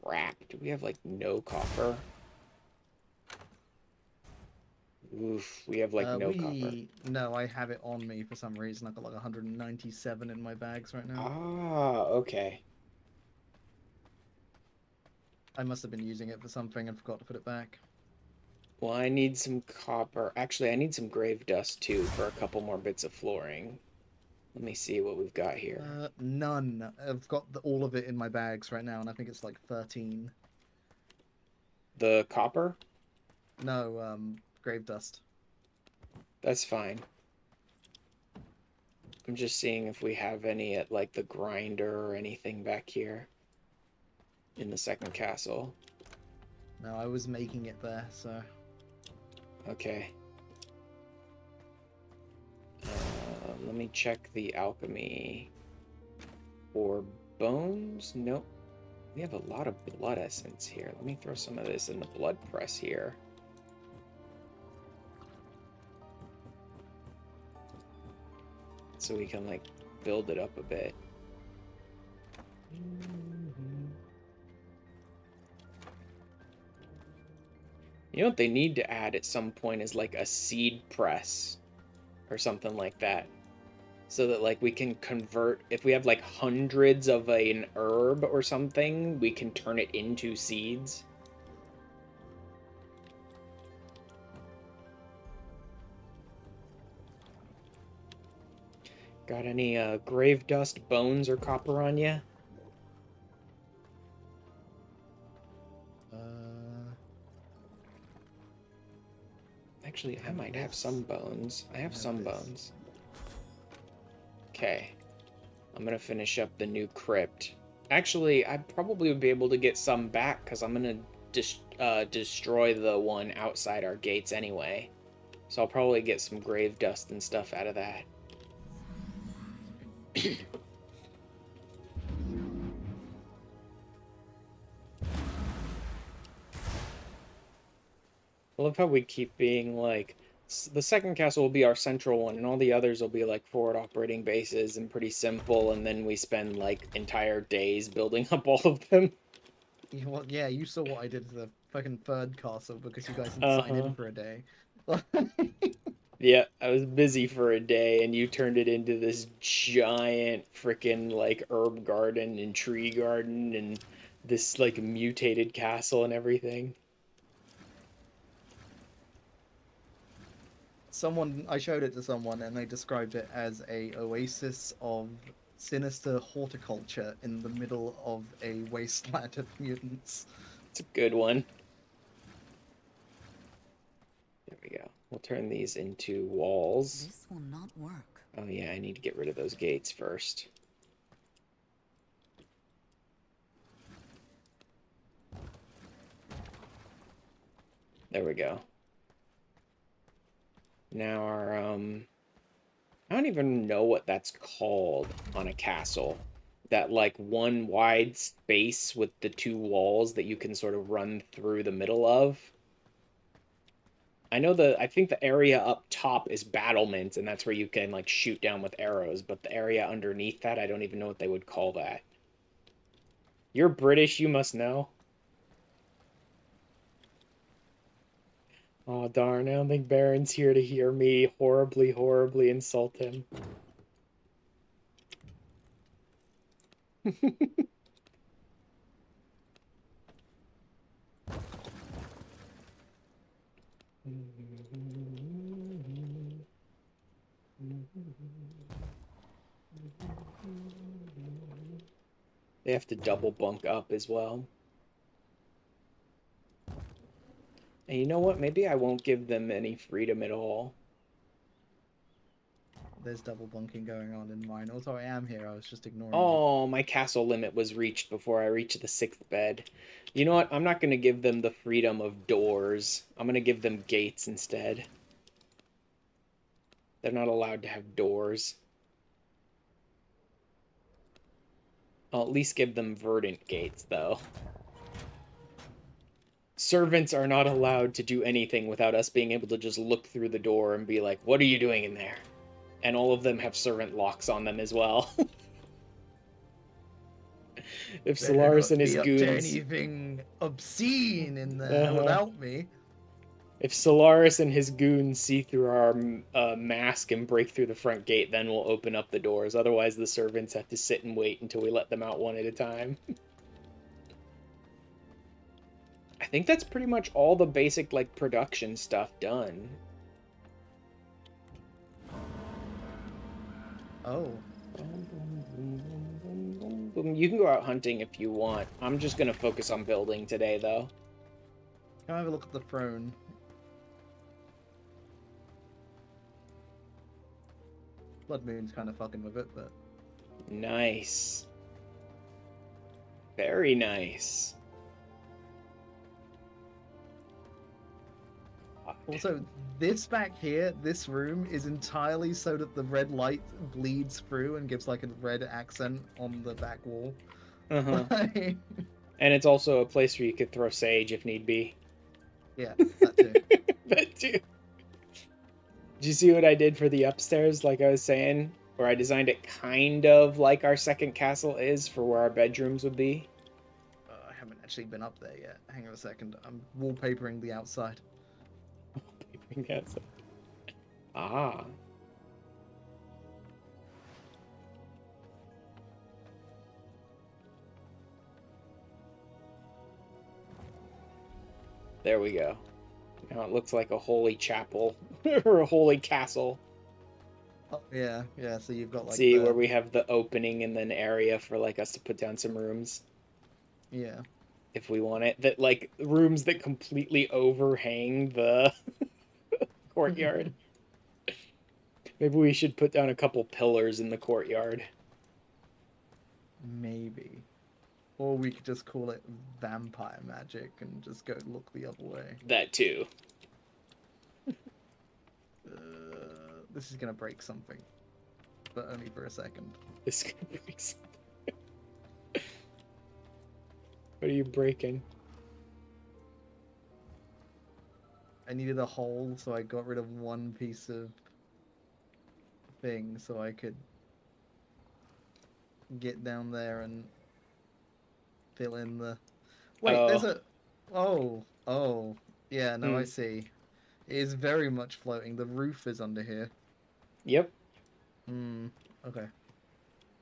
crap. Do we have, like, no copper? Oof, we have, like, no copper. No, I have it on me for some reason. I've got like 197 in my bags right now. Ah, okay. I must have been using it for something and forgot to put it back. Well, I need some copper. Actually, I need some grave dust, too, for a couple more bits of flooring. Let me see what we've got here. None. I've got all of it in my bags right now, and I think it's like 13. The copper? No, grave dust. That's fine. I'm just seeing if we have any at, like, the grinder or anything back here in the second castle. No, I was making it there, so... Okay. Let me check the alchemy for bones. Nope. We have a lot of blood essence here. Let me throw some of this in the blood press here. So we can, like, build it up a bit. You know what they need to add at some point is, like, a seed press or something like that. So that, like, we can convert, if we have, like, hundreds of an herb or something, we can turn it into seeds. Got any grave dust, bones, or copper on you? Actually, I might have some bones. I have some bones. Okay. I'm gonna finish up the new crypt. Actually, I probably would be able to get some back because I'm gonna destroy the one outside our gates anyway. So I'll probably get some grave dust and stuff out of that. I love how we keep being like, the second castle will be our central one, and all the others will be like forward operating bases and pretty simple, and then we spend like entire days building up all of them. Well, yeah, you saw what I did to the fucking third castle because you guys didn't sign in for a day. Yeah, I was busy for a day, and you turned it into this giant freaking like herb garden and tree garden and this like mutated castle and everything. I showed it to someone and they described it as a oasis of sinister horticulture in the middle of a wasteland of mutants. It's a good one. There we go. We'll turn these into walls. This will not work. Oh yeah, I need to get rid of those gates first. There we go. Now our, I don't even know what that's called on a castle. That, like, one wide space with the two walls that you can sort of run through the middle of. I think the area up top is battlements, and that's where you can, like, shoot down with arrows, but the area underneath that, I don't even know what they would call that. You're British, you must know. Oh, darn, I don't think Baron's here to hear me horribly, horribly insult him. They have to double bunk up as well. And you know what? Maybe I won't give them any freedom at all. There's double bunking going on in mine. Although I am here, I was just ignoring Oh, my castle limit was reached before I reached the 6th bed. You know what? I'm not going to give them the freedom of doors. I'm going to give them gates instead. They're not allowed to have doors. I'll at least give them verdant gates, though. Servants are not allowed to do anything without us being able to just look through the door and be like, what are you doing in there? And all of them have servant locks on them as well. If Better Solaris not and his be up to goons, anything obscene in there Uh-huh. without me. if Solaris and his goons see through our mask and break through the front gate, then we'll open up the doors. Otherwise, the servants have to sit and wait until we let them out one at a time. I think that's pretty much all the basic like production stuff done. Oh, You can go out hunting if you want. I'm just gonna focus on building today, though. can I have a look at the throne? Blood Moon's kind of fucking with it, but Nice. Very nice. also this back here, this room is entirely so that the red light bleeds through and gives like a red accent on the back wall. Uh-huh. Like, And it's also a place where you could throw sage if need be. yeah, that too. That too. Did you see what I did for the upstairs, like I was saying? Where I designed it kind of like our second castle is for where our bedrooms would be? I haven't actually been up there yet. Hang on a second. I'm wallpapering the outside. Ah. There we go. Now it looks like a holy chapel or a holy castle. Oh, yeah, yeah. So you've got like See the, where we have the opening and then area for like us to put down some rooms yeah. if we want it. That like rooms that completely overhang the courtyard. Maybe we should put down a couple pillars in the courtyard. Maybe. Or we could just call it vampire magic and just go look the other way. That too. This is gonna break something, but only for a second. This could break something. What are you breaking? I needed a hole, so I got rid of one piece of thing so I could get down there and fill in the... Wait, there's a... Oh. Yeah, no, I see. It is very much floating. The roof is under here. Yep. Okay.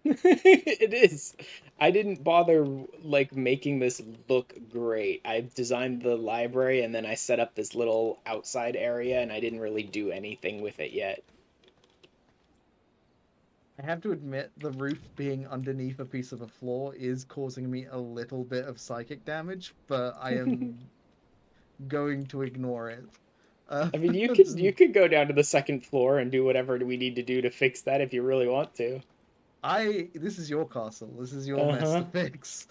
It is. I didn't bother like making this look great. I designed the library and then I set up this little outside area and I didn't really do anything with it yet. I have to admit, the roof being underneath a piece of a floor is causing me a little bit of psychic damage, but I am going to ignore it. I mean, you could go down to the second floor and do whatever we need to do to fix that if you really want to. This is your castle. This is your mess Uh-huh. to fix.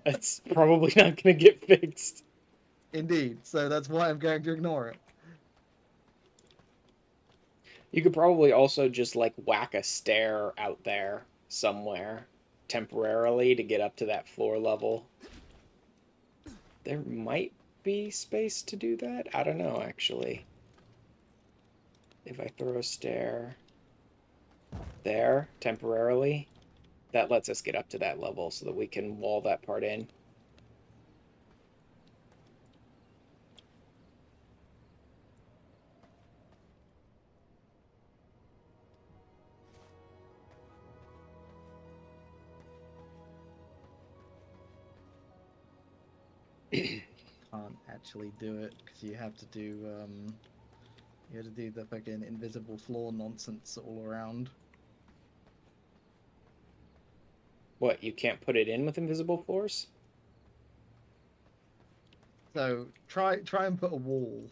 It's probably not gonna get fixed. Indeed. So that's why I'm going to ignore it. You could probably also just like whack a stair out there somewhere temporarily to get up to that floor level. There might be space to do that. I don't know, actually. If I throw a stair there temporarily, that lets us get up to that level so that we can wall that part in. Can't actually do it because you have to do the fucking invisible floor nonsense all around. What, you can't put it in with invisible floors? So try and put a wall,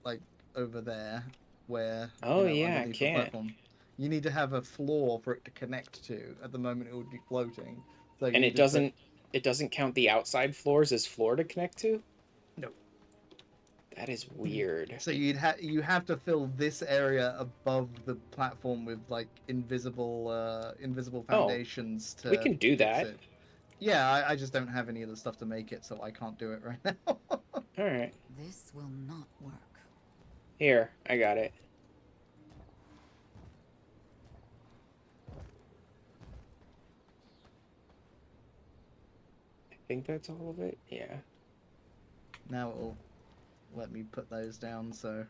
like over there, where Oh yeah, I underneath the can't. platform. You need to have a floor for it to connect to. At the moment, it would be floating. So you And need it to put... doesn't count the outside floors as floor to connect to? No. That is weird. So you have to fill this area above the platform with like invisible foundations to we can do fix that. it. Yeah, I just don't have any of the stuff to make it, so I can't do it right now. Alright. This will not work. Here, I got it. think that's all of it. Yeah. Now it'll let me put those down, so...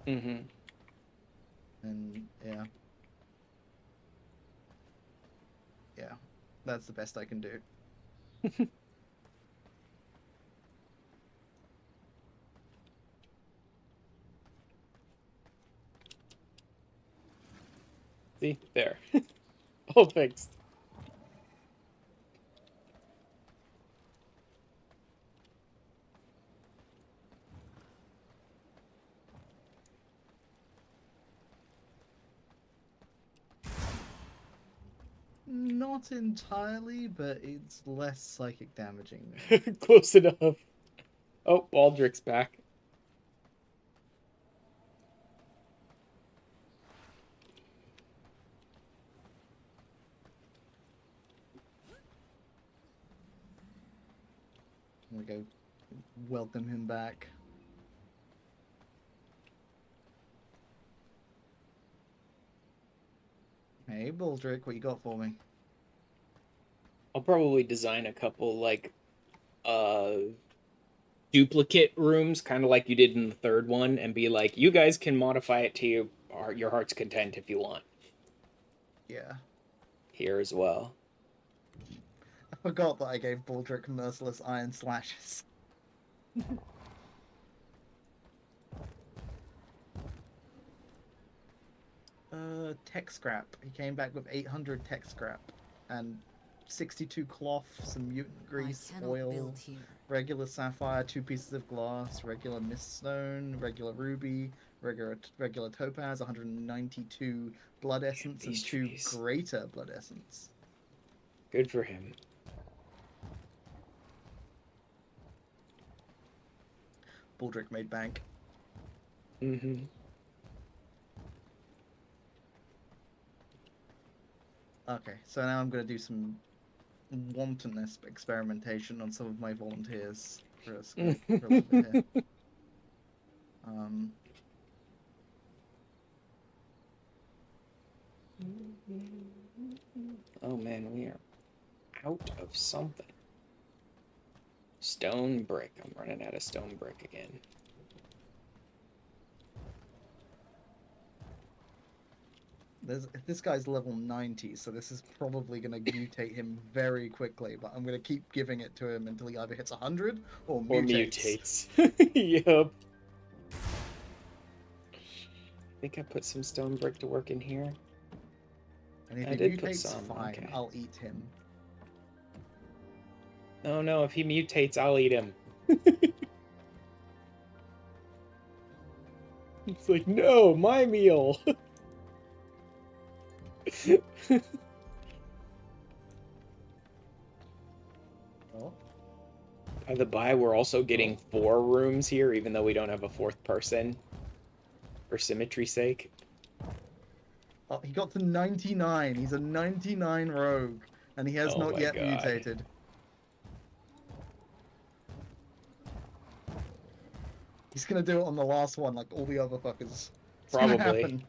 Mm-hmm. And, yeah. Yeah. That's the best I can do. See? There. All fixed. Not entirely, but it's less psychic damaging. Close enough. Oh, Baldrick's back. We go welcome him back. Hey, Baldrick, what you got for me? I'll probably design a couple, like, duplicate rooms, kind of like you did in the third one, and be like, you guys can modify it to your heart's content if you want. Yeah. Here as well. I forgot that I gave Baldrick merciless iron slashes. Tech scrap. He came back with 800 tech scrap and 62 cloth, some mutant grease, oil, regular sapphire, 2 pieces of glass, regular miststone, regular ruby, regular topaz, 192 blood essence, and 2 trees. greater blood essence. Good for him. Baldrick made bank. Mm-hmm. Okay, so now I'm going to do some wantonness experimentation on some of my volunteers for a little bit here. Oh man, we are out of something. Stone brick. I'm running out of stone brick again. This guy's level 90, so this is probably going to mutate him very quickly, but I'm going to keep giving it to him until he either hits 100 or mutates. Yup. I think I put some stone brick to work in here. And if I he did put mutates, some, fine, okay. I'll eat him. Oh no, if he mutates, I'll eat him. It's like, no, my meal. Oh. By the by, we're also getting 4 rooms here, even though we don't have a 4th person. For symmetry's sake. Oh, he got to 99. He's a 99 rogue, and he has not yet mutated. He's gonna do it on the last one, like all the other fuckers. It's Probably. gonna happen.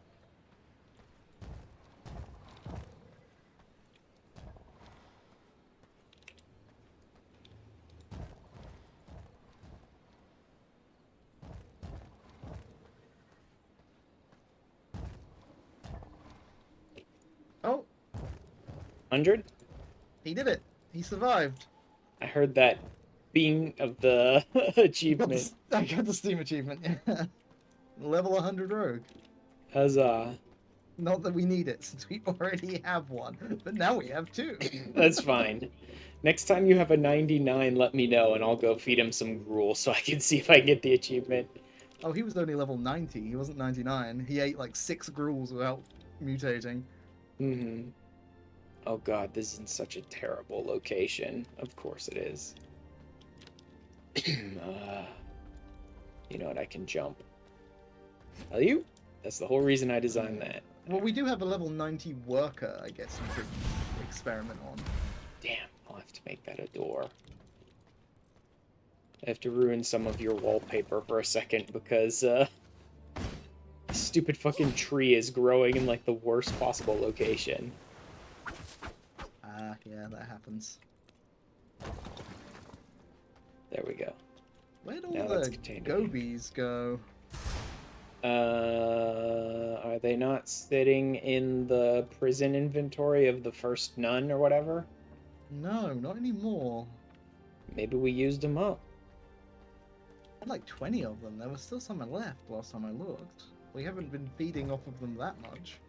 Oh, 100? he did it. He survived. I heard that being of the achievement. I got the Steam achievement. Yeah. Level 100 rogue. Huzzah. Not that we need it, since we already have one, but now we have 2. That's fine. Next time you have a 99, let me know, and I'll go feed him some gruel so I can see if I can get the achievement. Oh, he was only level 90. He wasn't 99. He ate like 6 gruels without mutating. Mm-hmm. Oh god, this is in such a terrible location. Of course it is. You know what? I can jump. Tell you? That's the whole reason I designed that. Well, we do have a level 90 worker, I guess you could experiment on. Damn, I'll have to make that a door. I have to ruin some of your wallpaper for a second because, stupid fucking tree is growing in, like, the worst possible location. Ah, yeah, that happens. There we go. Where'd all Now that's the contained again. gobies go? Are they not sitting in the prison inventory of the first nun or whatever? No, not anymore. Maybe we used them up. I had like 20 of them. There was still some left last time I looked. We haven't been feeding off of them that much.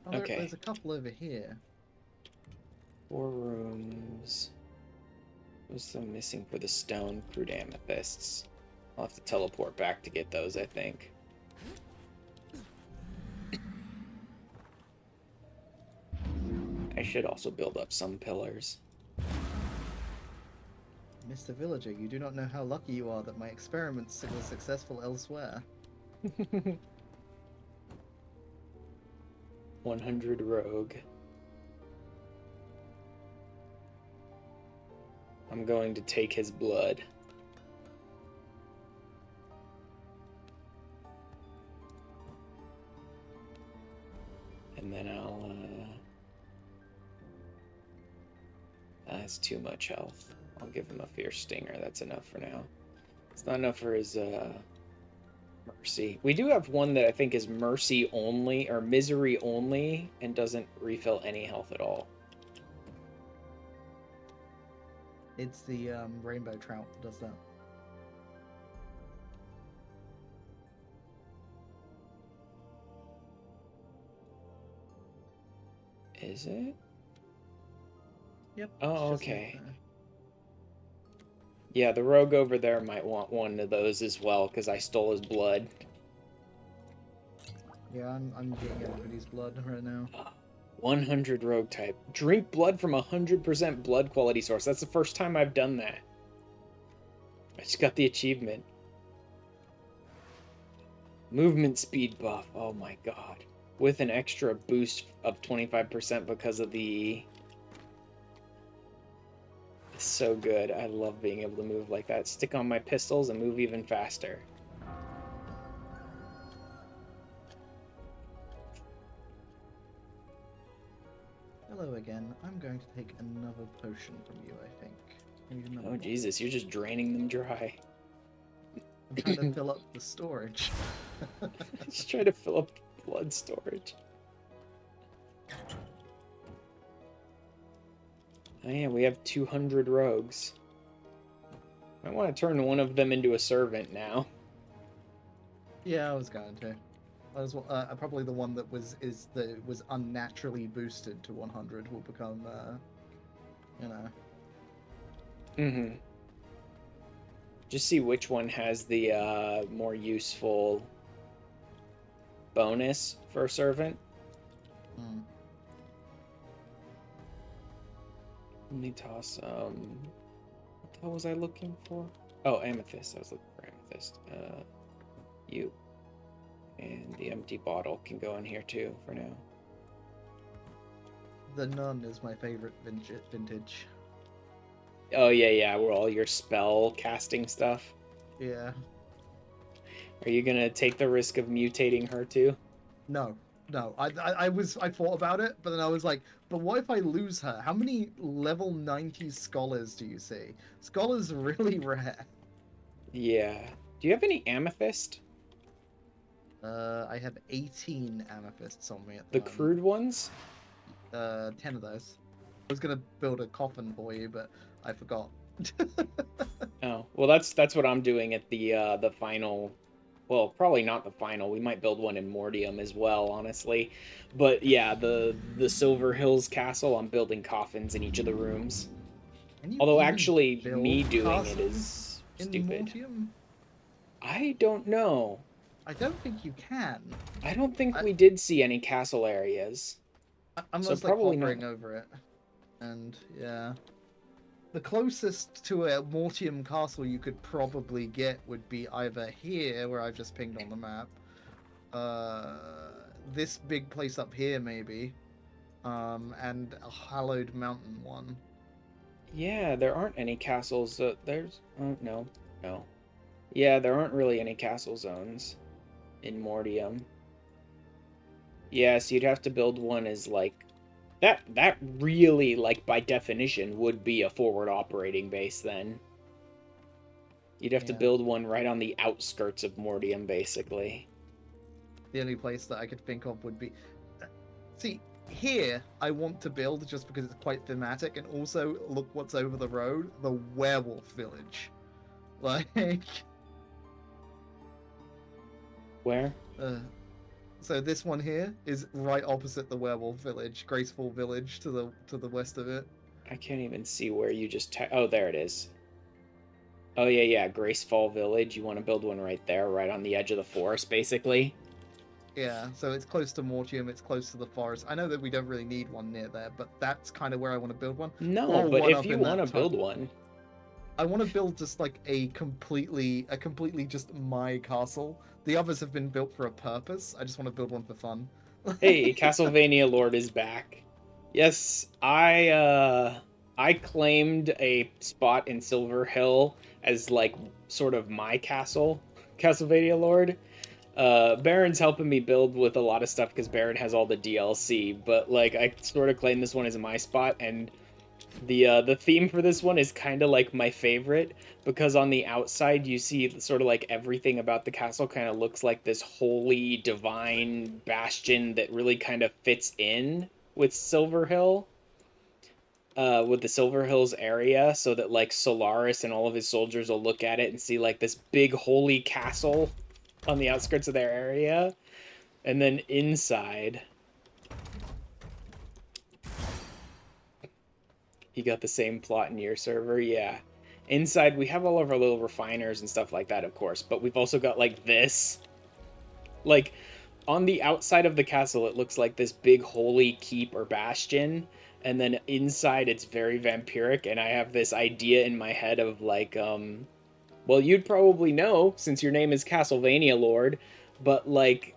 Oh, Okay. There's a couple over here. 4 rooms. What's still missing for the stone crude amethysts? I'll have to teleport back to get those, I think. I should also build up some pillars. Mr. Villager, you do not know how lucky you are that my experiments were successful elsewhere. 100 rogue. I'm going to take his blood. And then I'll, that's too much health. I'll give him a fierce stinger. That's enough for now. It's not enough for his, mercy. We do have one that I think is mercy only, or misery only, and doesn't refill any health at all. It's the rainbow trout that does that. Is it? Yep. Oh, it's just okay. like Yeah, the rogue over there might want one of those as well, because I stole his blood. yeah, I'm getting everybody's blood right now. 100 rogue type. Drink blood from 100% blood quality source. That's the first time I've done that. I just got the achievement. Movement speed buff. Oh my god. With an extra boost of 25% because of the... It's so good. I love being able to move like that. Stick on my pistols and move even faster. Hello again. I'm going to take another potion from you, I think. Maybe another Oh one. Jesus, you're just draining them dry. I'm trying to fill up the storage. Just try to fill up blood storage. Oh yeah, we have 200 rogues. I want to turn one of them into a servant now. Yeah, I was going to. I was probably the one that was unnaturally boosted to 100 will become, you know. Mm-hmm. Just see which one has the more useful bonus for a servant. Hmm. Let me toss, what the hell was I looking for? Oh, amethyst. I was looking for amethyst. You. And the empty bottle can go in here too for now. The nun is my favorite vintage. Oh, yeah, where all your spell casting stuff. Yeah. Are you gonna take the risk of mutating her too? No. I thought about it, but then I was like, but what if I lose her? How many level 90 scholars do you see? Scholars are really rare. Yeah. Do you have any amethyst? I have 18 amethysts on me at The the moment. crude ones? 10 of those. I was gonna build a coffin for you, but I forgot. Oh, well, that's what I'm doing at the final. Well, probably not the final. We might build one in Mortium as well, honestly. But yeah, the Silver Hills Castle, I'm building coffins in each of the rooms. Can you Although even actually, build me doing it castles is in stupid. Mortium? I don't know. I don't think you can. I don't think we did see any castle areas. I'm So just like probably hovering not. over it, and yeah. The closest to a Mortium castle you could probably get would be either here, where I've just pinged on the map, this big place up here maybe, and a hallowed mountain one. Yeah, there aren't any castles. There's... Oh, no. Yeah, there aren't really any castle zones in Mortium. Yeah, so you'd have to build one as, like, That really, like, by definition, would be a forward operating base then. You'd have to Yeah. build one right on the outskirts of Mortium, basically. The only place that I could think of would be. See, here I want to build just because it's quite thematic, and also look what's over the road, the werewolf village. Like, Where? uh, so this one here is right opposite the werewolf village, Graceful Village to the west of it. I can't even see where you just... oh, there it is. Oh, yeah, yeah, Gracefall Village. You want to build one right there, right on the edge of the forest, basically. Yeah, so it's close to Mortium, it's close to the forest. I know that we don't really need one near there, but that's kind of where I want to build one. No, Or but one if up you in want that to build one... I want to build just like a completely just my castle. The others have been built for a purpose. I just want to build one for fun. Hey, Castlevania Lord is back. Yes, I claimed a spot in Silver Hill as like sort of my castle, Castlevania Lord. Baron's helping me build with a lot of stuff because Baron has all the DLC, but like I sort of claim this one as my spot, and the theme for this one is kind of like my favorite because on the outside you see sort of like everything about the castle kind of looks like this holy divine bastion that really kind of fits in with Silver Hill, with the Silver Hills area, so that like Solaris and all of his soldiers will look at it and see like this big holy castle on the outskirts of their area. And then inside, you got the same plot in your server, yeah. Inside, we have all of our little refiners and stuff like that, of course, but we've also got like this. Like, on the outside of the castle, it looks like this big holy keep or bastion, and then inside, it's very vampiric, and I have this idea in my head of like, well, you'd probably know since your name is Castlevania Lord, but like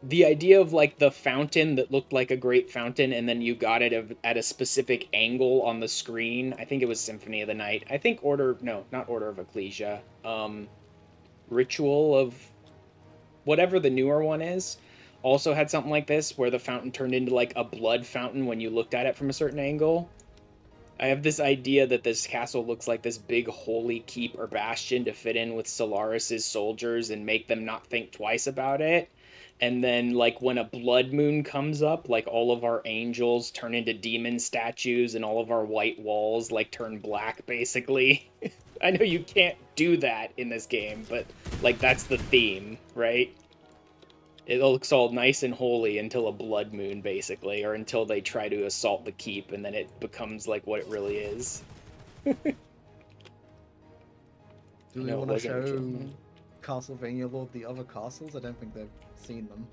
the idea of like the fountain that looked like a great fountain and then you got it at a specific angle on the screen. I think it was Symphony of the Night. I think not Order of Ecclesia. Ritual of whatever the newer one is also had something like this where the fountain turned into like a blood fountain when you looked at it from a certain angle. I have this idea that this castle looks like this big holy keep or bastion to fit in with Solaris's soldiers and make them not think twice about it. And then, like, when a blood moon comes up, like, all of our angels turn into demon statues and all of our white walls, like, turn black, basically. I know you can't do that in this game, but, like, that's the theme, right? It looks all nice and holy until a blood moon, basically, or until they try to assault the keep, and then it becomes like what it really is. Do we want to show original. Castlevania Lord the other castles? I don't think they've seen them.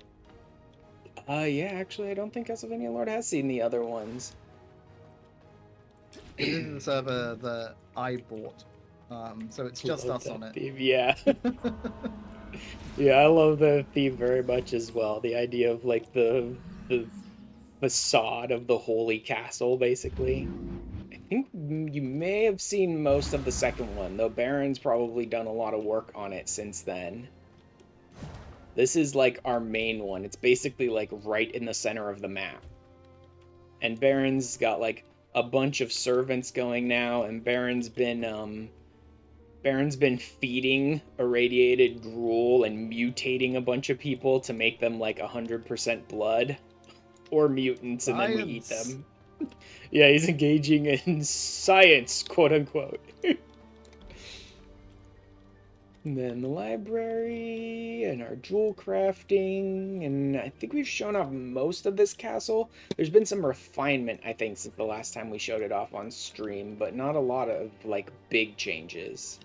Yeah, actually, I don't think Castlevania Lord has seen the other ones. This is the server that I bought, so it's just us on it. Theme. Yeah. Yeah, I love the theme very much as well. The idea of like the facade of the holy castle, basically. I think you may have seen most of the second one, though Baron's probably done a lot of work on it since then. This is like our main one. It's basically like right in the center of the map. And Baron's got like a bunch of servants going now, and Baron's been feeding irradiated gruel and mutating a bunch of people to make them like 100% blood or mutants, and then we eat them. Yeah, he's engaging in science, quote unquote. And then the library and our jewel crafting, and I think we've shown off most of this castle. There's been some refinement, I think, since the last time we showed it off on stream, but not a lot of like big changes.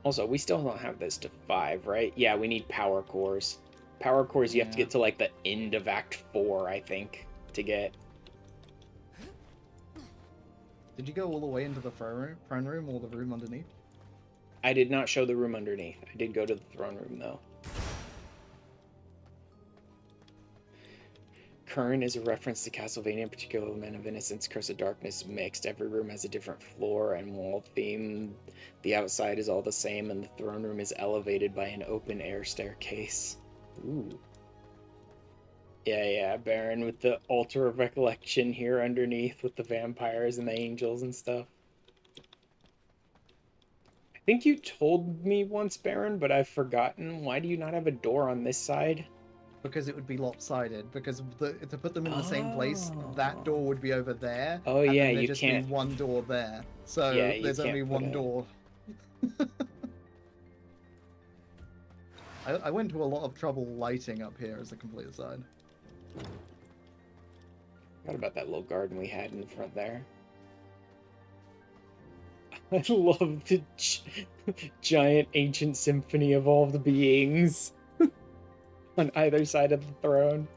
Also, we still don't have this to 5, right? Yeah, we need power cores. Power cores, you have to get to like the end of Act 4, I think, to get. Did you go all the way into the throne room or the room underneath? I did not show the room underneath. I did go to the throne room, though. Kern is a reference to Castlevania, particularly Men of Innocence, Curse of Darkness mixed. Every room has a different floor and wall theme. The outside is all the same, and the throne room is elevated by an open-air staircase. Ooh. Yeah, Baron with the altar of recollection here underneath with the vampires and the angels and stuff. I think you told me once, Baron, but I've forgotten. Why do you not have a door on this side? Because it would be lopsided. Because to put them in the same place, that Oh. door would be over there, Oh and yeah, then there'd you just be can't. one door there. Yeah, So you there's only can't put one a. door. I went to a lot of trouble lighting up here as a complete aside. Forgot about that little garden we had in front there. I love the giant ancient symphony of all the beings on either side of the throne.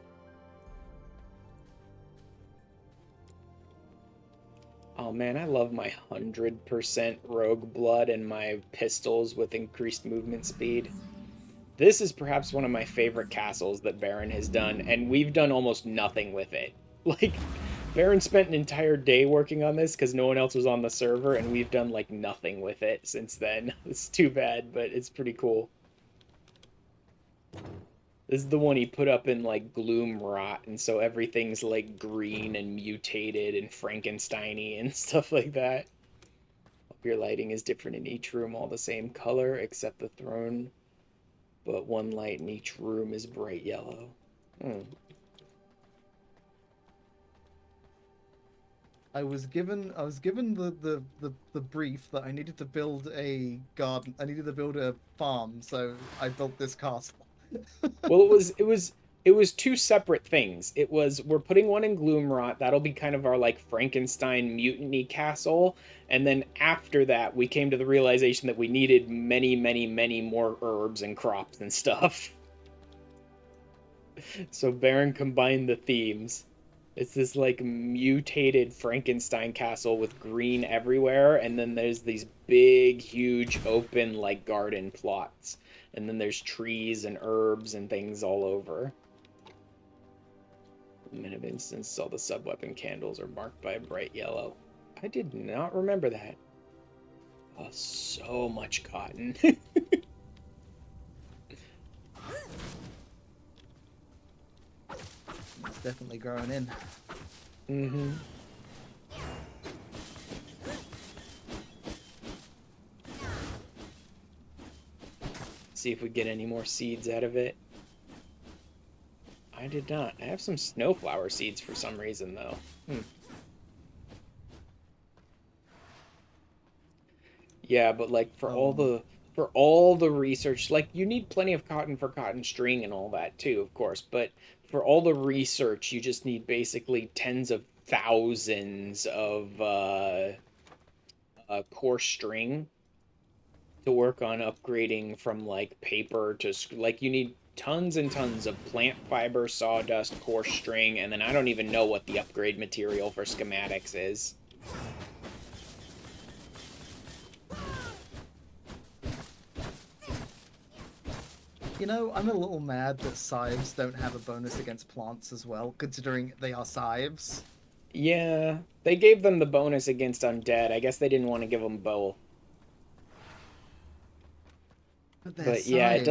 Oh man, I love my 100% rogue blood and my pistols with increased movement speed. This is perhaps one of my favorite castles that Baron has done, and we've done almost nothing with it. Like, Baron spent an entire day working on this because no one else was on the server, and we've done like nothing with it since then. It's too bad, but it's pretty cool. This is the one he put up in like gloom rot, and so everything's like green and mutated and Frankensteiny and stuff like that. Your lighting is different in each room, all the same color except the throne, but one light in each room is bright yellow. Hmm. I was given the brief that I needed to build a garden. I needed to build a farm, so I built this castle. Well, it was two separate things. It was we're putting one in Gloomrot. That'll be kind of our like Frankenstein mutiny castle. And then after that, we came to the realization that we needed many, many, many more herbs and crops and stuff. So Baron combined the themes. It's this like mutated Frankenstein castle with green everywhere, and then there's these big, huge open like garden plots. And then there's trees and herbs and things all over. In of instance, all the sub-weapon candles are marked by a bright yellow. I did not remember that. Oh, so much cotton. It's definitely growing in. Mm-hmm. See if we get any more seeds out of it. I did not. I have some snowflower seeds for some reason, though. Yeah, but like for all the research, like you need plenty of cotton for cotton string and all that too, of course. But for all the research, you just need basically tens of thousands of coarse string to work on upgrading from like paper to like you need tons and tons of plant fiber, sawdust, coarse string, and then I don't even know what the upgrade material for schematics is. You know, I'm a little mad that scythes don't have a bonus against plants as well, considering they are scythes. Yeah, they gave them the bonus against undead. I guess they didn't want to give them both. But they're But yeah, scythes.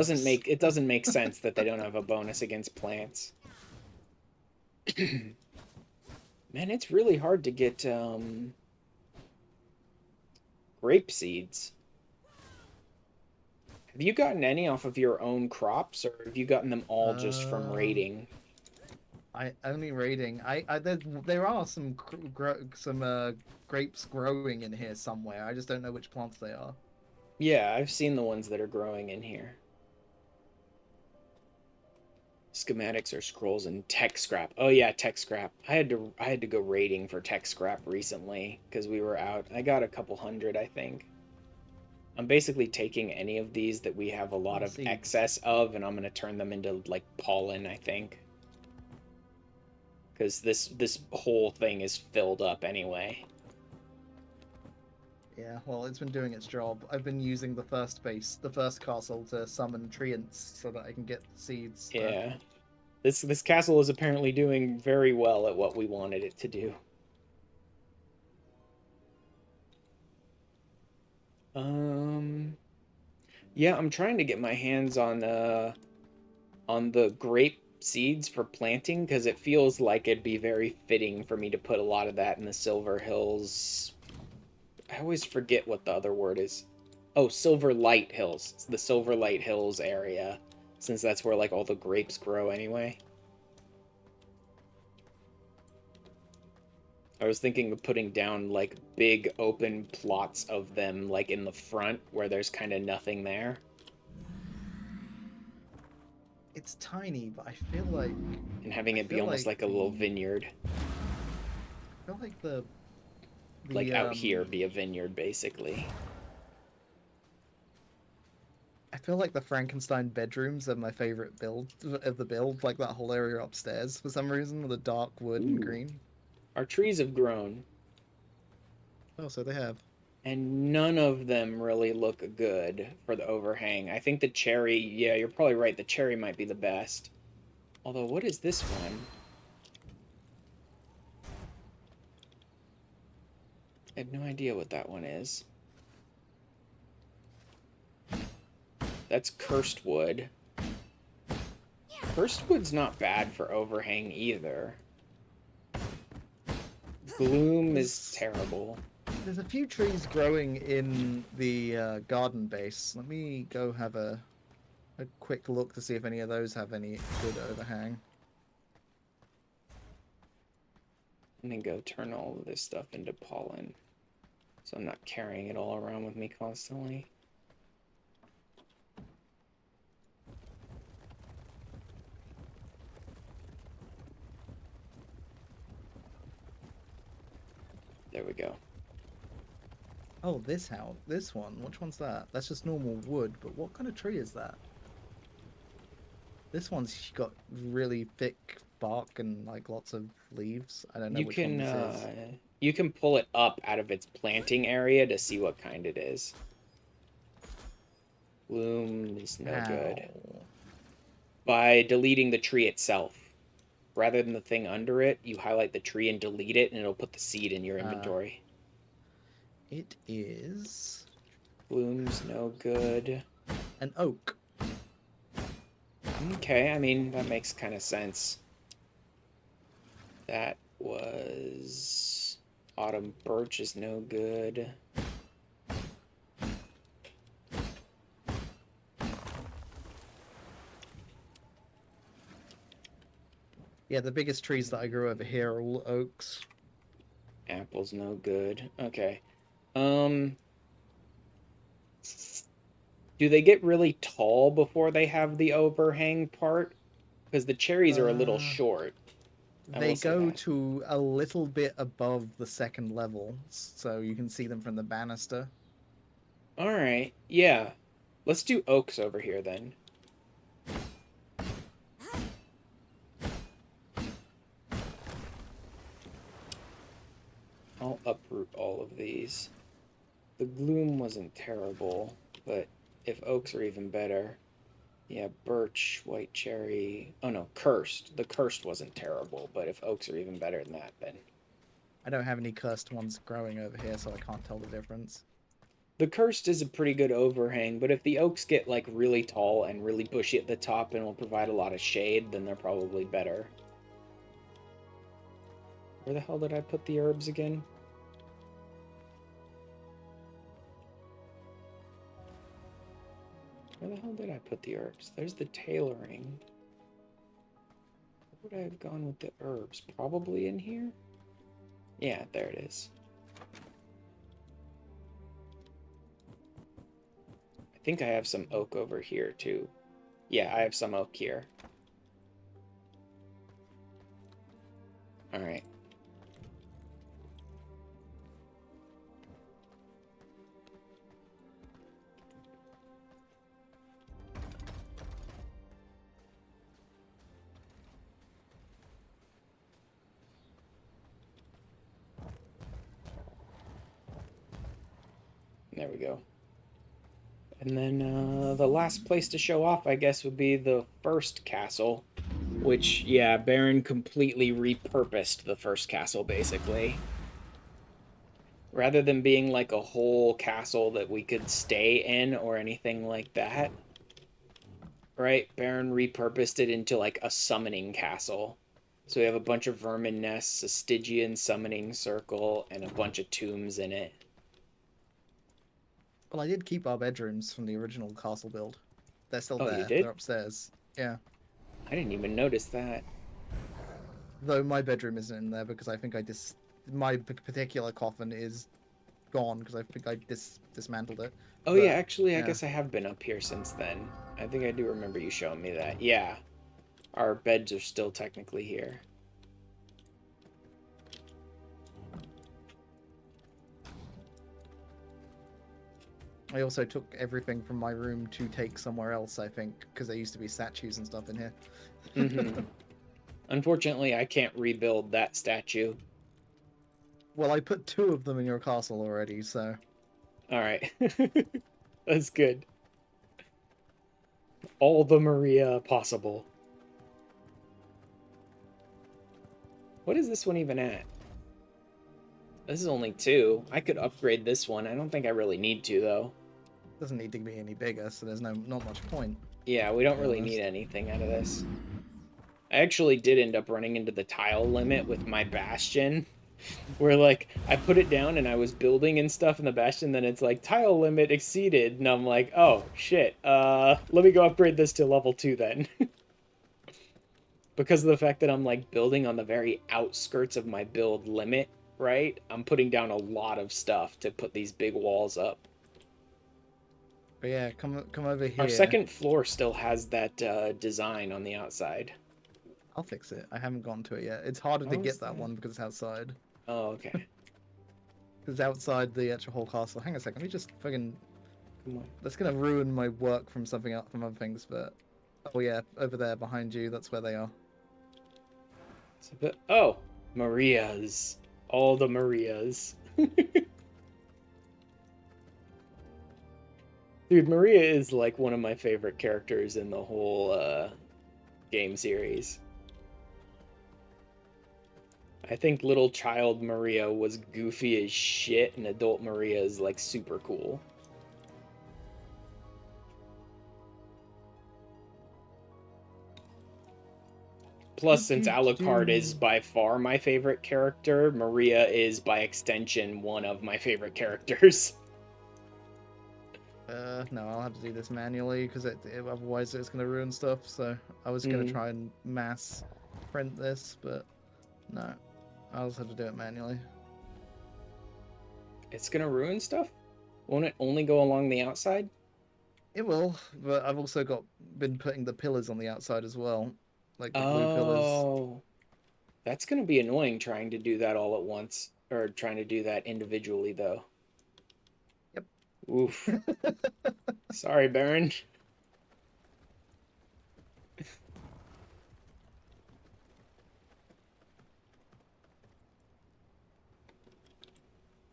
it doesn't make sense that they don't have a bonus against plants. Man, it's really hard to get grape seeds. Have you gotten any off of your own crops, or have you gotten them all just from Uh, raiding? I only raiding. There are some grapes growing in here somewhere. I just don't know which plants they are. Yeah, I've seen the ones that are growing in here. Schematics or scrolls and tech scrap. Oh yeah, tech scrap. I had to go raiding for tech scrap recently because we were out. I got a couple hundred, I think. I'm basically taking any of these that we have a lot Oh, of seeds. excess of, and I'm gonna turn them into like pollen, I think, because this whole thing is filled up anyway. Yeah, well, it's been doing its job. I've been using the first castle to summon treants so that I can get seeds. So. Yeah, this castle is apparently doing very well at what we wanted it to do. Yeah, I'm trying to get my hands on the grape seeds for planting? Because it feels like it'd be very fitting for me to put a lot of that in the Silver Hills. I always forget what the other word is. Oh, Silverlight Hills. It's the Silverlight Hills area, since that's where like all the grapes grow anyway. I was thinking of putting down like big open plots of them like in the front where there's kind of nothing there. It's tiny, but I feel like And having it be feel almost like a little vineyard. I feel like the Like out here be a vineyard basically. I feel like the Frankenstein bedrooms are my favorite build of the build, like that whole area upstairs for some reason with the dark wood and Ooh. green. Our trees have grown. Oh, so they have. And none of them really look good for the overhang. I think the cherry, yeah, you're probably right. The cherry might be the best. Although, what is this one? I have no idea what that one is. That's cursed wood. Cursed wood's not bad for overhang either. Gloom is terrible. There's a few trees growing in the garden base. Let me go have a quick look to see if any of those have any good overhang. And then go turn all of this stuff into pollen. So I'm not carrying it all around with me constantly. There we go. Oh, this house, this one. Which one's that? That's just normal wood, but what kind of tree is that? This one's got really thick bark and like lots of leaves. I don't know which one this is. You can pull it up out of its planting area to see what kind it is. Bloom is no good. By deleting the tree itself. Rather than the thing under it, you highlight the tree and delete it, and it'll put the seed in your inventory. It is... Bloom's no good. An oak. Okay, I mean, that makes kind of sense. That was... Autumn birch is no good. Yeah, the biggest trees that I grew over here are all oaks. Apple's no good. Okay. Do they get really tall before they have the overhang part? Because the cherries are a little short. They go to a little bit above the second level, so you can see them from the banister. Alright, yeah. Let's do oaks over here then. I'll uproot all of these. The gloom wasn't terrible, but if oaks are even better... Yeah, birch, white cherry... Oh no, cursed. The cursed wasn't terrible, but if oaks are even better than that, then... I don't have any cursed ones growing over here, so I can't tell the difference. The cursed is a pretty good overhang, but if the oaks get, like, really tall and really bushy at the top and will provide a lot of shade, then they're probably better. Where the hell did I put the herbs again? Where the hell did I put the herbs? There's the tailoring. Where would I have gone with the herbs? Probably in here? Yeah, there it is. I think I have some oak over here, too. Yeah, I have some oak here. Alright. There we go. And then the last place to show off, I guess, would be the first castle. Which, yeah, Baron completely repurposed the first castle, basically. Rather than being like a whole castle that we could stay in or anything like that, right? Baron repurposed it into like a summoning castle. So we have a bunch of vermin nests, a Stygian summoning circle, and a bunch of tombs in it. Well, I did keep our bedrooms from the original castle build. They're still Oh, you there. did? They're upstairs. Yeah. I didn't even notice that. Though my bedroom isn't in there because I think my particular coffin is gone because I think I dismantled it. Oh yeah, But actually, I yeah. guess I have been up here since then. I think I do remember you showing me that. Yeah, our beds are still technically here. I also took everything from my room to take somewhere else, I think, because there used to be statues and stuff in here. Mm-hmm. Unfortunately, I can't rebuild that statue. Well, I put 2 of them in your castle already, so... All right. That's good. All the Maria possible. What is this one even at? This is only 2. I could upgrade this one. I don't think I really need to, though. Doesn't need to be any bigger, so there's not much point. Yeah, we don't To be really honest. need anything out of this. I actually did end up running into the tile limit with my bastion. Where, like, I put it down and I was building and stuff in the bastion, then it's like, tile limit exceeded. And I'm like, oh, shit. Let me go upgrade this to level 2 then. Because of the fact that I'm, like, building on the very outskirts of my build limit, right? I'm putting down a lot of stuff to put these big walls up. But yeah, come over here. Our second floor still has that design on the outside. I'll fix it. I haven't gone to it yet. It's harder to Oh, is get that that- one because it's outside. Oh, okay. It's outside the actual whole castle. Hang on a second. Let me just fucking... Come on. That's gonna ruin my work from something else, from other things, but... Oh yeah, over there behind you, that's where they are. Oh, Marias. All the Marias. Dude, Maria is like one of my favorite characters in the whole game series. I think little child Maria was goofy as shit, and adult Maria is like super cool. Plus, since Alucard is by far my favorite character, Maria is by extension one of my favorite characters. No, I'll have to do this manually because otherwise it's gonna ruin stuff. So I was gonna try and mass print this, but no, I'll just have to do it manually. It's gonna ruin stuff? Won't it only go along the outside? It will, but I've also been putting the pillars on the outside as well, like the blue pillars. Oh, that's gonna be annoying trying to do that all at once, or trying to do that individually, though. Yep. Oof. Sorry, Baron.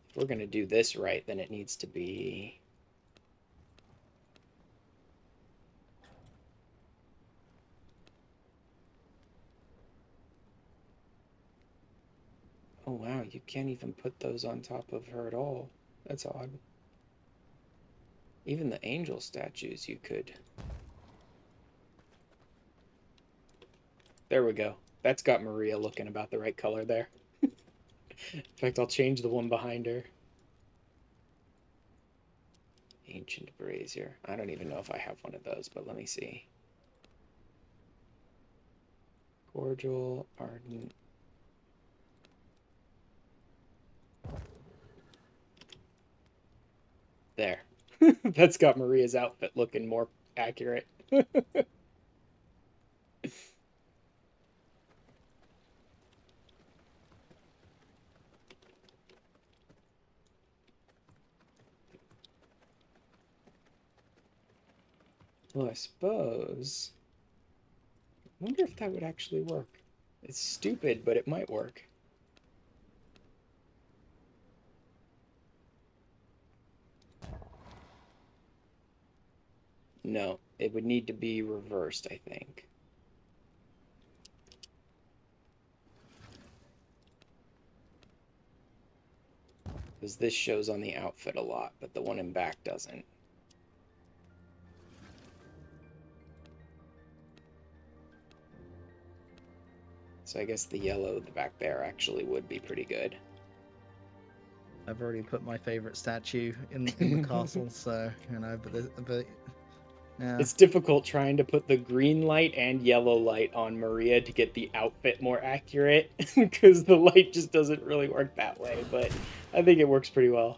If we're gonna do this right, then it needs to be... Oh wow, you can't even put those on top of her at all. That's odd. Even the angel statues you could. There we go. That's got Maria looking about the right color there. In fact, I'll change the one behind her. Ancient brazier. I don't even know if I have one of those, but let me see. Cordial, ardent. There. That's got Maria's outfit looking more accurate. Well, I suppose... I wonder if that would actually work. It's stupid, but it might work. No, it would need to be reversed, I think. Because this shows on the outfit a lot, but the one in back doesn't. So I guess the yellow back there actually would be pretty good. I've already put my favorite statue in the castle, so you know. But yeah, It's difficult trying to put the green light and yellow light on Maria to get the outfit more accurate, because the light just doesn't really work that way, but I think it works pretty well.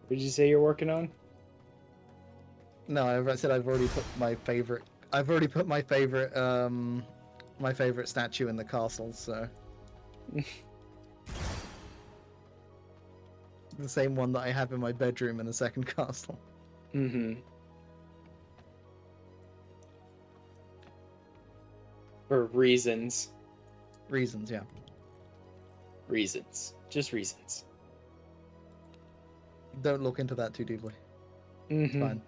What did you say you're working on? no, I said I've already put my favorite. I've already put my favorite statue in the castle, so the same one that I have in my bedroom in the second castle. Mm-hmm. For reasons. Reasons, yeah. Reasons. Just reasons. Don't look into that too deeply. Mm-hmm. It's fine.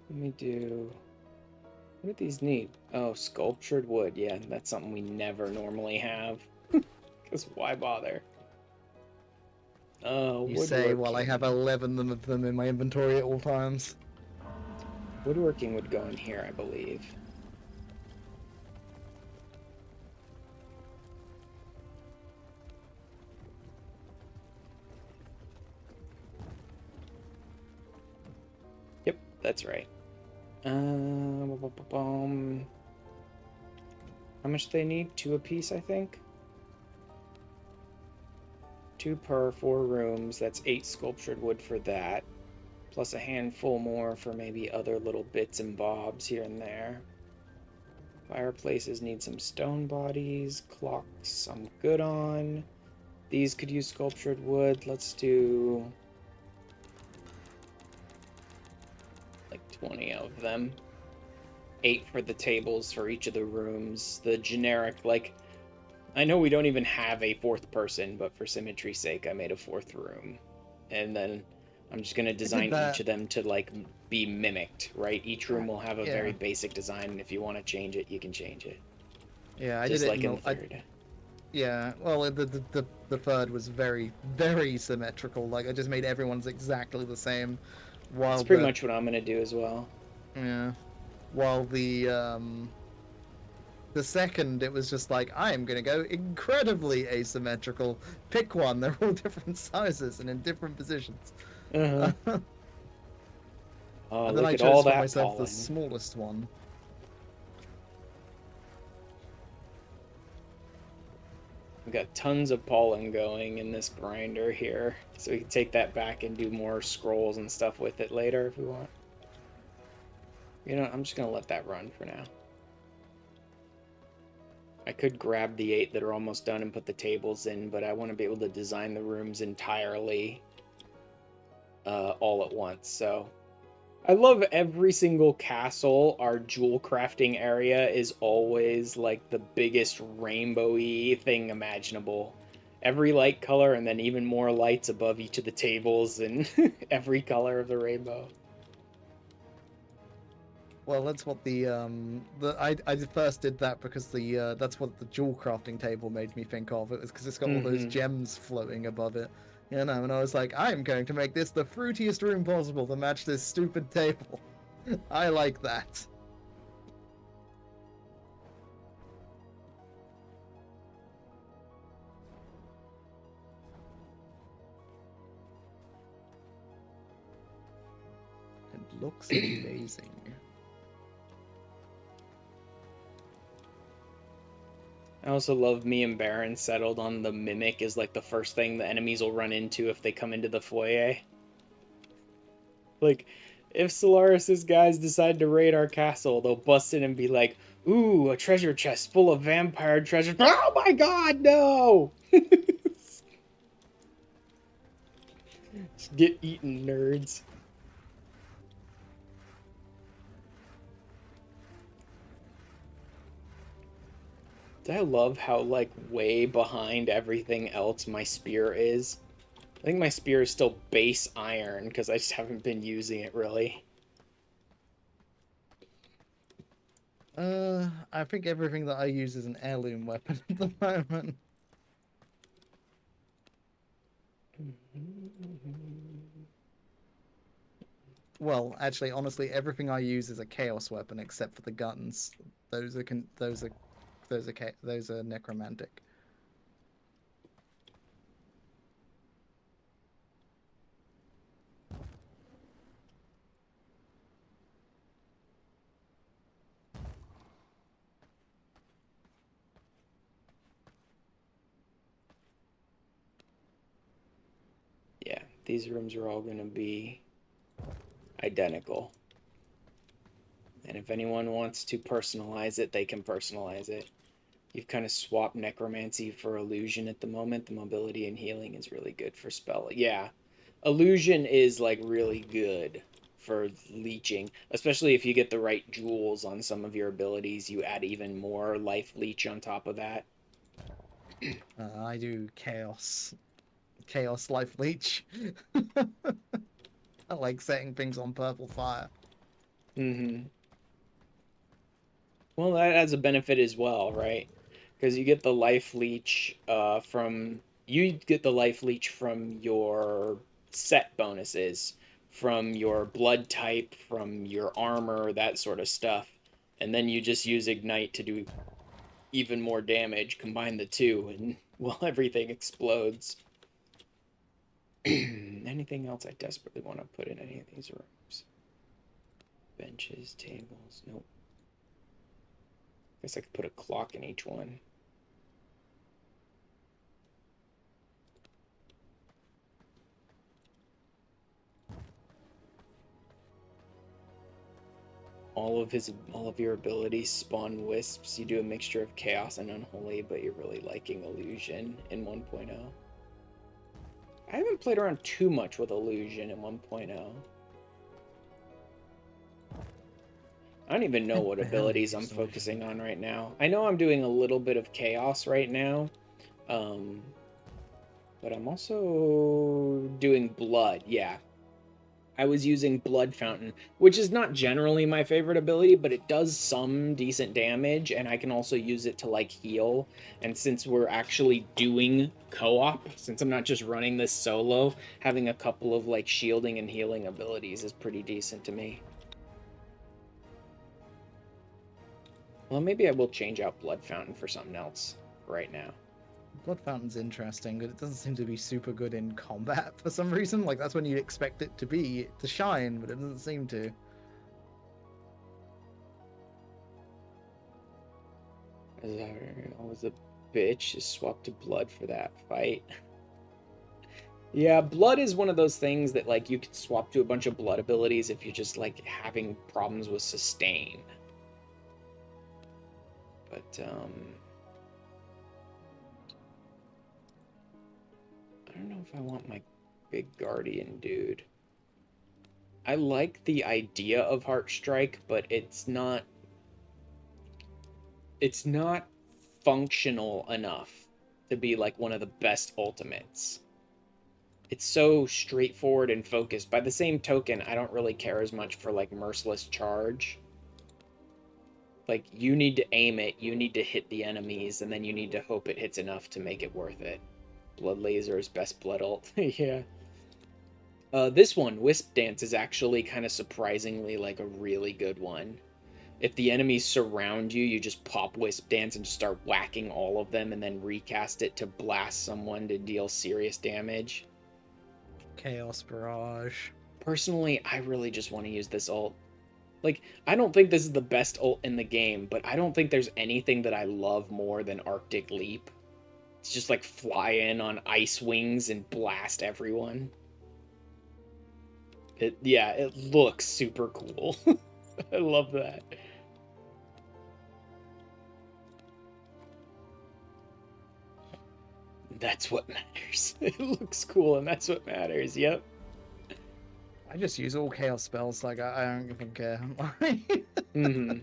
Let me do... What do these need? Oh, sculptured wood. Yeah, that's something we never normally have. Because why bother? You say while I have woodworking. 11 of them in my inventory at all times. Woodworking would go in here, I believe. Yep, that's right. How much do they need? 2 apiece, I think? 2 per 4 rooms. That's 8 sculptured wood for that. Plus a handful more for maybe other little bits and bobs here and there. Fireplaces need some stone bodies. Clocks I'm good on. These could use sculptured wood. Let's do like 20 of them. 8 for the tables for each of the rooms. The generic, like, I know we don't even have a 4th person, but for symmetry's sake, I made a 4th room. And then I'm just going to design each of them to, like, be mimicked, right? Each room will have a very basic design, and if you want to change it, you can change it. Yeah, I just did it like in the third. Yeah, well, the third was very, very symmetrical. Like, I just made everyone's exactly the same. While That's pretty much what I'm going to do as well. Yeah. While the second, it was just like, I am going to go incredibly asymmetrical. Pick one. They're all different sizes and in different positions. Uh-huh. Oh, And then look I at chose all for that myself pollen. the smallest one. We've got tons of pollen going in this grinder here, so we can take that back and do more scrolls and stuff with it later if we want. You know, I'm just going to let that run for now. I could grab the 8 that are almost done and put the tables in, but I want to be able to design the rooms entirely all at once, so... I love every single castle. Our jewel crafting area is always like the biggest rainbowy thing imaginable. Every light color and then even more lights above each of the tables and every color of the rainbow. Well, that's what I first did that because that's what the jewel crafting table made me think of. It was because it's got all those gems floating above it, you know. And I was like, I'm going to make this the fruitiest room possible to match this stupid table. I like that. It looks amazing. I also love me and Baron settled on the mimic is like the first thing the enemies will run into if they come into the foyer. Like, if Solaris's guys decide to raid our castle, they'll bust in and be like, ooh, a treasure chest full of vampire treasure. Oh my god, no! Just get eaten, nerds. I love how, like, way behind everything else my spear is. I think my spear is still base iron, because I just haven't been using it, really. I think everything that I use is an heirloom weapon at the moment. Well, actually, honestly, everything I use is a chaos weapon except for the guns. Those are necromantic. Yeah, these rooms are all going to be identical. And if anyone wants to personalize it, they can personalize it. You've kind of swapped necromancy for illusion at the moment. The mobility and healing is really good for spell. Yeah, illusion is like really good for leeching, especially if you get the right jewels on some of your abilities. You add even more life leech on top of that. I do chaos life leech. I like setting things on purple fire. Mm-hmm. Well, that has a benefit as well, right? Because you get the life leech from your set bonuses, from your blood type, from your armor, that sort of stuff, and then you just use ignite to do even more damage. Combine the two, and well, everything explodes. Anything else I desperately want to put in any of these rooms? Benches, tables, nope. Guess I could put a clock in each one. All of your abilities spawn wisps. You do a mixture of chaos and unholy, but you're really liking illusion in 1.0. I haven't played around too much with illusion in 1.0. I don't even know I what barely abilities I'm use illusion. focusing on right now. I know I'm doing a little bit of chaos right now, but I'm also doing blood. Yeah, I was using Blood Fountain, which is not generally my favorite ability, but it does some decent damage, and I can also use it to like heal. And since we're actually doing co-op, since I'm not just running this solo, having a couple of like shielding and healing abilities is pretty decent to me. Well, maybe I will change out Blood Fountain for something else right now. Blood Fountain's interesting, but it doesn't seem to be super good in combat for some reason. Like that's when you'd expect it to shine, but it doesn't seem to. I was a bitch. Just swap to Blood for that fight. Yeah, blood is one of those things that like you could swap to a bunch of blood abilities if you're just like having problems with sustain. But I don't know if I want my big guardian dude. I like the idea of Heart Strike, but it's not functional enough to be like one of the best ultimates. It's so straightforward and focused. By the same token, I don't really care as much for like Merciless Charge. Like, you need to aim it, you need to hit the enemies, and then you need to hope it hits enough to make it worth it. Blood Laser is best blood ult. Yeah. This one, Wisp Dance, is actually kind of surprisingly like a really good one. If the enemies surround you, you just pop Wisp Dance and just start whacking all of them and then recast it to blast someone to deal serious damage. Chaos Barrage. Personally, I really just want to use this ult. Like, I don't think this is the best ult in the game, but I don't think there's anything that I love more than Arctic Leap. It's just like fly in on ice wings and blast everyone. It looks super cool. I love that. That's what matters. It looks cool, and that's what matters. Yep. I just use all chaos spells. Like I don't even care. Mm-hmm.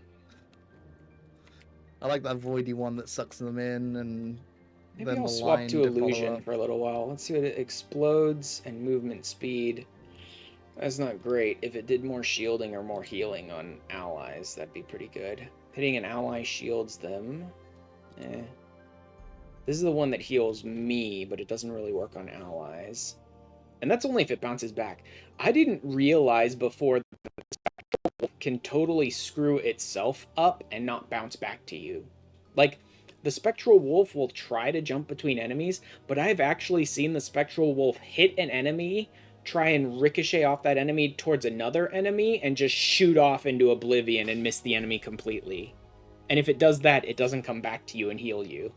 I like that voidy one that sucks them in, and Maybe then I'll the swap line to to follow illusion up. for a little while. Let's see what it explodes and movement speed. That's not great. If it did more shielding or more healing on allies, that'd be pretty good. Hitting an ally shields them. Eh. This is the one that heals me, but it doesn't really work on allies. And that's only if it bounces back. I didn't realize before that can totally screw itself up and not bounce back to you. Like, the Spectral Wolf will try to jump between enemies, but I've actually seen the Spectral Wolf hit an enemy, try and ricochet off that enemy towards another enemy, and just shoot off into oblivion and miss the enemy completely. And if it does that, it doesn't come back to you and heal you.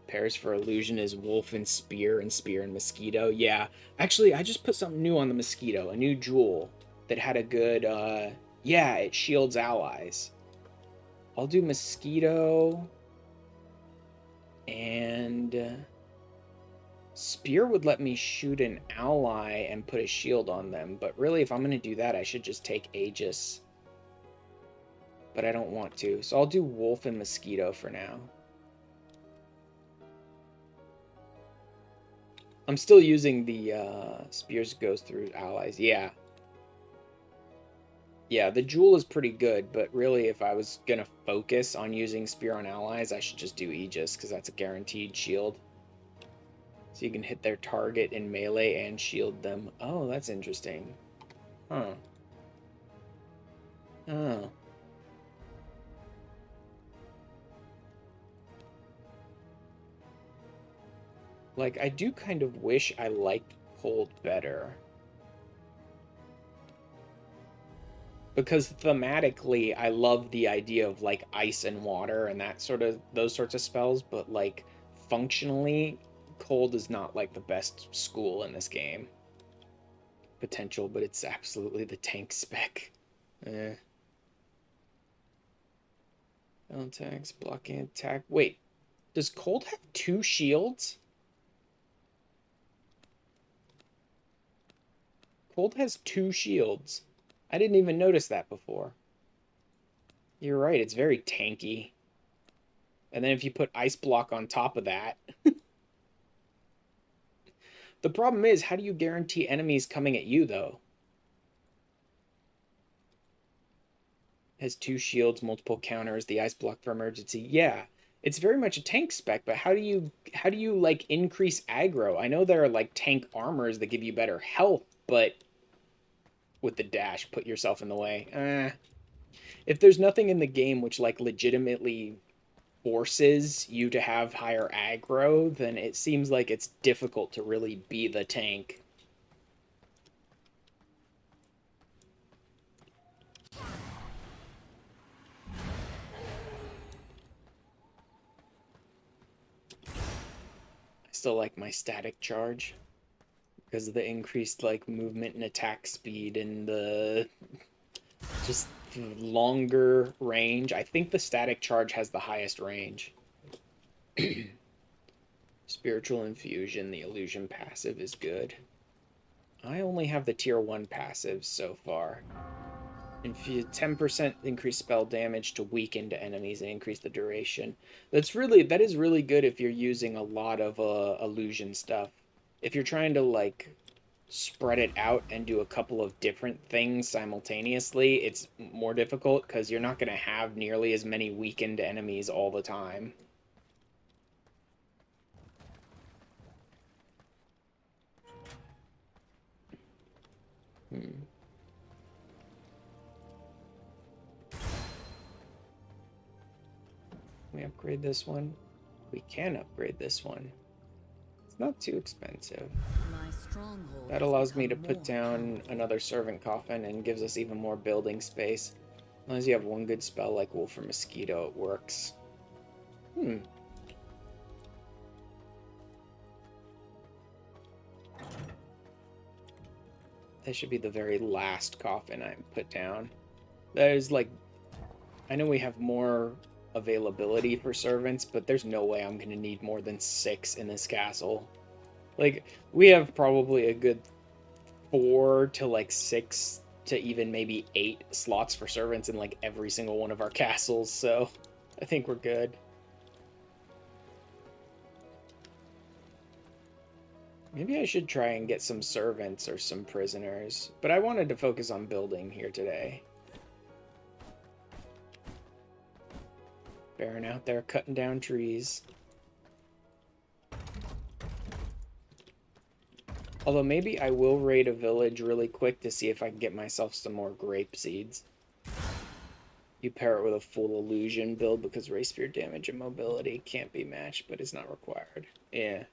Pairs for illusion is wolf and spear and mosquito. Yeah, actually, I just put something new on the mosquito, a new jewel that had a good, yeah, it shields allies. I'll do mosquito, and spear would let me shoot an ally and put a shield on them, but really, if I'm going to do that, I should just take Aegis. But I don't want to, so I'll do wolf and mosquito for now. I'm still using the spears goes through allies. Yeah. Yeah, the jewel is pretty good, but really if I was going to focus on using spear on allies, I should just do Aegis, because that's a guaranteed shield. So you can hit their target in melee and shield them. Oh, that's interesting. Huh. Oh. Like, I do kind of wish I liked cold better. Because thematically, I love the idea of, like, ice and water and those sorts of spells, but, like, functionally, cold is not, like, the best school in this game. Potential, but it's absolutely the tank spec. Eh. Attacks, blocking attack. Wait, does cold have 2 shields? Cold has 2 shields. I didn't even notice that before. You're right, it's very tanky. And then if you put ice block on top of that... The problem is, how do you guarantee enemies coming at you, though? Has 2 shields, multiple counters, the ice block for emergency. Yeah, it's very much a tank spec, but how do you like increase aggro? I know there are like tank armors that give you better health, but with the dash, put yourself in the way. If there's nothing in the game which like legitimately forces you to have higher aggro, then it seems like it's difficult to really be the tank. I still like my static charge because of the increased like movement and attack speed and the just longer range. I think the static charge has the highest range. Spiritual infusion, the illusion passive is good. I only have the tier 1 passives so far. 10% increase spell damage to weakened enemies and increase the duration. That is really good if you're using a lot of illusion stuff. If you're trying to like spread it out and do a couple of different things simultaneously, it's more difficult because you're not going to have nearly as many weakened enemies all the time. Can we upgrade this one? We can upgrade this one. It's not too expensive. That allows me to put down another servant coffin and gives us even more building space. As long as you have one good spell like Wolf or Mosquito, it works. That should be the very last coffin I put down. That is like... I know we have more availability for servants, but there's no way I'm going to need more than 6 in this castle. Like, we have probably a good 4 to like 6 to even maybe 8 slots for servants in like every single one of our castles, so I think we're good. Maybe I should try and get some servants or some prisoners, but I wanted to focus on building here today. Baron out there cutting down trees. Although maybe I will raid a village really quick to see if I can get myself some more grape seeds. You pair it with a full illusion build because ray spear damage and mobility can't be matched, but is not required. Yeah.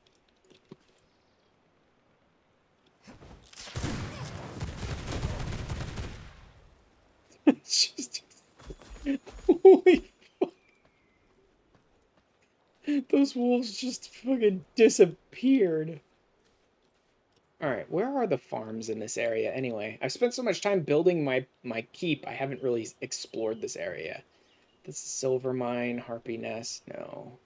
It's just... Holy fuck. Those wolves just fucking disappeared. Alright, where are the farms in this area anyway? I've spent so much time building my keep, I haven't really explored this area. This is Silver Mine, Harpy Nest, no.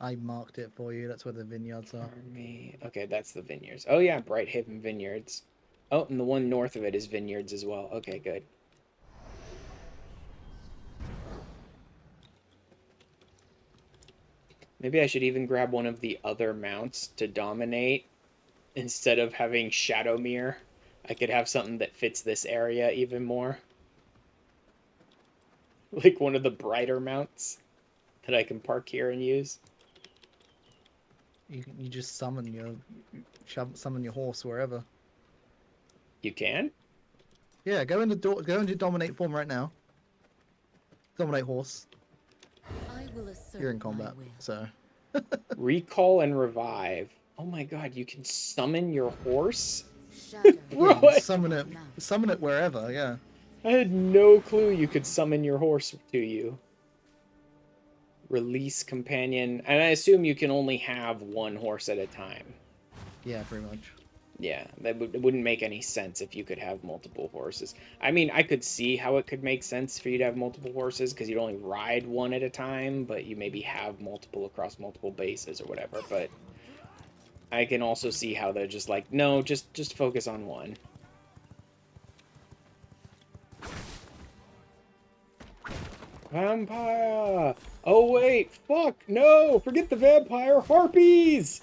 I marked it for you. That's where the vineyards are. Army. Okay, that's the vineyards. Oh yeah, Bright Haven Vineyards. Oh, and the one north of it is vineyards as well. Okay, good. Maybe I should even grab one of the other mounts to dominate instead of having Shadowmere. I could have something that fits this area even more. Like one of the brighter mounts that I can park here and use. You just summon your horse wherever. You can? Yeah, go into dominate form right now. Dominate horse. I will assert You're in my combat, will. so. Recall and revive. Oh my god, you can summon your horse? Shadow. Bro, Yeah, summon it wherever. Yeah. I had no clue you could summon your horse to you. Release companion. And I assume you can only have one horse at a time. Yeah, pretty much. Yeah, it wouldn't make any sense if you could have multiple horses. I mean, I could see how it could make sense for you to have multiple horses, because you'd only ride one at a time, but you maybe have multiple across multiple bases or whatever, but I can also see how they're just like, no, just focus on one. Vampire! Oh wait, fuck, no! Forget the vampire, harpies!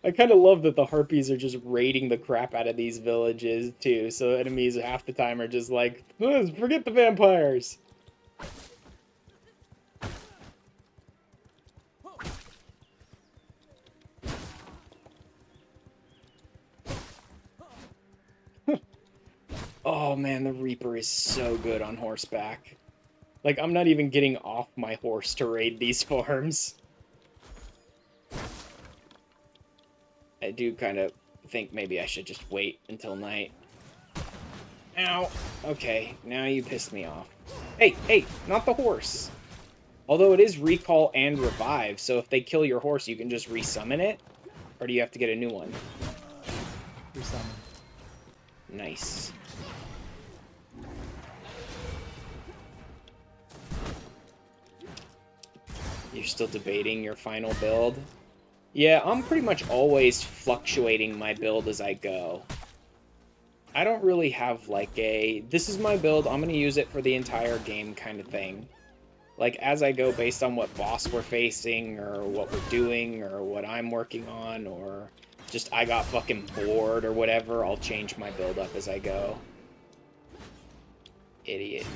I kind of love that the harpies are just raiding the crap out of these villages, too. So enemies half the time are just like, forget the vampires. Oh man, the Reaper is so good on horseback. Like, I'm not even getting off my horse to raid these farms. I do kind of think maybe I should just wait until night. Ow. Okay, now you pissed me off. Hey, hey, not the horse. Although it is recall and revive, so if they kill your horse, you can just resummon it? Or do you have to get a new one? Resummon. Nice. You're still debating your final build? Yeah, I'm pretty much always fluctuating my build as I go. I don't really have like this is my build, I'm going to use it for the entire game kind of thing. Like, as I go based on what boss we're facing, or what we're doing, or what I'm working on, or just I got fucking bored or whatever, I'll change my build up as I go. Idiot.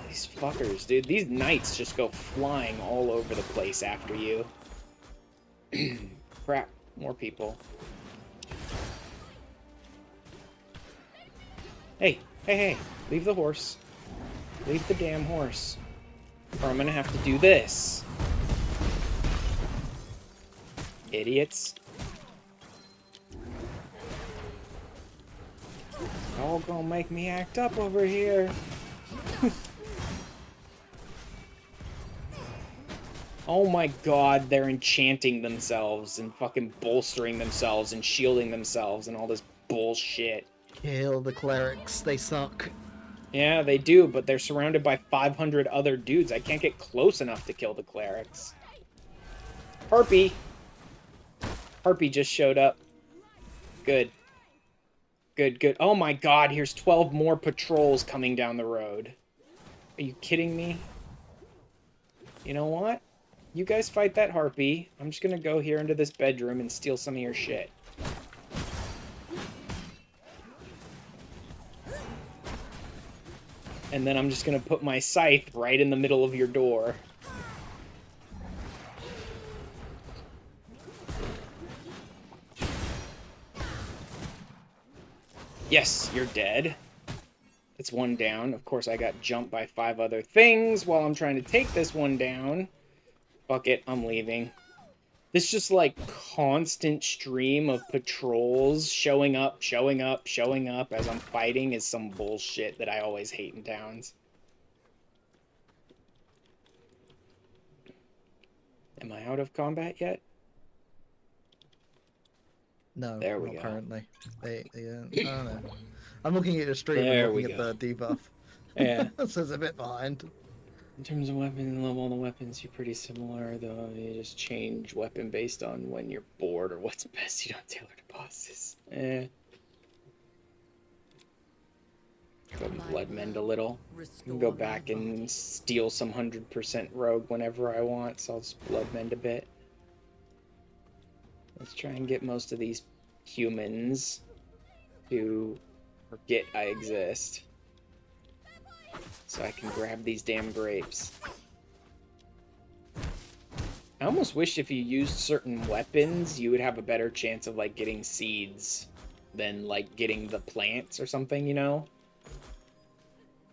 These fuckers, dude. These knights just go flying all over the place after you. Crap. More people. Hey, hey, hey. Leave the horse. Leave the damn horse. Or I'm gonna have to do this. Idiots. All gonna make me act up over here. Oh my god, they're enchanting themselves and fucking bolstering themselves and shielding themselves and all this bullshit. Kill the clerics. They suck. Yeah, they do, but they're surrounded by 500 other dudes. I can't get close enough to kill the clerics. Harpy! Harpy just showed up. Good. Good, good. Oh my god, here's 12 more patrols coming down the road. Are you kidding me? You know what? You guys fight that harpy. I'm just gonna go here into this bedroom and steal some of your shit. And then I'm just gonna put my scythe right in the middle of your door. Yes, you're dead. It's one down. Of course, I got jumped by 5 other things while I'm trying to take this one down. Fuck it, I'm leaving. This just, like, constant stream of patrols showing up as I'm fighting is some bullshit that I always hate in towns. Am I out of combat yet? No, There we not go. currently. I don't know. I'm looking at the stream There and we looking at the debuff. Yeah. So it's a bit behind. In terms of weapon level, the weapons, you're pretty similar, though you just change weapon based on when you're bored or what's best. You don't tailor to bosses. Go blood mend a little. Go back and steal some 100% rogue whenever I want, so I'll just blood mend a bit. Let's try and get most of these humans to forget I exist. So I can grab these damn grapes. I almost wish if you used certain weapons, you would have a better chance of, like, getting seeds than, like, getting the plants or something, you know?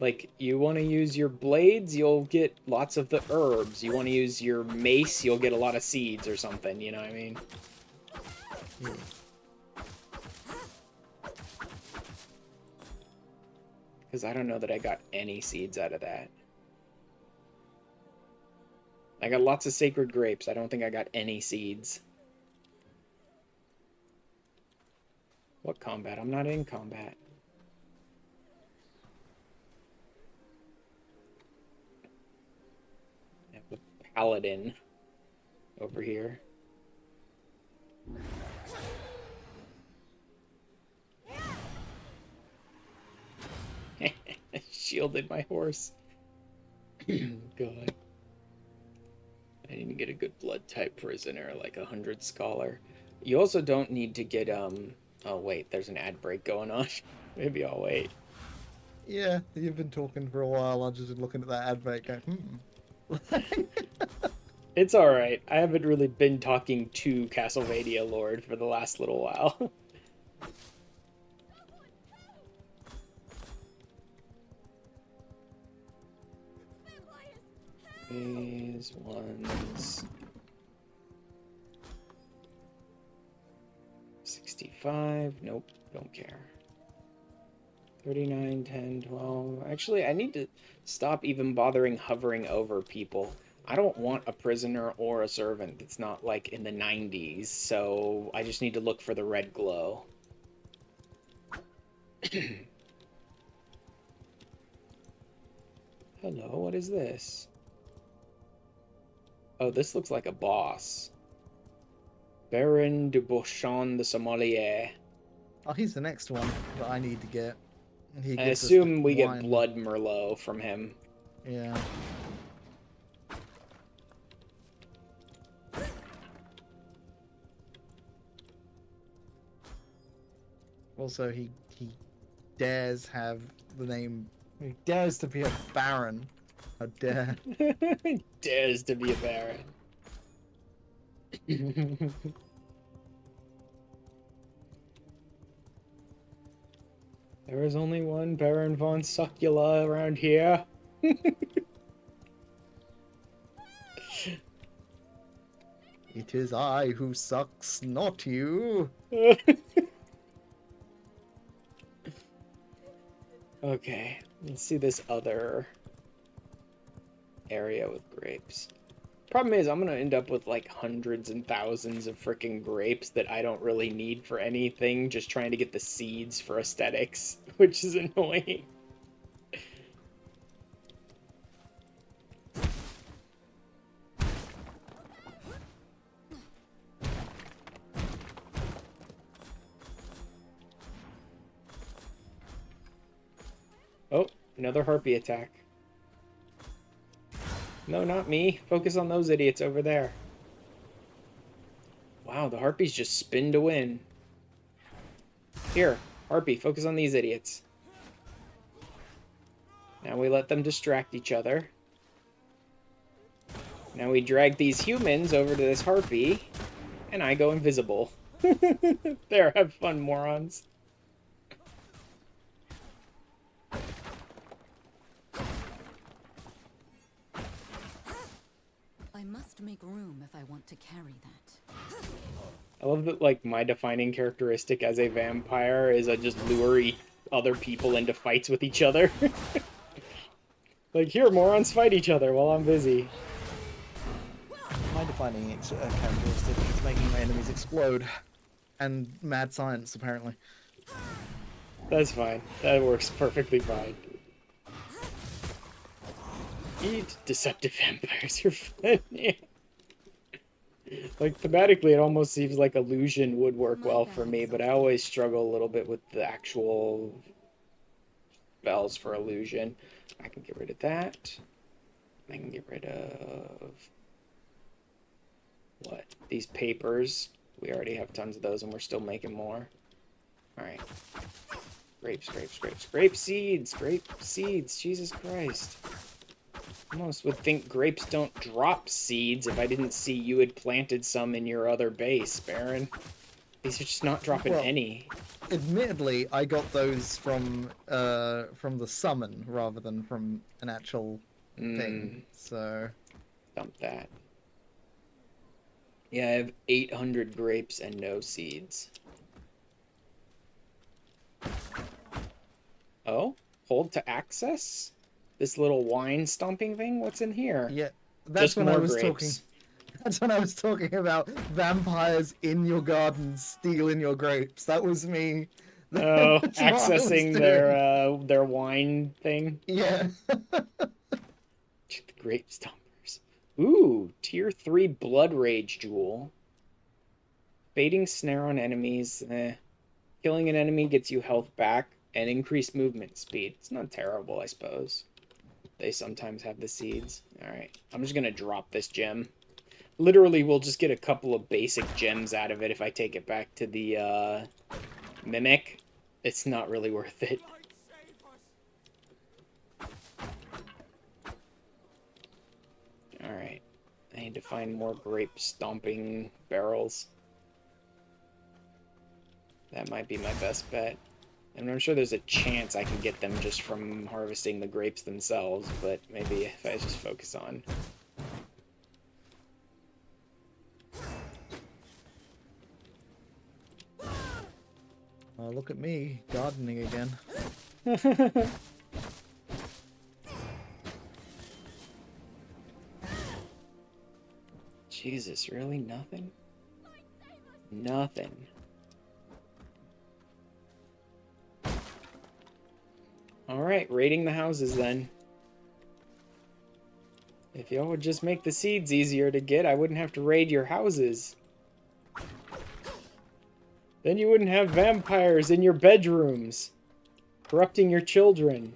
Like, you want to use your blades, you'll get lots of the herbs. You want to use your mace, you'll get a lot of seeds or something, you know what I mean? Yeah. Because I don't know that I got any seeds out of that. I got lots of sacred grapes. I don't think I got any seeds. What combat? I'm not in combat. I have a paladin over here. Shielded my horse. God. I need to get a good blood type prisoner, like 100 scholar. You also don't need to get, oh wait, there's an ad break going on. Maybe I'll wait. Yeah, you've been talking for a while. I'm just looking at that advert going, It's alright. I haven't really been talking to Castlevania Lord for the last little while. These ones. 65. Nope, don't care. 39, 10, 12. Actually, I need to stop even bothering hovering over people. I don't want a prisoner or a servant that's not like in the 90s, so I just need to look for the red glow. Hello, what is this? Oh, this looks like a boss. Baron de Beauchamp the Sommelier. oh, he's the next one that I need to get. He I gives us assume the we get wine. Blood Merlot from him. Yeah. Also, he dares have the name. He dares to be a baron. How dare! Dares to be a baron. There is only one Baron von Succula around here. It is I who sucks, not you. Okay, let's see this other area with grapes. Problem is, I'm gonna end up with like hundreds and thousands of freaking grapes that I don't really need for anything, just trying to get the seeds for aesthetics, which is annoying. Oh, another harpy attack. No, not me. Focus on those idiots over there. Wow, the harpies just spin to win. Here, harpy, focus on these idiots. Now we let them distract each other. Now we drag these humans over to this harpy, and I go invisible. There, have fun, morons. I must make room if I want to carry that. I love that, like, my defining characteristic as a vampire is I just lure other people into fights with each other. Like, here, morons, fight each other while I'm busy. My defining characteristic is making my enemies explode. And mad science, apparently. That's fine. That works perfectly fine. Eat deceptive vampires, you're funny. Like, thematically, it almost seems like illusion would work well for me, but I always struggle a little bit with the actual spells for illusion. I can get rid of that. I can get rid of... what? These papers. We already have tons of those, and we're still making more. Alright. Grapes, grapes, grapes. Grape seeds! Grape seeds! Jesus Christ. Almost would think grapes don't drop seeds if I didn't see you had planted some in your other base, Baron. These are just not dropping any. Admittedly, I got those from the summon rather than from an actual thing. So Dump that. Yeah, I have 800 grapes and no seeds. Oh? Hold to access? This little wine stomping thing? What's in here? yeah, that's Just when more I was grapes. talking. That's when I was talking about vampires in your garden stealing your grapes. That was me. Oh, That's what I was accessing doing. their wine thing. Yeah. The grape stompers. Ooh, tier 3 blood rage jewel. Baiting snare on enemies. Killing an enemy gets you health back and increased movement speed. It's not terrible, I suppose. They sometimes have the seeds. Alright, I'm just gonna drop this gem. Literally, we'll just get a couple of basic gems out of it if I take it back to the, Mimic. It's not really worth it. Alright. I need to find more grape stomping barrels. That might be my best bet. And I'm sure there's a chance I can get them just from harvesting the grapes themselves, but maybe if I just focus on... Oh, look at me, gardening again. Jesus, really? Nothing? Nothing. Alright, raiding the houses then. If y'all would just make the seeds easier to get, I wouldn't have to raid your houses. Then you wouldn't have vampires in your bedrooms, corrupting your children.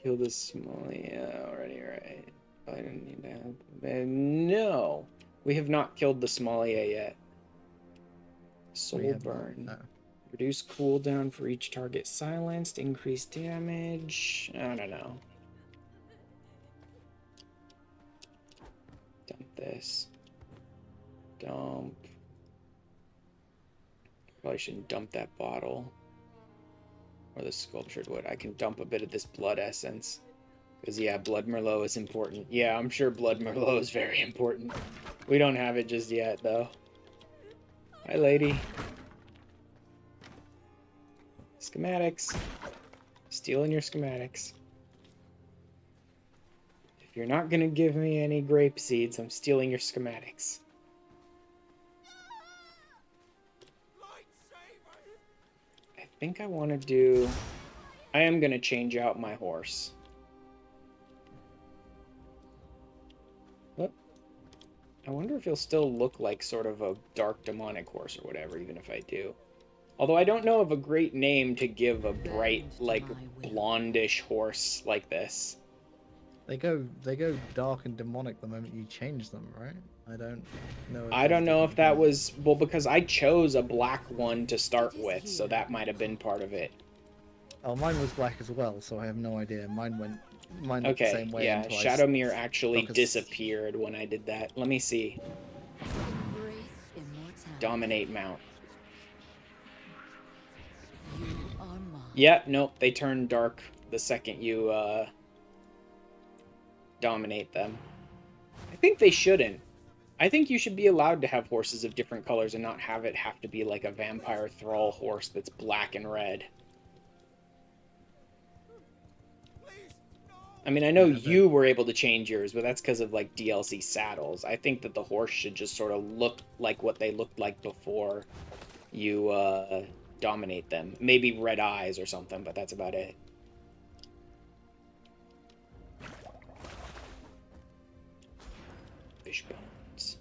Kill the small, yeah, already, right. I didn't need to have... no! We have not killed the Somalia yet. Soul burn. No. Reduce cooldown for each target silenced. Increase damage. I don't know. Dump this. Dump. Probably shouldn't dump that bottle. Or the sculptured wood. I can dump a bit of this blood essence. Because, yeah, blood merlot is important. Yeah, I'm sure blood merlot is very important. We don't have it just yet, though. Hi, lady. Schematics. Stealing your schematics. If you're not gonna give me any grape seeds, I'm stealing your schematics. I think I want to do... I am gonna change out my horse. What? I wonder if he'll still look like sort of a dark demonic horse or whatever, even if I do. Although I don't know of a great name to give a bright, Bend to like, my will. blondish horse like this. They go dark and demonic the moment you change them, right? I don't know if I there's don't know if different that things. was, well, because I chose a black one to start It is with, so here. that might have been part of it. Oh, mine was black as well, so I have no idea. Mine looked the Okay, same way yeah, until Shadowmere actually struck a disappeared when I did that. Let me see. Embrace immortality. Dominate mount. You are mine. Yep, nope, they turn dark the second you, dominate them. I think they shouldn't. I think you should be allowed to have horses of different colors and not have it have to be like a vampire thrall horse that's black and red. I mean, I know Yeah, you were able to change yours, but that's because of like DLC saddles. I think that the horse should just sort of look like what they looked like before you dominate them. Maybe red eyes or something, but that's about it. Fish bones.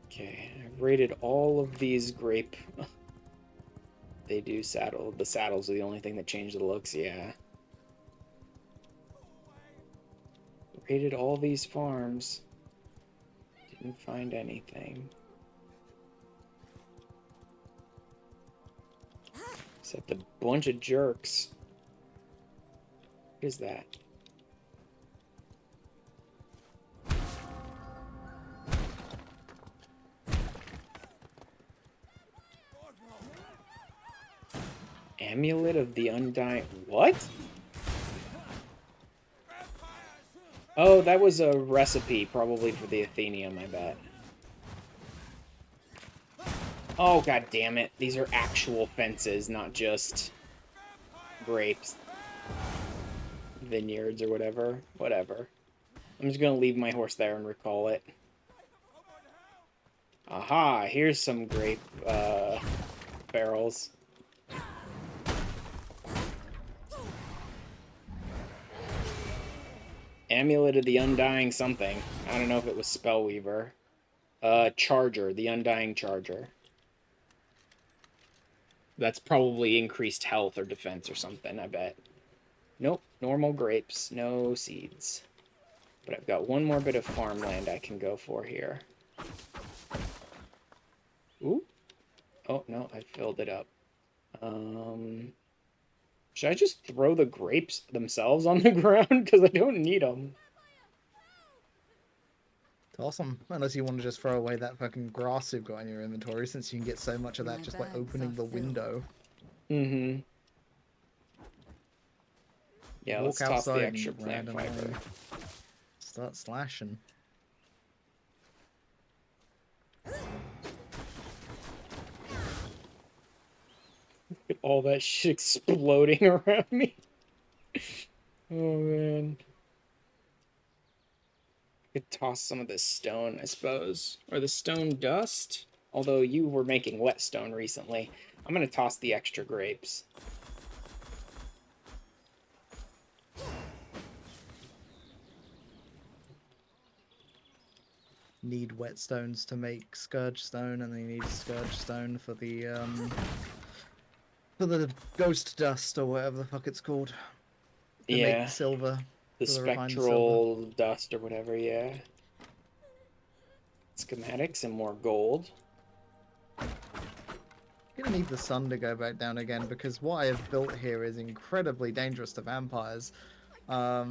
Okay, I've rated all of these grape. They do saddle. The saddles are the only thing that change the looks, yeah. Rated all these farms. Didn't find anything. Except a bunch of jerks. What is that? Amulet of the Undying... What? Oh, that was a recipe, probably for the Athenium, I bet. Oh, god damn it. These are actual fences, not just grapes. Vineyards or whatever. Whatever. I'm just gonna leave my horse there and recall it. Aha, here's some grape, barrels. Amulet of the Undying something. I don't know if it was Spellweaver. Charger, the Undying Charger. That's probably increased health or defense or something, I bet. Nope, normal grapes, no seeds. But I've got one more bit of farmland I can go for here. Ooh. Oh, no, I filled it up. Should I just throw the grapes themselves on the ground? Because I don't need them. Toss them, unless you want to just throw away that fucking grass you've got in your inventory, since you can get so much of that My just by bags opening are the filled. window. Mm-hmm. Yeah, Walk let's toss the outside extra and plant randomly fiber. start slashing. All that shit exploding around me. Oh, man. Could toss some of this stone, I suppose. Or the stone dust? Although you were making whetstone recently. I'm gonna toss the extra grapes. Need whetstones to make scourge stone, and they need scourge stone for the ghost dust or whatever the fuck it's called. To make Yeah, silver. the For the refined silver. spectral dust or whatever, yeah. Schematics and more gold. Gonna need the sun to go back down again, because what I have built here is incredibly dangerous to vampires. I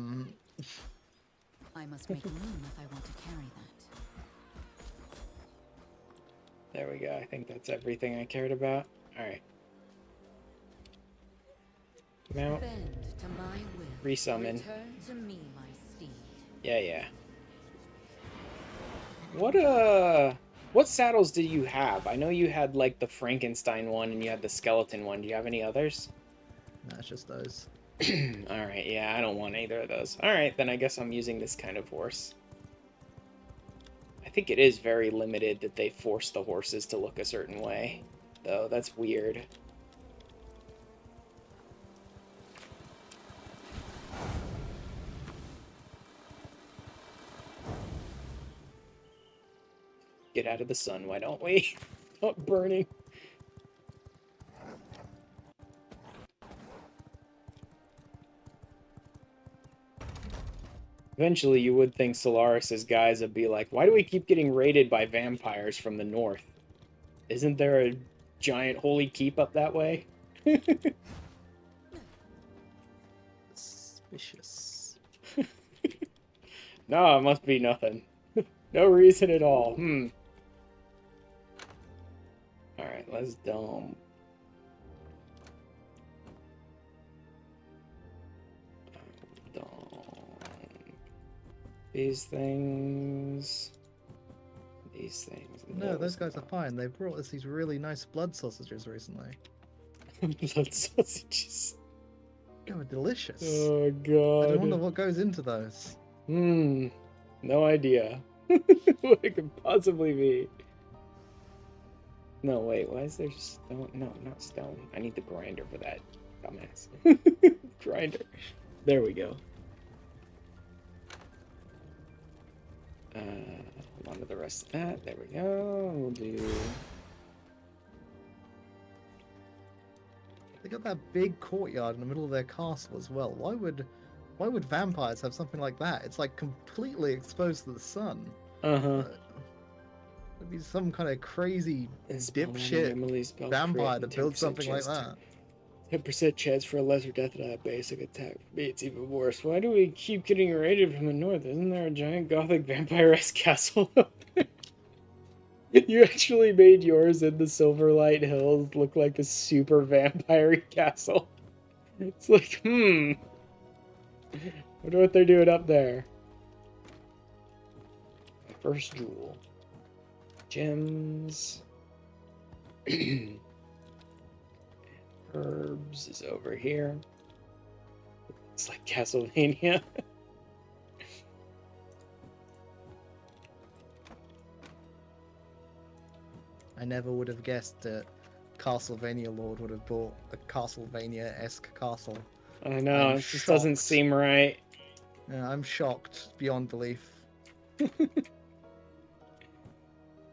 must make room if I want to carry that. There we go. I think that's everything I cared about. Alright. Mount. Bend to my will. Resummon. Return to me, my steed. Yeah. What saddles do you have? I know you had, like, the Frankenstein one and you had the skeleton one. Do you have any others? No, it's just those. Alright, yeah, I don't want either of those. Alright, then I guess I'm using this kind of horse. I think it is very limited that they force the horses to look a certain way. Though, that's weird. Get out of the sun, why don't we? Stop burning. Eventually, you would think Solaris's guys would be like, why do we keep getting raided by vampires from the north? Isn't there a giant holy keep up that way? Suspicious. No, it must be nothing. No reason at all. Alright, let's dump. These things. These things. No, those guys are fine. They brought us these really nice blood sausages recently. Blood sausages. They were delicious. Oh I god. wonder what goes into those. No idea. What it could possibly be. No, wait, why is there stone? No, not stone. I need the grinder for that. Dumbass. Grinder. There we go. Hold on to the rest of that. There we go. We'll do... They got that big courtyard in the middle of their castle as well. Why would vampires have something like that? It's like completely exposed to the sun. Uh-huh. It'd be some kind of crazy dipshit dipshit vampire to build something like that. 10% chance for a lesser death than a basic attack. For me, it's even worse. Why do we keep getting raided from the north? Isn't there a giant gothic vampire-esque castle up there? You actually made yours in the Silverlight Hills look like a super vampire castle. It's like, wonder what they're doing up there. My first jewel. Gems. Herbs is over here. It's like Castlevania. I never would have guessed that Castlevania Lord would have bought a Castlevania-esque castle. I know, I'm it just doesn't shocked. seem right. Yeah, I'm shocked beyond belief.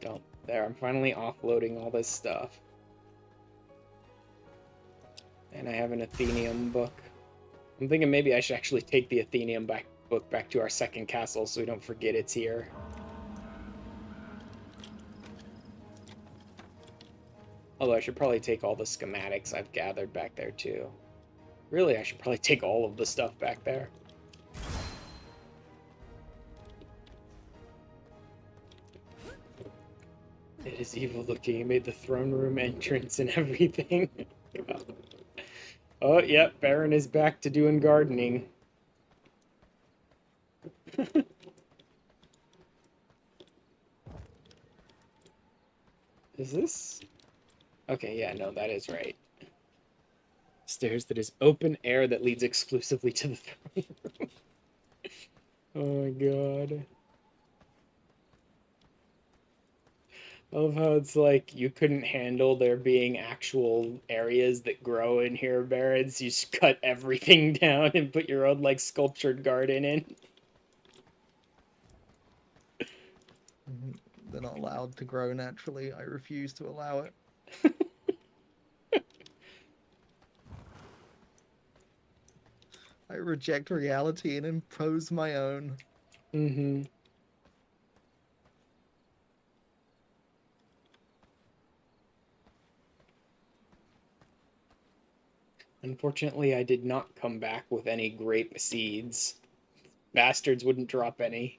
Don't. There, I'm finally offloading all this stuff. And I have an Athenium book. I'm thinking maybe I should actually take the Athenium book back to our second castle so we don't forget it's here. Although I should probably take all the schematics I've gathered back there too. Really, I should probably take all of the stuff back there. It is evil looking. He made the throne room entrance and everything. Oh, yep, Baron is back to doing gardening. Is this? Okay, yeah, no, that is right. Stairs that is open air that leads exclusively to the throne room. Oh my god. I love how it's like you couldn't handle there being actual areas that grow in here, Barons. You just cut everything down and put your own like sculptured garden in. They're not allowed to grow naturally. I refuse to allow it. I reject reality and impose my own. Mm-hmm. Unfortunately, I did not come back with any grape seeds. Bastards wouldn't drop any.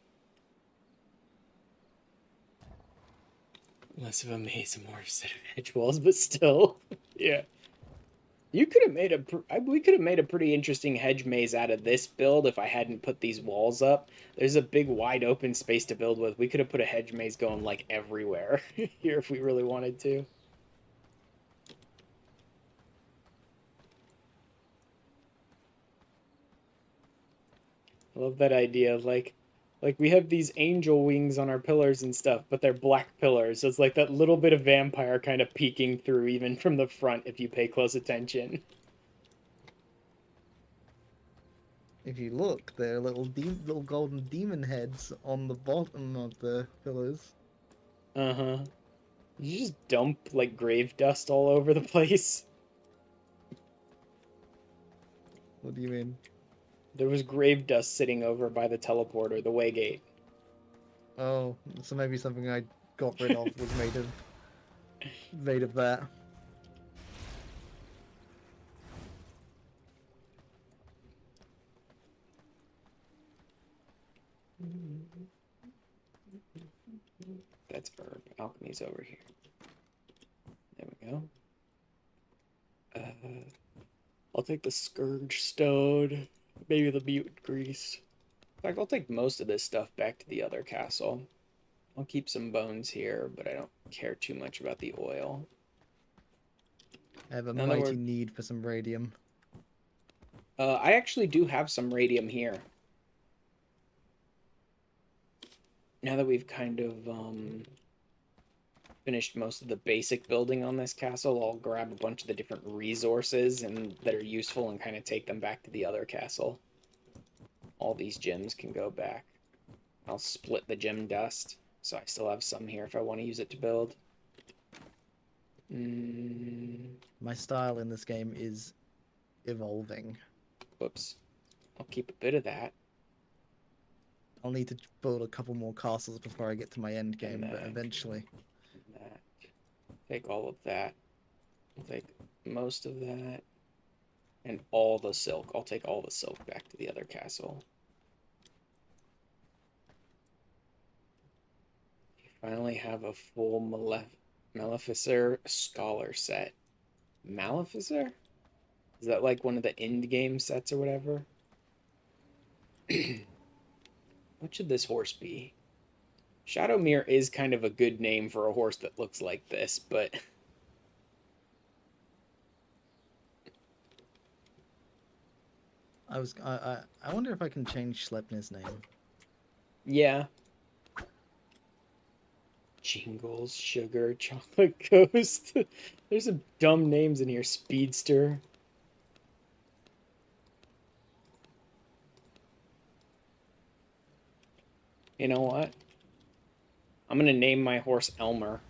Less of a maze and more set of edge walls, but still. Yeah. You could have made we could have made a pretty interesting hedge maze out of this build if I hadn't put these walls up. There's a big wide open space to build with. We could have put a hedge maze going like everywhere here if we really wanted to. I love that idea of like we have these angel wings on our pillars and stuff, but they're black pillars. So it's like that little bit of vampire kind of peeking through even from the front if you pay close attention. If you look, there are little golden demon heads on the bottom of the pillars. Uh-huh. You just dump, like, grave dust all over the place? What do you mean? There was grave dust sitting over by the teleporter, the waygate. Oh, so maybe something I got rid of was made of that. That's herb. Alchemy's over here. There we go. I'll take the Scourge Stone. Maybe the Mutant Grease. In fact, I'll take most of this stuff back to the other castle. I'll keep some bones here, but I don't care too much about the oil. I have a Now that mighty we're- need for some radium. I actually do have some radium here. Now that we've kind of finished most of the basic building on this castle, I'll grab a bunch of the different resources and that are useful and kind of take them back to the other castle. All these gems can go back. I'll split the gem dust, so I still have some here if I want to use it to build. My style in this game is evolving. Whoops. I'll keep a bit of that. I'll need to build a couple more castles before I get to my end game, And but that. eventually. That. Take all of that. I'll take most of that. And all the silk. I'll take all the silk back to the other castle. You finally have a full Maleficer Scholar set. Maleficer? Is that like one of the end game sets or whatever? What should this horse be? Shadowmere is kind of a good name for a horse that looks like this, but I wonder if I can change Sleipnir's name. yeah. Jingles, Sugar, Chocolate Ghost. There's some dumb names in here. Speedster. You know what? I'm gonna name my horse Elmer.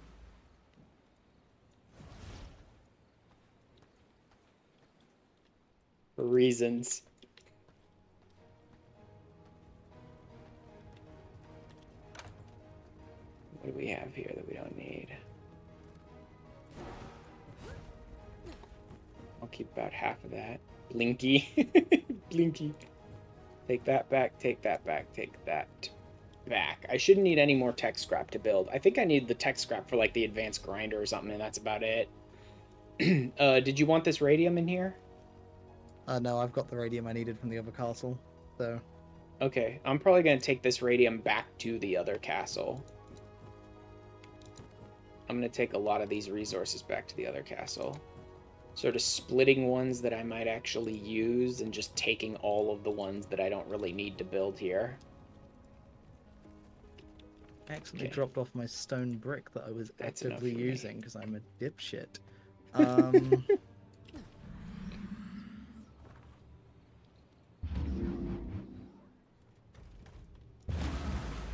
For reasons. What do we have here that we don't need? I'll keep about half of that. Blinky. Blinky. Take that back, take that back, take that back. I shouldn't need any more tech scrap to build. I think I need the tech scrap for like the advanced grinder or something, and that's about it. Did you want this radium in here? No, I've got the radium I needed from the other castle, so. Okay, I'm probably going to take this radium back to the other castle. I'm going to take a lot of these resources back to the other castle. Sort of splitting ones that I might actually use and just taking all of the ones that I don't really need to build here. I accidentally dropped off my stone brick that I was That's enough actively for me. using because I'm a dipshit.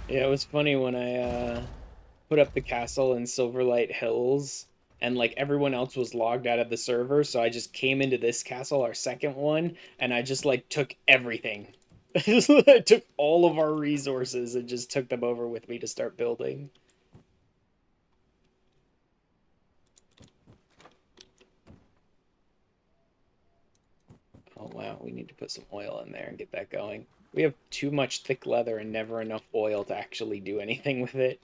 Yeah, it was funny when I put up the castle in Silverlight Hills and like everyone else was logged out of the server, so I just came into this castle, our second one, and I just like took everything. I took all of our resources and just took them over with me to start building. Oh wow, we need to put some oil in there and get that going. We have too much thick leather and never enough oil to actually do anything with it.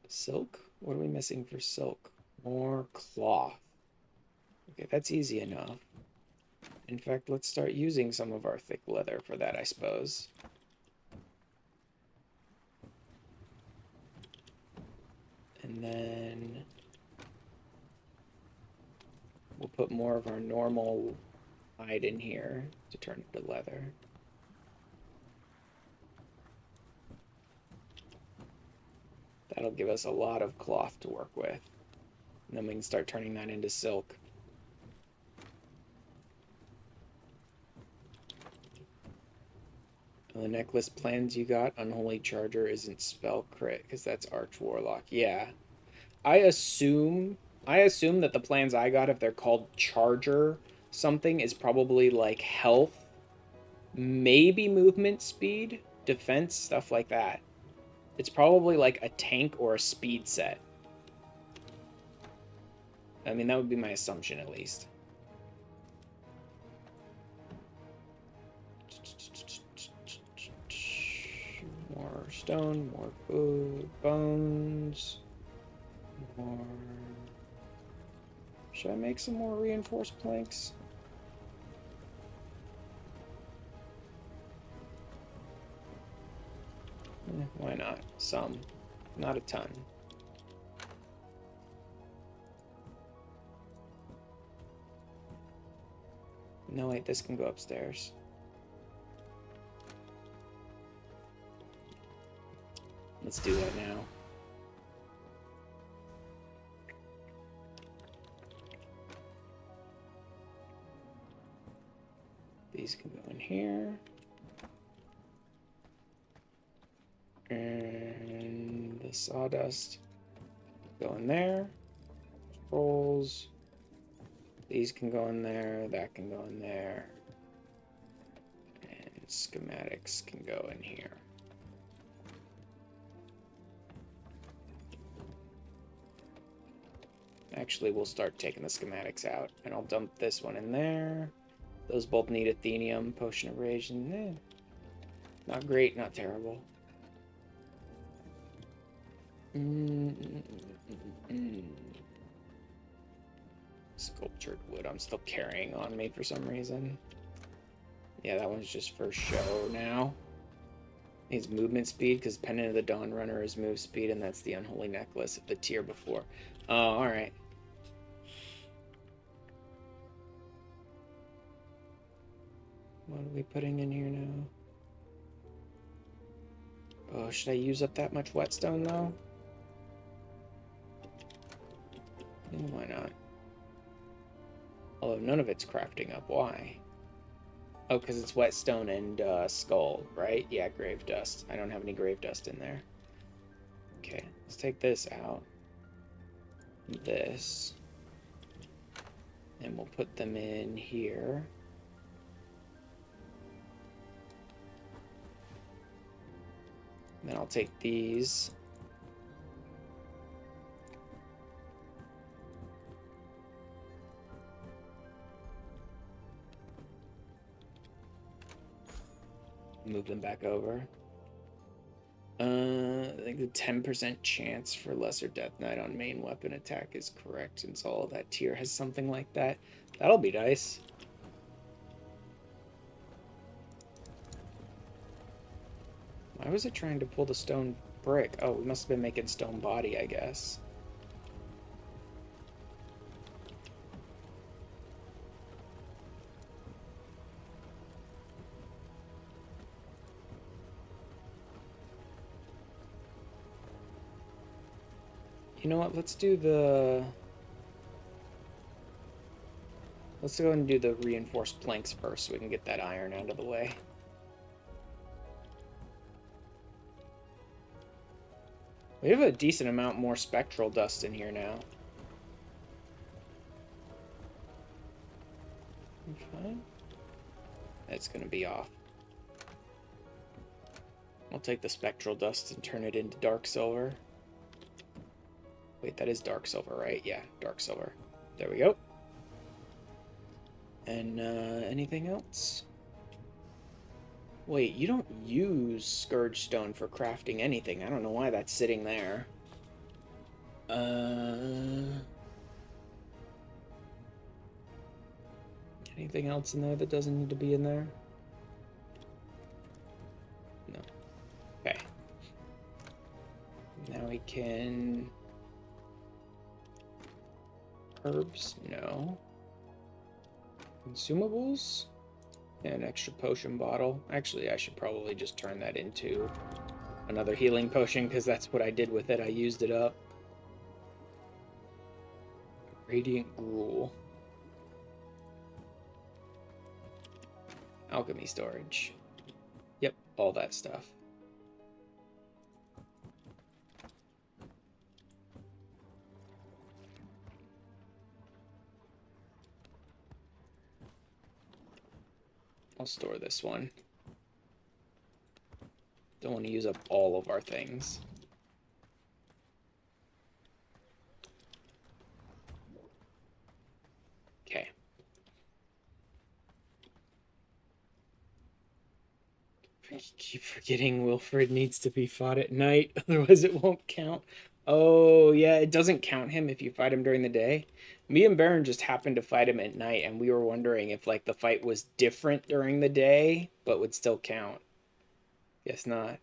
Silk? What are we missing for silk? More cloth. Okay, that's easy enough. In fact, let's start using some of our thick leather for that, I suppose. And then we'll put more of our normal hide in here to turn into leather. That'll give us a lot of cloth to work with. And then we can start turning that into silk. The necklace plans you got, Unholy Charger isn't spell crit, because that's Arch Warlock. Yeah. I assume that the plans I got, if they're called Charger something, is probably like health, maybe movement speed, defense, stuff like that. It's probably like a tank or a speed set. I mean, that would be my assumption at least. More stone, more food, bones, more... Should I make some more reinforced planks? Why not? Some. Not a ton. No, wait, this can go upstairs. Let's do that now. These can go in here. And the sawdust go in there. Scrolls. These can go in there. That can go in there. And schematics can go in here. Actually, we'll start taking the schematics out. And I'll dump this one in there. Those both need Athenium, Potion of Rage, and not great, not terrible. Sculptured wood, I'm still carrying on me for some reason. Yeah, that one's just for show now. Needs movement speed, because Pendant of the Dawn Runner is move speed, and that's the Unholy Necklace of the tier before. Oh, alright. What are we putting in here now? Oh, should I use up that much whetstone, though? Why not? Although none of it's crafting up. Why? Oh, because it's whetstone and skull, right? Yeah, grave dust. I don't have any grave dust in there. Okay, let's take this out. This. And we'll put them in here. And then I'll take these. Move them back over. I think the 10% chance for Lesser Death Knight on main weapon attack is correct, since all of that tier has something like that. That'll be nice. Why was it trying to pull the stone brick? Oh, we must have been making stone body, I guess. You know what? Let's do the... Let's go and do the reinforced planks first so we can get that iron out of the way. We have a decent amount more spectral dust in here now. Okay. That's gonna be off. I'll take the spectral dust and turn it into dark silver. Wait, that is dark silver, right? Yeah, dark silver. There we go. And anything else? Wait, you don't use Scourge Stone for crafting anything. I don't know why that's sitting there. Anything else in there that doesn't need to be in there? No. Okay. Now we can... Herbs? No. Consumables? And an extra potion bottle. Actually, I should probably just turn that into another healing potion, because that's what I did with it. I used it up. Radiant Gruel. Alchemy storage. Yep, all that stuff. I'll store this one. Don't want to use up all of our things. Okay. I keep forgetting Wilfred needs to be fought at night, otherwise it won't count. Oh, yeah, it doesn't count him if you fight him during the day. Me and Baron just happened to fight him at night, and we were wondering if, like, the fight was different during the day, but would still count. Guess not.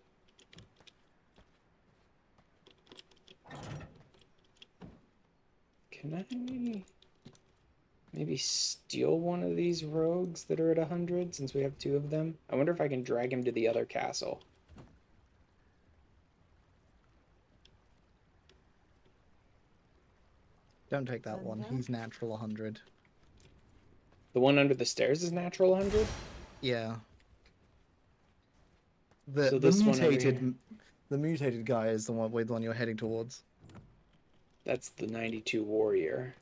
Can I maybe steal one of these rogues that are at 100, since we have 2 of them? I wonder if I can drag him to the other castle. Don't take that one. He's natural 100. The one under the stairs is natural 100? Yeah. So this one over here. The mutated guy is the one you're heading towards. That's the 92 warrior.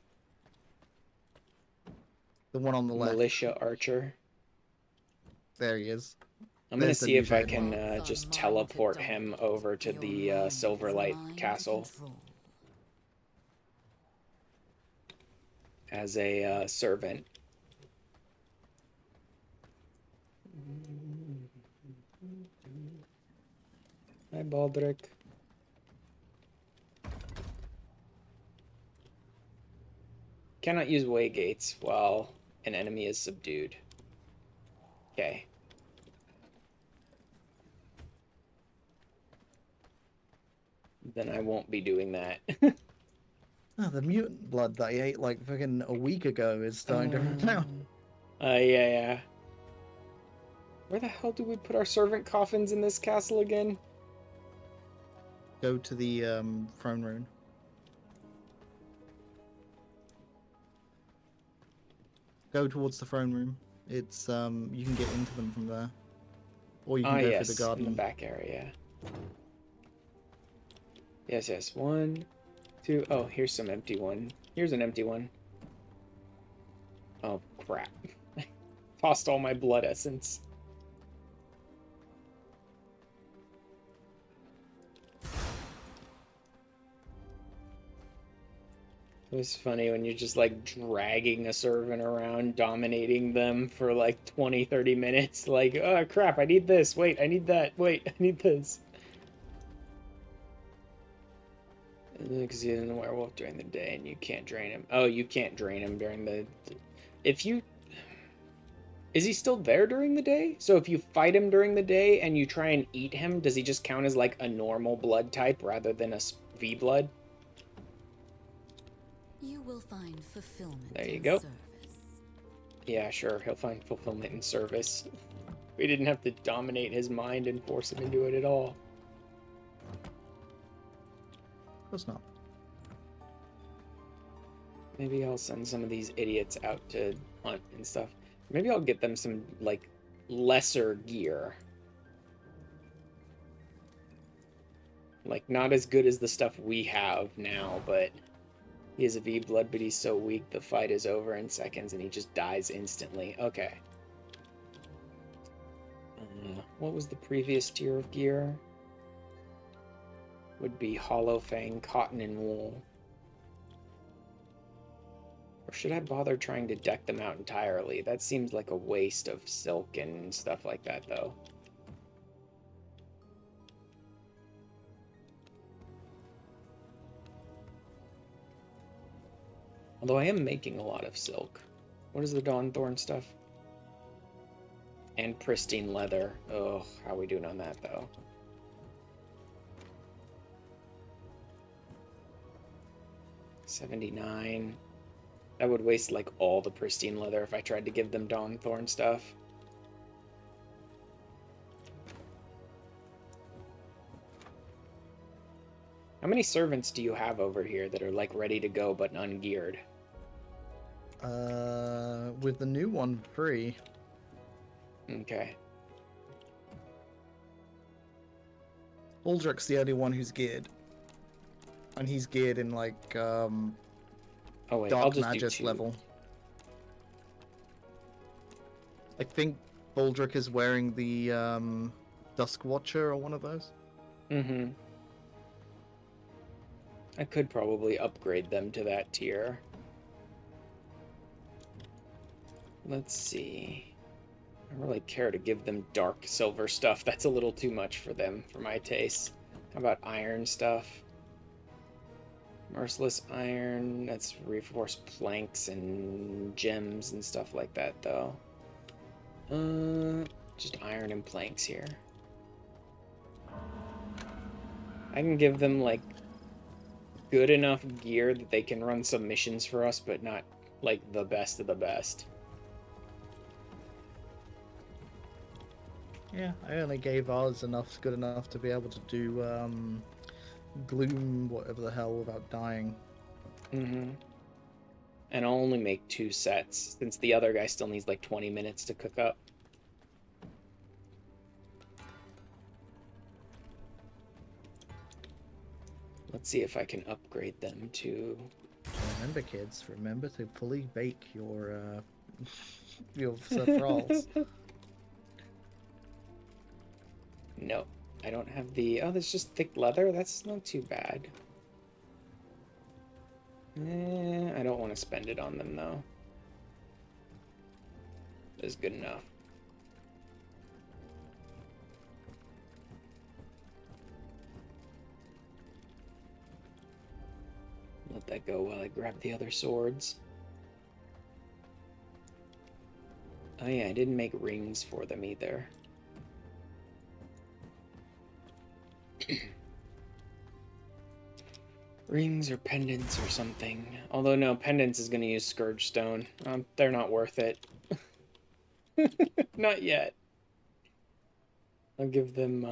The one on the left. Militia archer. There he is. I'm gonna There's the see if I mutated can just teleport him over to the Silverlight castle as a servant. Hi, Baldric. Cannot use way gates while an enemy is subdued. Okay. Then I won't be doing that. Oh, the mutant blood that I ate like fucking a week ago is starting to run out. Yeah. Where the hell do we put our servant coffins in this castle again? Go to the throne room. Go towards the throne room. It's you can get into them from there, or you can go yes, through the garden. In the back area. Yes. 1, 2. Oh, here's some empty one. Here's an empty one. Oh crap! Tossed all my blood essence. It was funny when you're just like dragging a servant around, dominating them for like 20-30 minutes. Like, oh crap, I need this. Wait, I need that. Wait, I need this. Because he's a werewolf during the day and you can't drain him. Oh, you can't drain him during the... If you... Is he still there during the day? So if you fight him during the day and you try and eat him, does he just count as like a normal blood type rather than a V blood? You will find fulfillment. There you in go. service. Yeah, sure. He'll find fulfillment in service. We didn't have to dominate his mind and force him into it at all. Of course not. Maybe I'll send some of these idiots out to hunt and stuff. Maybe I'll get them some, like, lesser gear. Like, not as good as the stuff we have now, but... He is a V-blood, but he's so weak the fight is over in seconds and he just dies instantly. Okay. What was the previous tier of gear? Would be hollow fang, cotton, and wool. Or should I bother trying to deck them out entirely? That seems like a waste of silk and stuff like that, though. Although I am making a lot of silk. What is the Dawnthorn stuff? And pristine leather. Oh, how are we doing on that, though? $79. That would waste, like, all the pristine leather if I tried to give them Dawnthorn stuff. How many servants do you have over here that are, like, ready to go but ungeared? With the new one free. Okay. Baldrick's the only one who's geared. And he's geared in like Oh wait, I'll Dark just do Magus 2. level. I think Baldrick is wearing the Dusk Watcher or one of those. Mm-hmm. I could probably upgrade them to that tier. Let's see. I don't really care to give them dark silver stuff. That's a little too much for them, for my taste. How about iron stuff? Merciless iron, that's reinforced planks and gems and stuff like that, though. Just iron and planks here. I can give them, like, good enough gear that they can run some missions for us, but not, like, the best of the best. Yeah, I only gave ours good enough to be able to do Gloom, whatever the hell, without dying. Mm-hmm. And I'll only make 2 sets, since the other guy still needs like 20 minutes to cook up. Let's see if I can upgrade them to... Remember, kids, remember to fully bake your your rolls. No, I don't have the... Oh, that's just thick leather? That's not too bad. I don't want to spend it on them, though. That's good enough. Let that go while I grab the other swords. Oh yeah, I didn't make rings for them either. Rings or pendants or something. Although no, pendants is going to use Scourge Stone. They're not worth it. Not yet. I'll give them,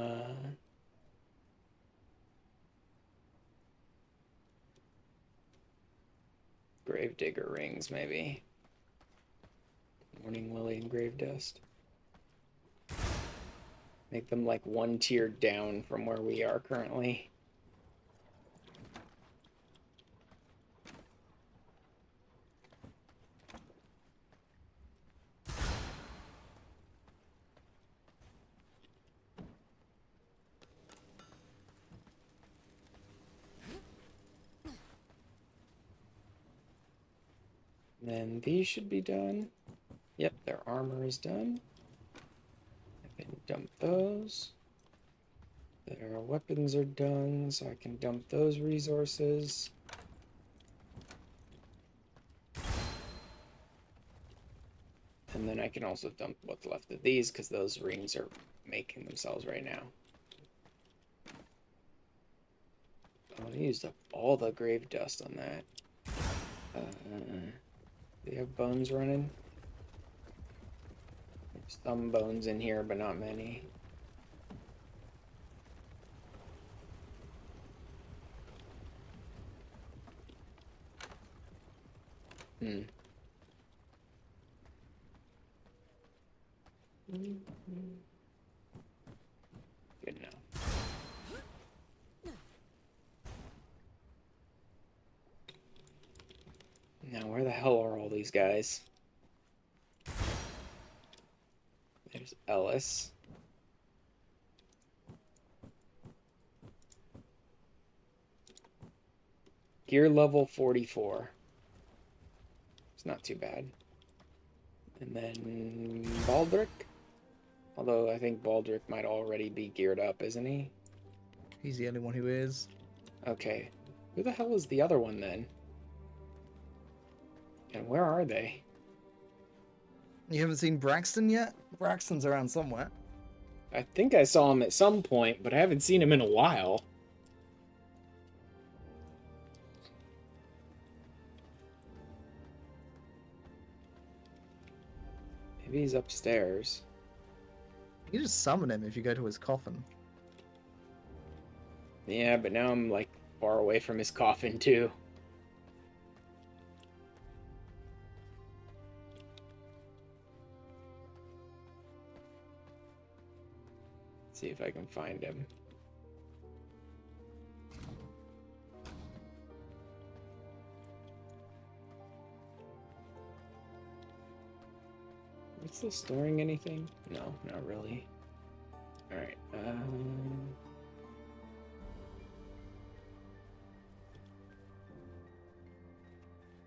Gravedigger rings, maybe. Morning Lily and Grave Dust. Make them like 1 tier down from where we are currently. Then these should be done. Yep, their armor is done. I can dump those. Their weapons are done, so I can dump those resources. And then I can also dump what's left of these, because those rings are making themselves right now. Oh, I used up all the grave dust on that. Do you have bones running? There's some bones in here, but not many. Hmm. Good enough. Now, where the hell are all these guys? There's Ellis. Gear level 44. It's not too bad. And then Baldric. Although I think Baldric might already be geared up, isn't he? He's the only one who is. Okay. Who the hell is the other one then? And where are they? You haven't seen Braxton yet? Braxton's around somewhere. I think I saw him at some point, but I haven't seen him in a while. Maybe he's upstairs. You can just summon him if you go to his coffin. Yeah, but now I'm like far away from his coffin too. See if I can find him. still storing anything? No, not really. Alright,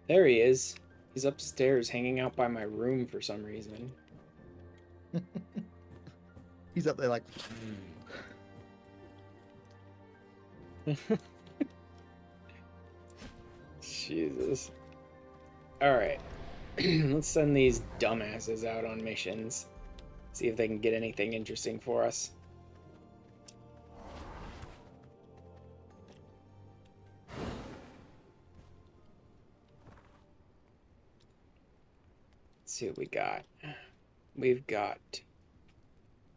there he is. He's upstairs hanging out by my room for some reason. He's up there like. Jesus. Alright. Let's send these dumbasses out on missions. See if they can get anything interesting for us. Let's see what we got. We've got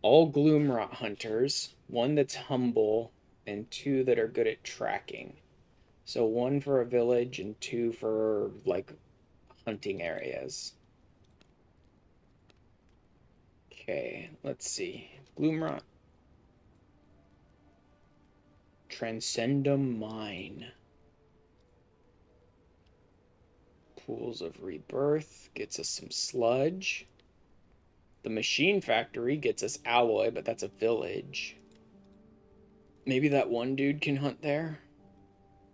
all Gloomrot hunters, one that's humble, and 2 that are good at tracking. So 1 for a village and 2 for, like, hunting areas. Okay, let's see. Gloomrot. Transcendum Mine. Pools of Rebirth gets us some sludge. The Machine Factory gets us alloy, but that's a village. Maybe that one dude can hunt there?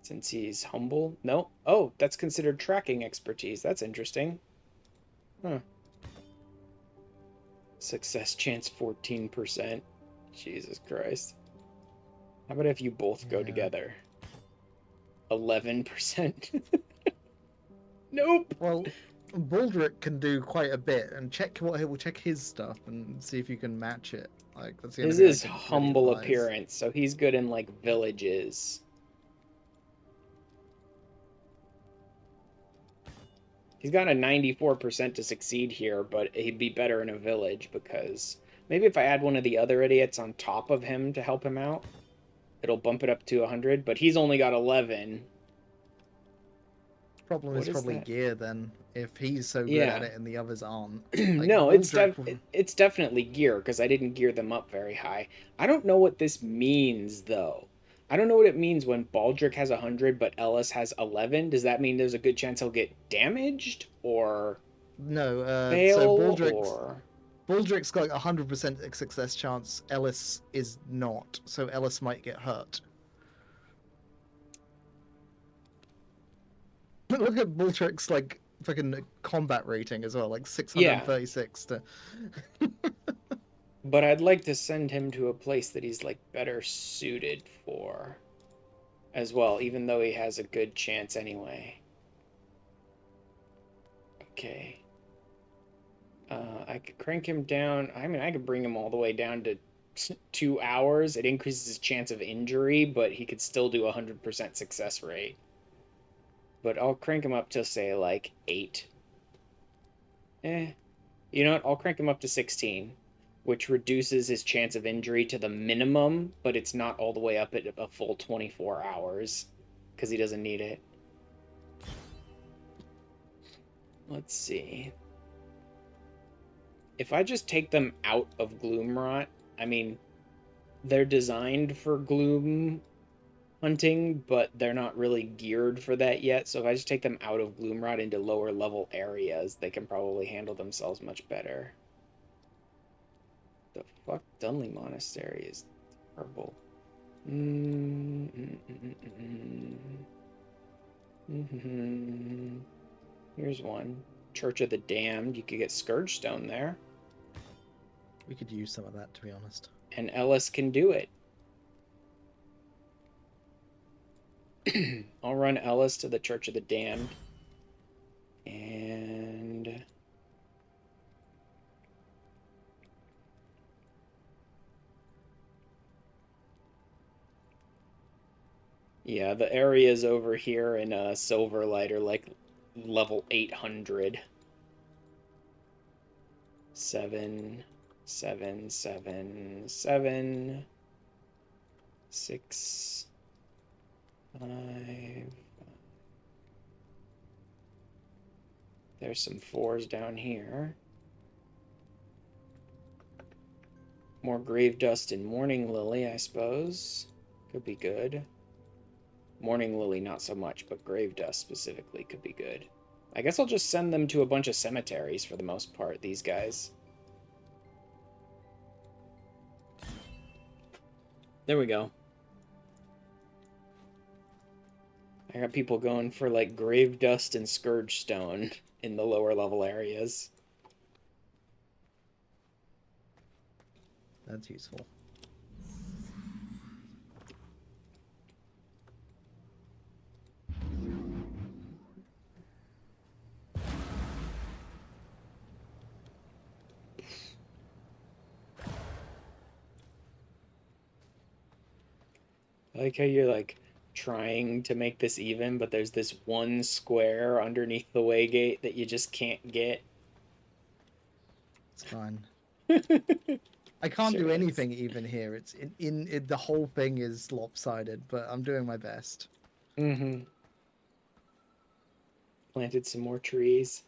Since he's humble? No? Oh, that's considered tracking expertise. That's interesting. Huh. Success chance 14%. Jesus Christ. How about if you both go together? 11%. Nope. Well, Baldric can do quite a bit, and we'll check his stuff and see if you can match it. Like that's the only His thing I is can really humble advise. appearance, so he's good in like villages. He's got a 94% to succeed here, but he'd be better in a village because maybe if I add one of the other idiots on top of him to help him out, it'll bump it up to 100, but he's only got 11. Problem What is is probably that? gear then, if he's so good Yeah. at it and the others aren't. No, Baldric it's definitely gear because I didn't gear them up very high. I don't know what this means though. I don't know what it means when Baldric has 100 but Ellis has 11. Does that mean there's a good chance he'll get damaged or No, fail so or Baldric's got like 100% success chance. Ellis is not, so Ellis might get hurt. But look at Baldric's like fucking combat rating as well, like 636 to. but I'd like to send him to a place that he's like better suited for as well, even though he has a good chance anyway. Okay. I could crank him down. I mean, I could bring him all the way down to 2 hours. It increases his chance of injury, but he could still do 100% success rate. But I'll crank him up to, say, like 8. You know what? I'll crank him up to 16, which reduces his chance of injury to the minimum, but it's not all the way up at a full 24 hours, because he doesn't need it. Let's see. If I just take them out of Gloomrot, I mean, they're designed for gloom hunting, but they're not really geared for that yet. So if I just take them out of Gloomrot into lower level areas, they can probably handle themselves much better. The fuck? Dunley Monastery is terrible. Here's one. Church of the Damned. You could get Scourge Stone there. We could use some of that, to be honest. And Ellis can do it. I'll run Ellis to the Church of the Damned. And yeah, the areas over here in Silverlight are like level 800. 7, 7, 7, 7, 6, 5. There's some 4s down here. More grave dust and morning lily, I suppose. Could be good. Morning lily, not so much, but grave dust specifically could be good. I guess I'll just send them to a bunch of cemeteries for the most part, these guys. There we go. I got people going for like grave dust and scourge stone in the lower level areas. That's useful. I like how you're like trying to make this even, but there's this one square underneath the waygate that you just can't get. It's fine. I can't Sure do is. anything even here. It's the whole thing is lopsided, but I'm doing my best. Mm-hmm. Planted some more trees.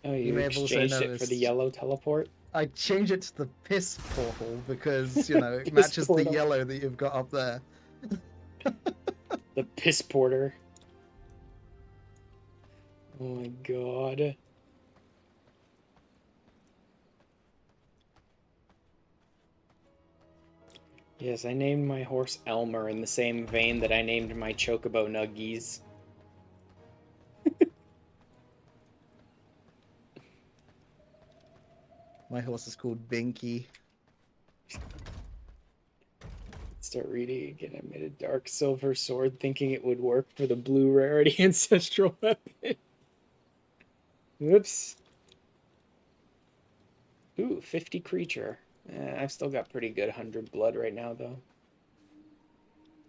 Oh, You you may have also exchanged it for the noticed yellow teleport? I changed it to the piss portal because, you know, it Piss matches the portal. yellow that you've got up there. The piss porter. Oh my god. Yes, I named my horse Elmer in the same vein that I named my chocobo Nuggies. My horse is called Binky. Start reading again. I made a dark silver sword thinking it would work for the blue rarity ancestral weapon. Whoops. Ooh, 50 creature. I've still got pretty good 100 blood right now, though.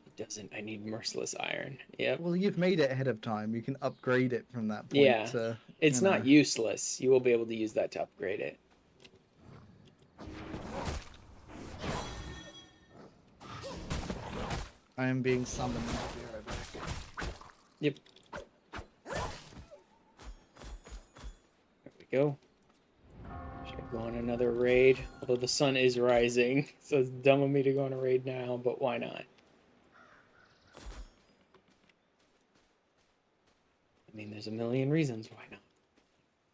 It doesn't. I need merciless iron. Yep. Well, you've made it ahead of time. You can upgrade it from that point Yeah. to, It's you know. not useless. You will be able to use that to upgrade it. I am being summoned. I'll be right back. Yep. There we go. Should I go on another raid? Although the sun is rising, so it's dumb of me to go on a raid now, but why not? I mean, there's a million reasons why not.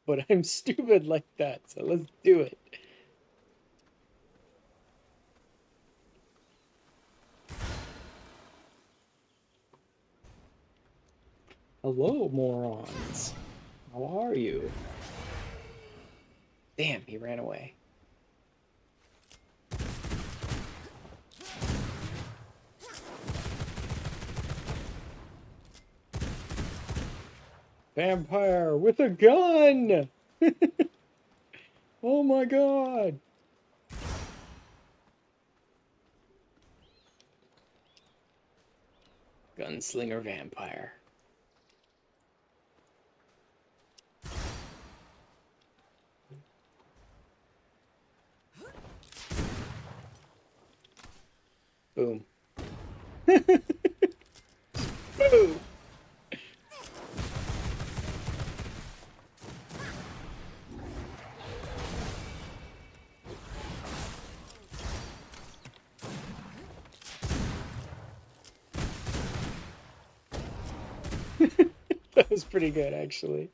But I'm stupid like that, so let's do it. Hello, morons. How are you? Damn, he ran away. Vampire with a gun! Oh my god! Gunslinger vampire. Boom. Boom! That was pretty good, actually.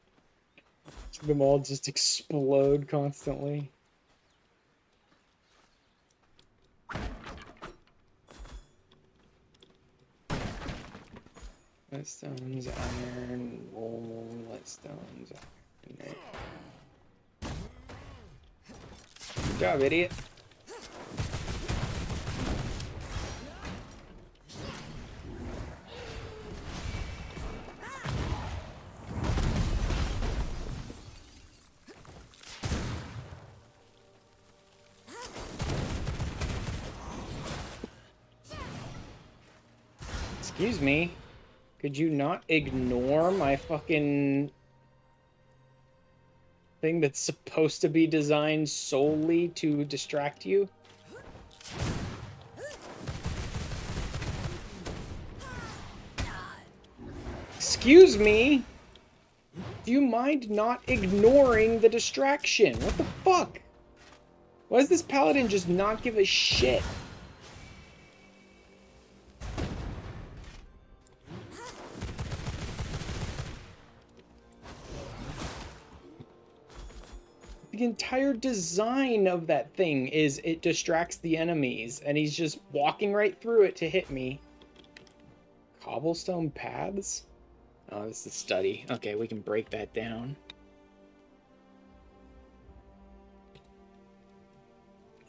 Them all just explode constantly. Leadstones, iron, wool, leadstones, iron. Good job, idiot. Excuse me. Could you not ignore my fucking thing that's supposed to be designed solely to distract you? Excuse me. Do you mind not ignoring the distraction? What the fuck? Why does this paladin just not give a shit? The entire design of that thing is it distracts the enemies, and he's just walking right through it to hit me. Cobblestone paths? Oh, this is the study. Okay, we can break that down.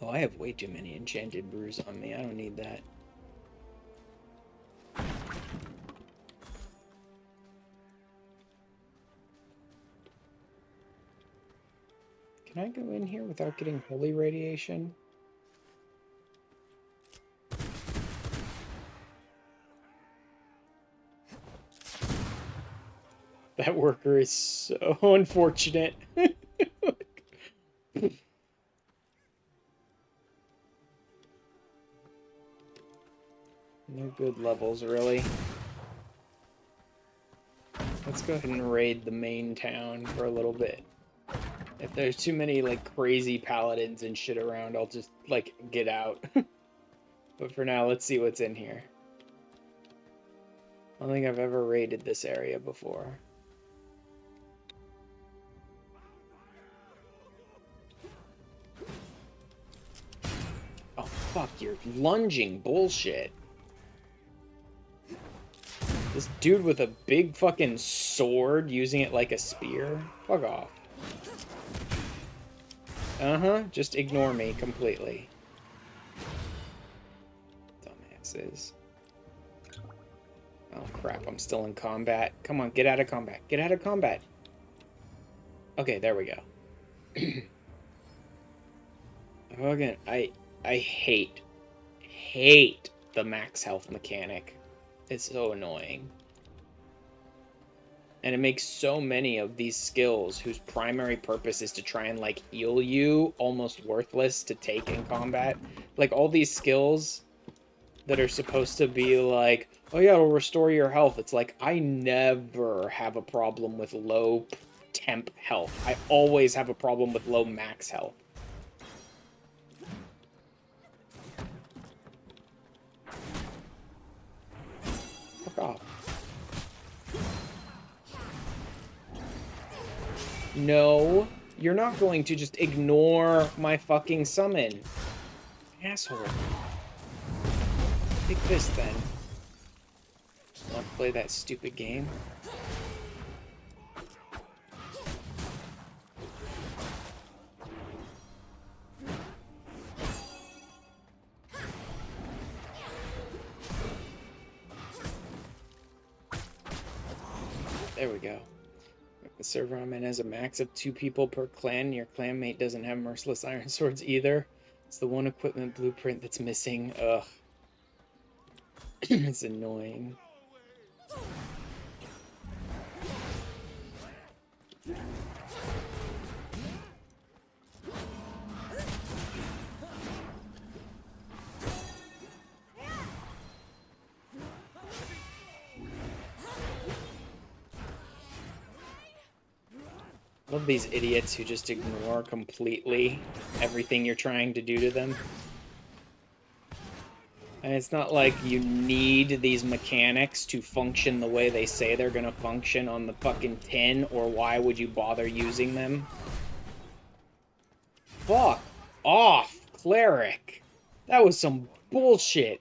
Oh, I have way too many enchanted brews on me. I don't need that. Can I go in here without getting holy radiation? That worker is so unfortunate. No good levels, really. Let's go ahead and raid the main town for a little bit. If there's too many, like, crazy paladins and shit around, I'll just, like, get out. But for now, let's see what's in here. I don't think I've ever raided this area before. Oh, fuck, you're lunging bullshit. This dude with a big fucking sword using it like a spear? Fuck off. Uh-huh, just ignore me completely. Dumbasses. Oh crap, I'm still in combat. Come on, get out of combat. Get out of combat. Okay, there we go. Again, I hate the max health mechanic. It's so annoying. And it makes so many of these skills whose primary purpose is to try and, like, heal you almost worthless to take in combat. Like, all these skills that are supposed to be like, oh yeah, it'll restore your health. It's like, I never have a problem with low temp health. I always have a problem with low max health. Fuck off. No, you're not going to just ignore my fucking summon. Asshole. Take this then. Want to play that stupid game? There we go. The server I'm in has a max of 2 people per clan. Your clanmate doesn't have merciless iron swords either. It's the one equipment blueprint that's missing. Ugh. It's annoying. I love these idiots who just ignore completely everything you're trying to do to them. And it's not like you need these mechanics to function the way they say they're gonna function on the fucking tin, or why would you bother using them? Fuck off, cleric. That was some bullshit.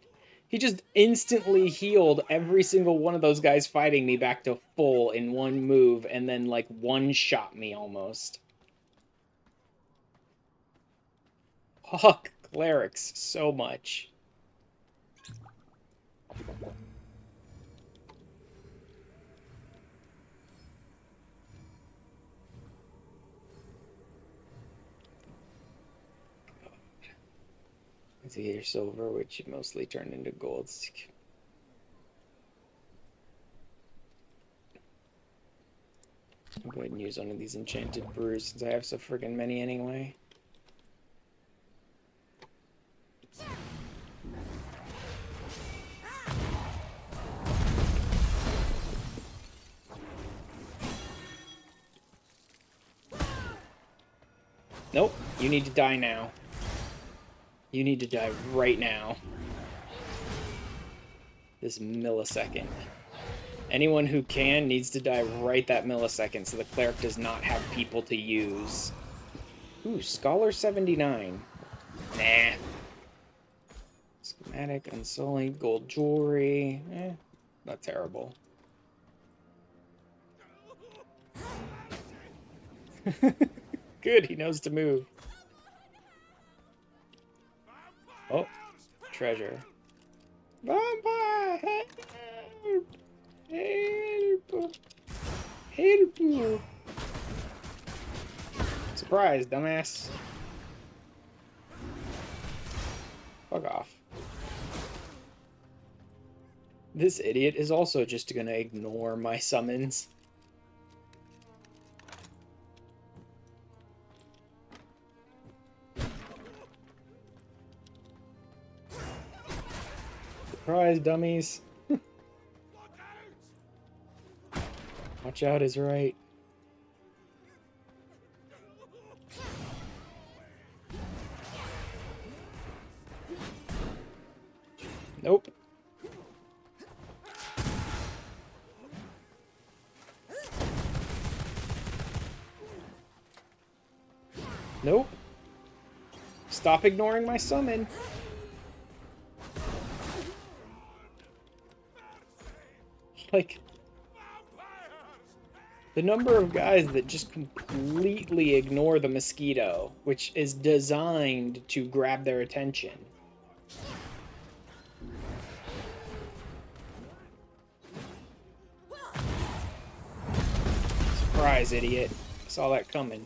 He just instantly healed every single one of those guys fighting me back to full in one move, and then, like, one-shot me almost. Fuck clerics so much. It's either silver, which mostly turned into gold. I'll go ahead and use one of these enchanted brews since I have so friggin' many anyway. Nope. You need to die now. You need to die right now. This millisecond. Anyone who can needs to die right that millisecond so the cleric does not have people to use. Ooh, Scholar 79. Nah. Schematic, unsullied, gold jewelry. Not terrible. Good, he knows to move. Oh, treasure. Vampire! Help! Help! Help! Surprise, dumbass. Fuck off. This idiot is also just gonna ignore my summons. Surprise, dummies. Watch out is right. Nope. Nope. Stop ignoring my summon. Like, the number of guys that just completely ignore the mosquito, which is designed to grab their attention. Surprise, idiot. Saw that coming.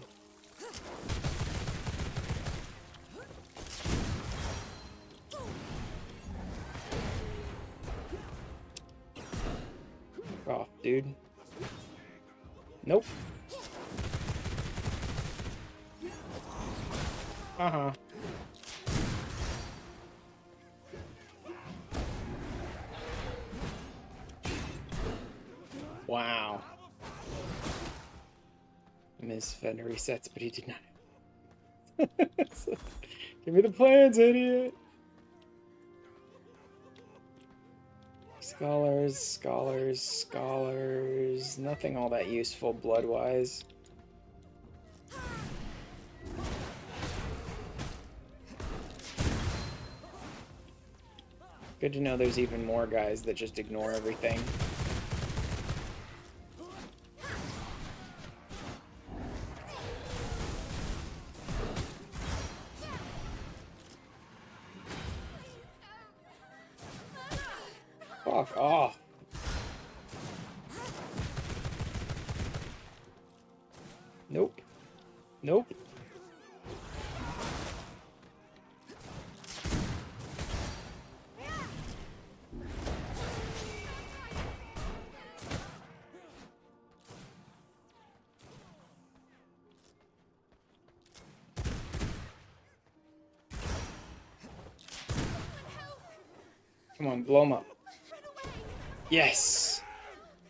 Off, dude. Nope. Uh-huh. Wow. Miss Fenn resets, but he did not. Give me the plans, idiot! Scholars, scholars, scholars. Nothing all that useful blood-wise. Good to know there's even more guys that just ignore everything. Fuck off. Nope. Nope. Come on, blow them up. Yes!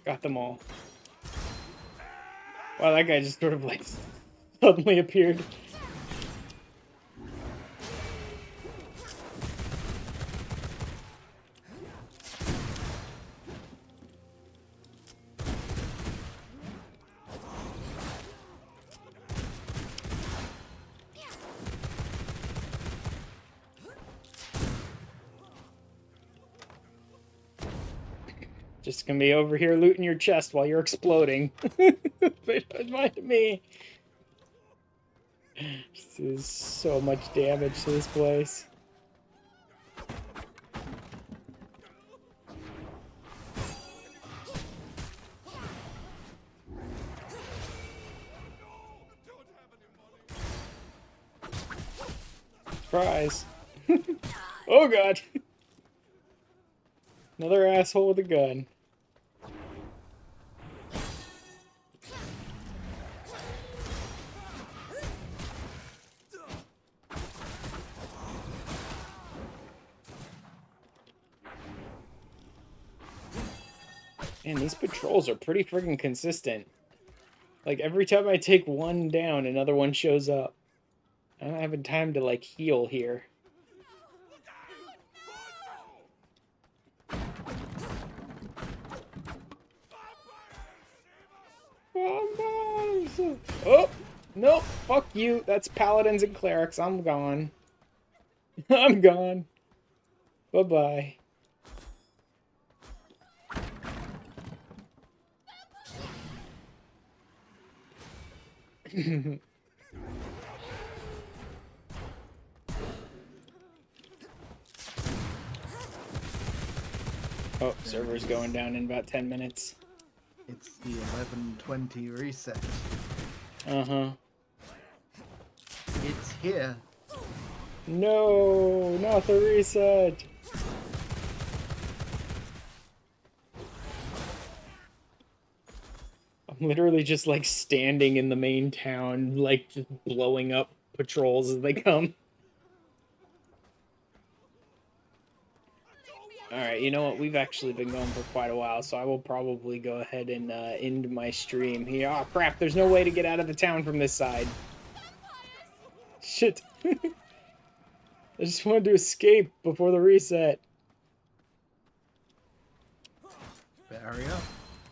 Got them all. Wow, that guy just sort of like suddenly appeared. Just gonna be over here looting your chest while you're exploding. But don't mind me. This is so much damage to this place. Surprise. Oh god. Another asshole with a gun. Man, these patrols are pretty freaking consistent. Like, every time I take one down, another one shows up. I don't have time to, like, heal here. Oh! Nope! Fuck you! That's paladins and clerics. I'm gone. I'm gone. Bye-bye. Oh, server's going down in about 10 minutes. It's the 11:20 reset. Uh-huh. It's here. No, not the reset. I'm literally just like standing in the main town, like just blowing up patrols as they come. Alright, you know what? We've actually been going for quite a while, so I will probably go ahead and end my stream here. Oh crap, there's no way to get out of the town from this side. Shit. I just wanted to escape before the reset. But hurry up.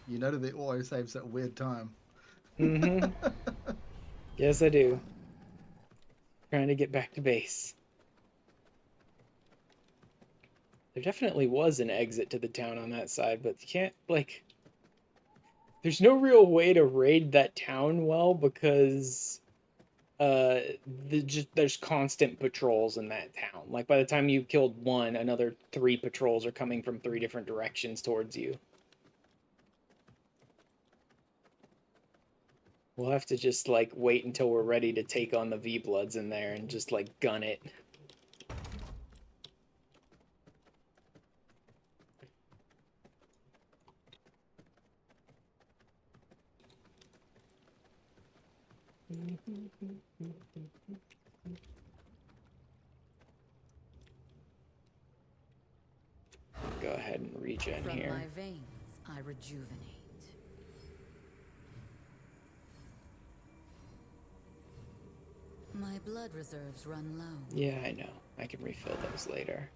You know that the auto saves at a weird time. Mm-hmm. Yes, I do. Trying to get back to base. There definitely was an exit to the town on that side, but you can't, like... There's no real way to raid that town well because... there's constant patrols in that town. Like, by the time you killed one, another 3 patrols are coming from 3 different directions towards you. We'll have to just, like, wait until we're ready to take on the V-Bloods in there and just, like, gun it. Go ahead and regen From here. my veins, I rejuvenate. My blood reserves run low. Yeah, I know. I can refill those later.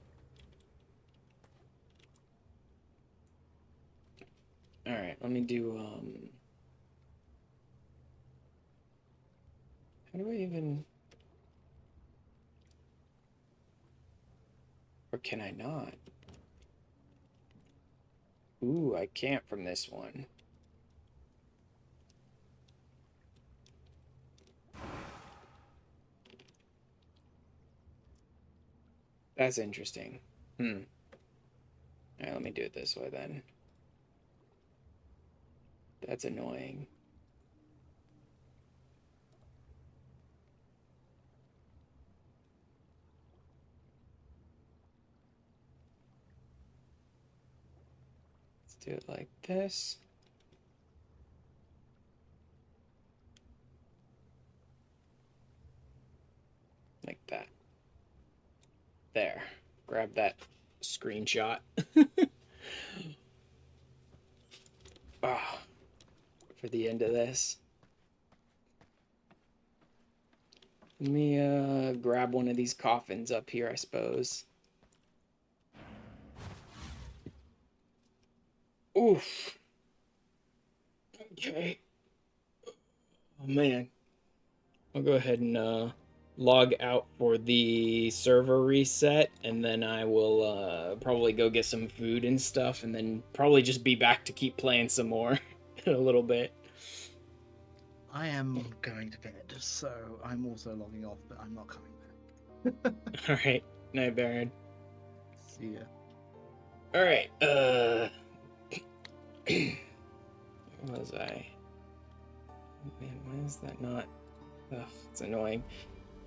Alright, let me do, how do I even... Or can I not? Ooh, I can't from this one. That's interesting. Alright, let me do it this way then. That's annoying. Let's do it like this. Like that. There. Grab that screenshot. Ah, for the end of this. Let me grab one of these coffins up here, I suppose. Oof. Okay. Oh man. I'll go ahead and log out for the server reset, and then I will probably go get some food and stuff, and then probably just be back to keep playing some more in a little bit. I am going to bed, so I'm also logging off, but I'm not coming back. Alright. Night, Baron. See ya. Alright, where was I? Man, why is that not... Ugh, it's annoying.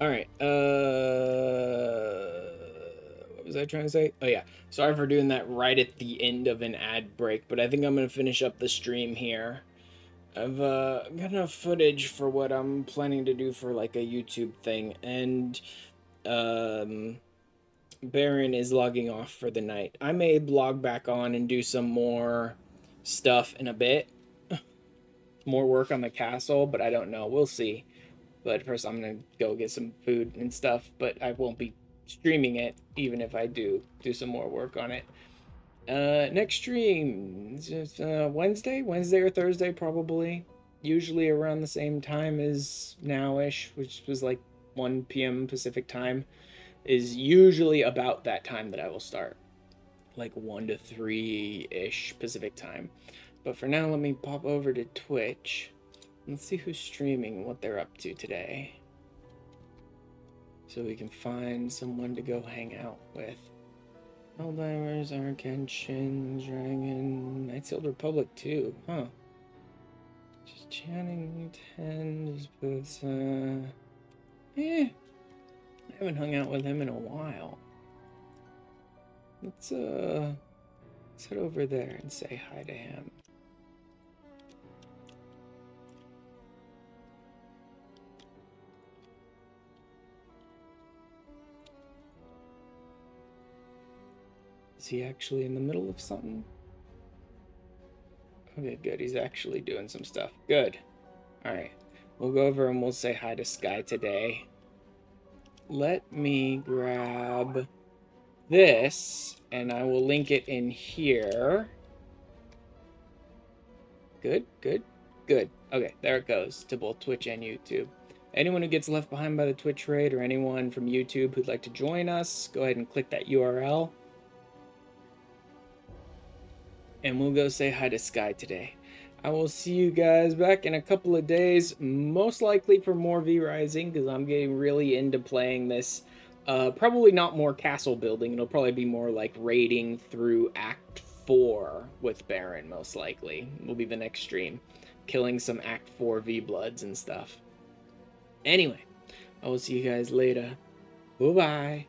Alright, what was I trying to say? Oh yeah, sorry for doing that right at the end of an ad break, but I think I'm gonna finish up the stream here. I've got enough footage for what I'm planning to do for like a YouTube thing, and Baron is logging off for the night. I may log back on and do some more stuff in a bit. More work on the castle, but I don't know. We'll see. But first I'm gonna go get some food and stuff, but I won't be streaming it, even if I do some more work on it. Next stream is Wednesday or Thursday, probably. Usually around the same time as now-ish, which was like 1 p.m. Pacific time, is usually about that time that I will start. Like 1 to 3-ish Pacific time. But for now, let me pop over to Twitch. Let's see who's streaming and what they're up to today. So we can find someone to go hang out with. Helldivers, Argenshin, Dragon, Knights of the Republic too, huh? Just Channing 10, but I haven't hung out with him in a while. Let's head over there and say hi to him. Is he actually in the middle of something? Okay, good. He's actually doing some stuff. Good. Alright. We'll go over and we'll say hi to Sky today. Let me grab this, and I will link it in here. Good. Okay, there it goes to both Twitch and YouTube. Anyone who gets left behind by the Twitch raid or anyone from YouTube who'd like to join us, go ahead and click that URL. And we'll go say hi to Sky today. I will see you guys back in a couple of days, most likely for more V-Rising, because I'm getting really into playing this. Probably not more castle building. It'll probably be more like raiding through Act 4 with Baron, most likely. Will be the next stream. Killing some Act 4 V-Bloods and stuff. Anyway, I will see you guys later. Bye-bye.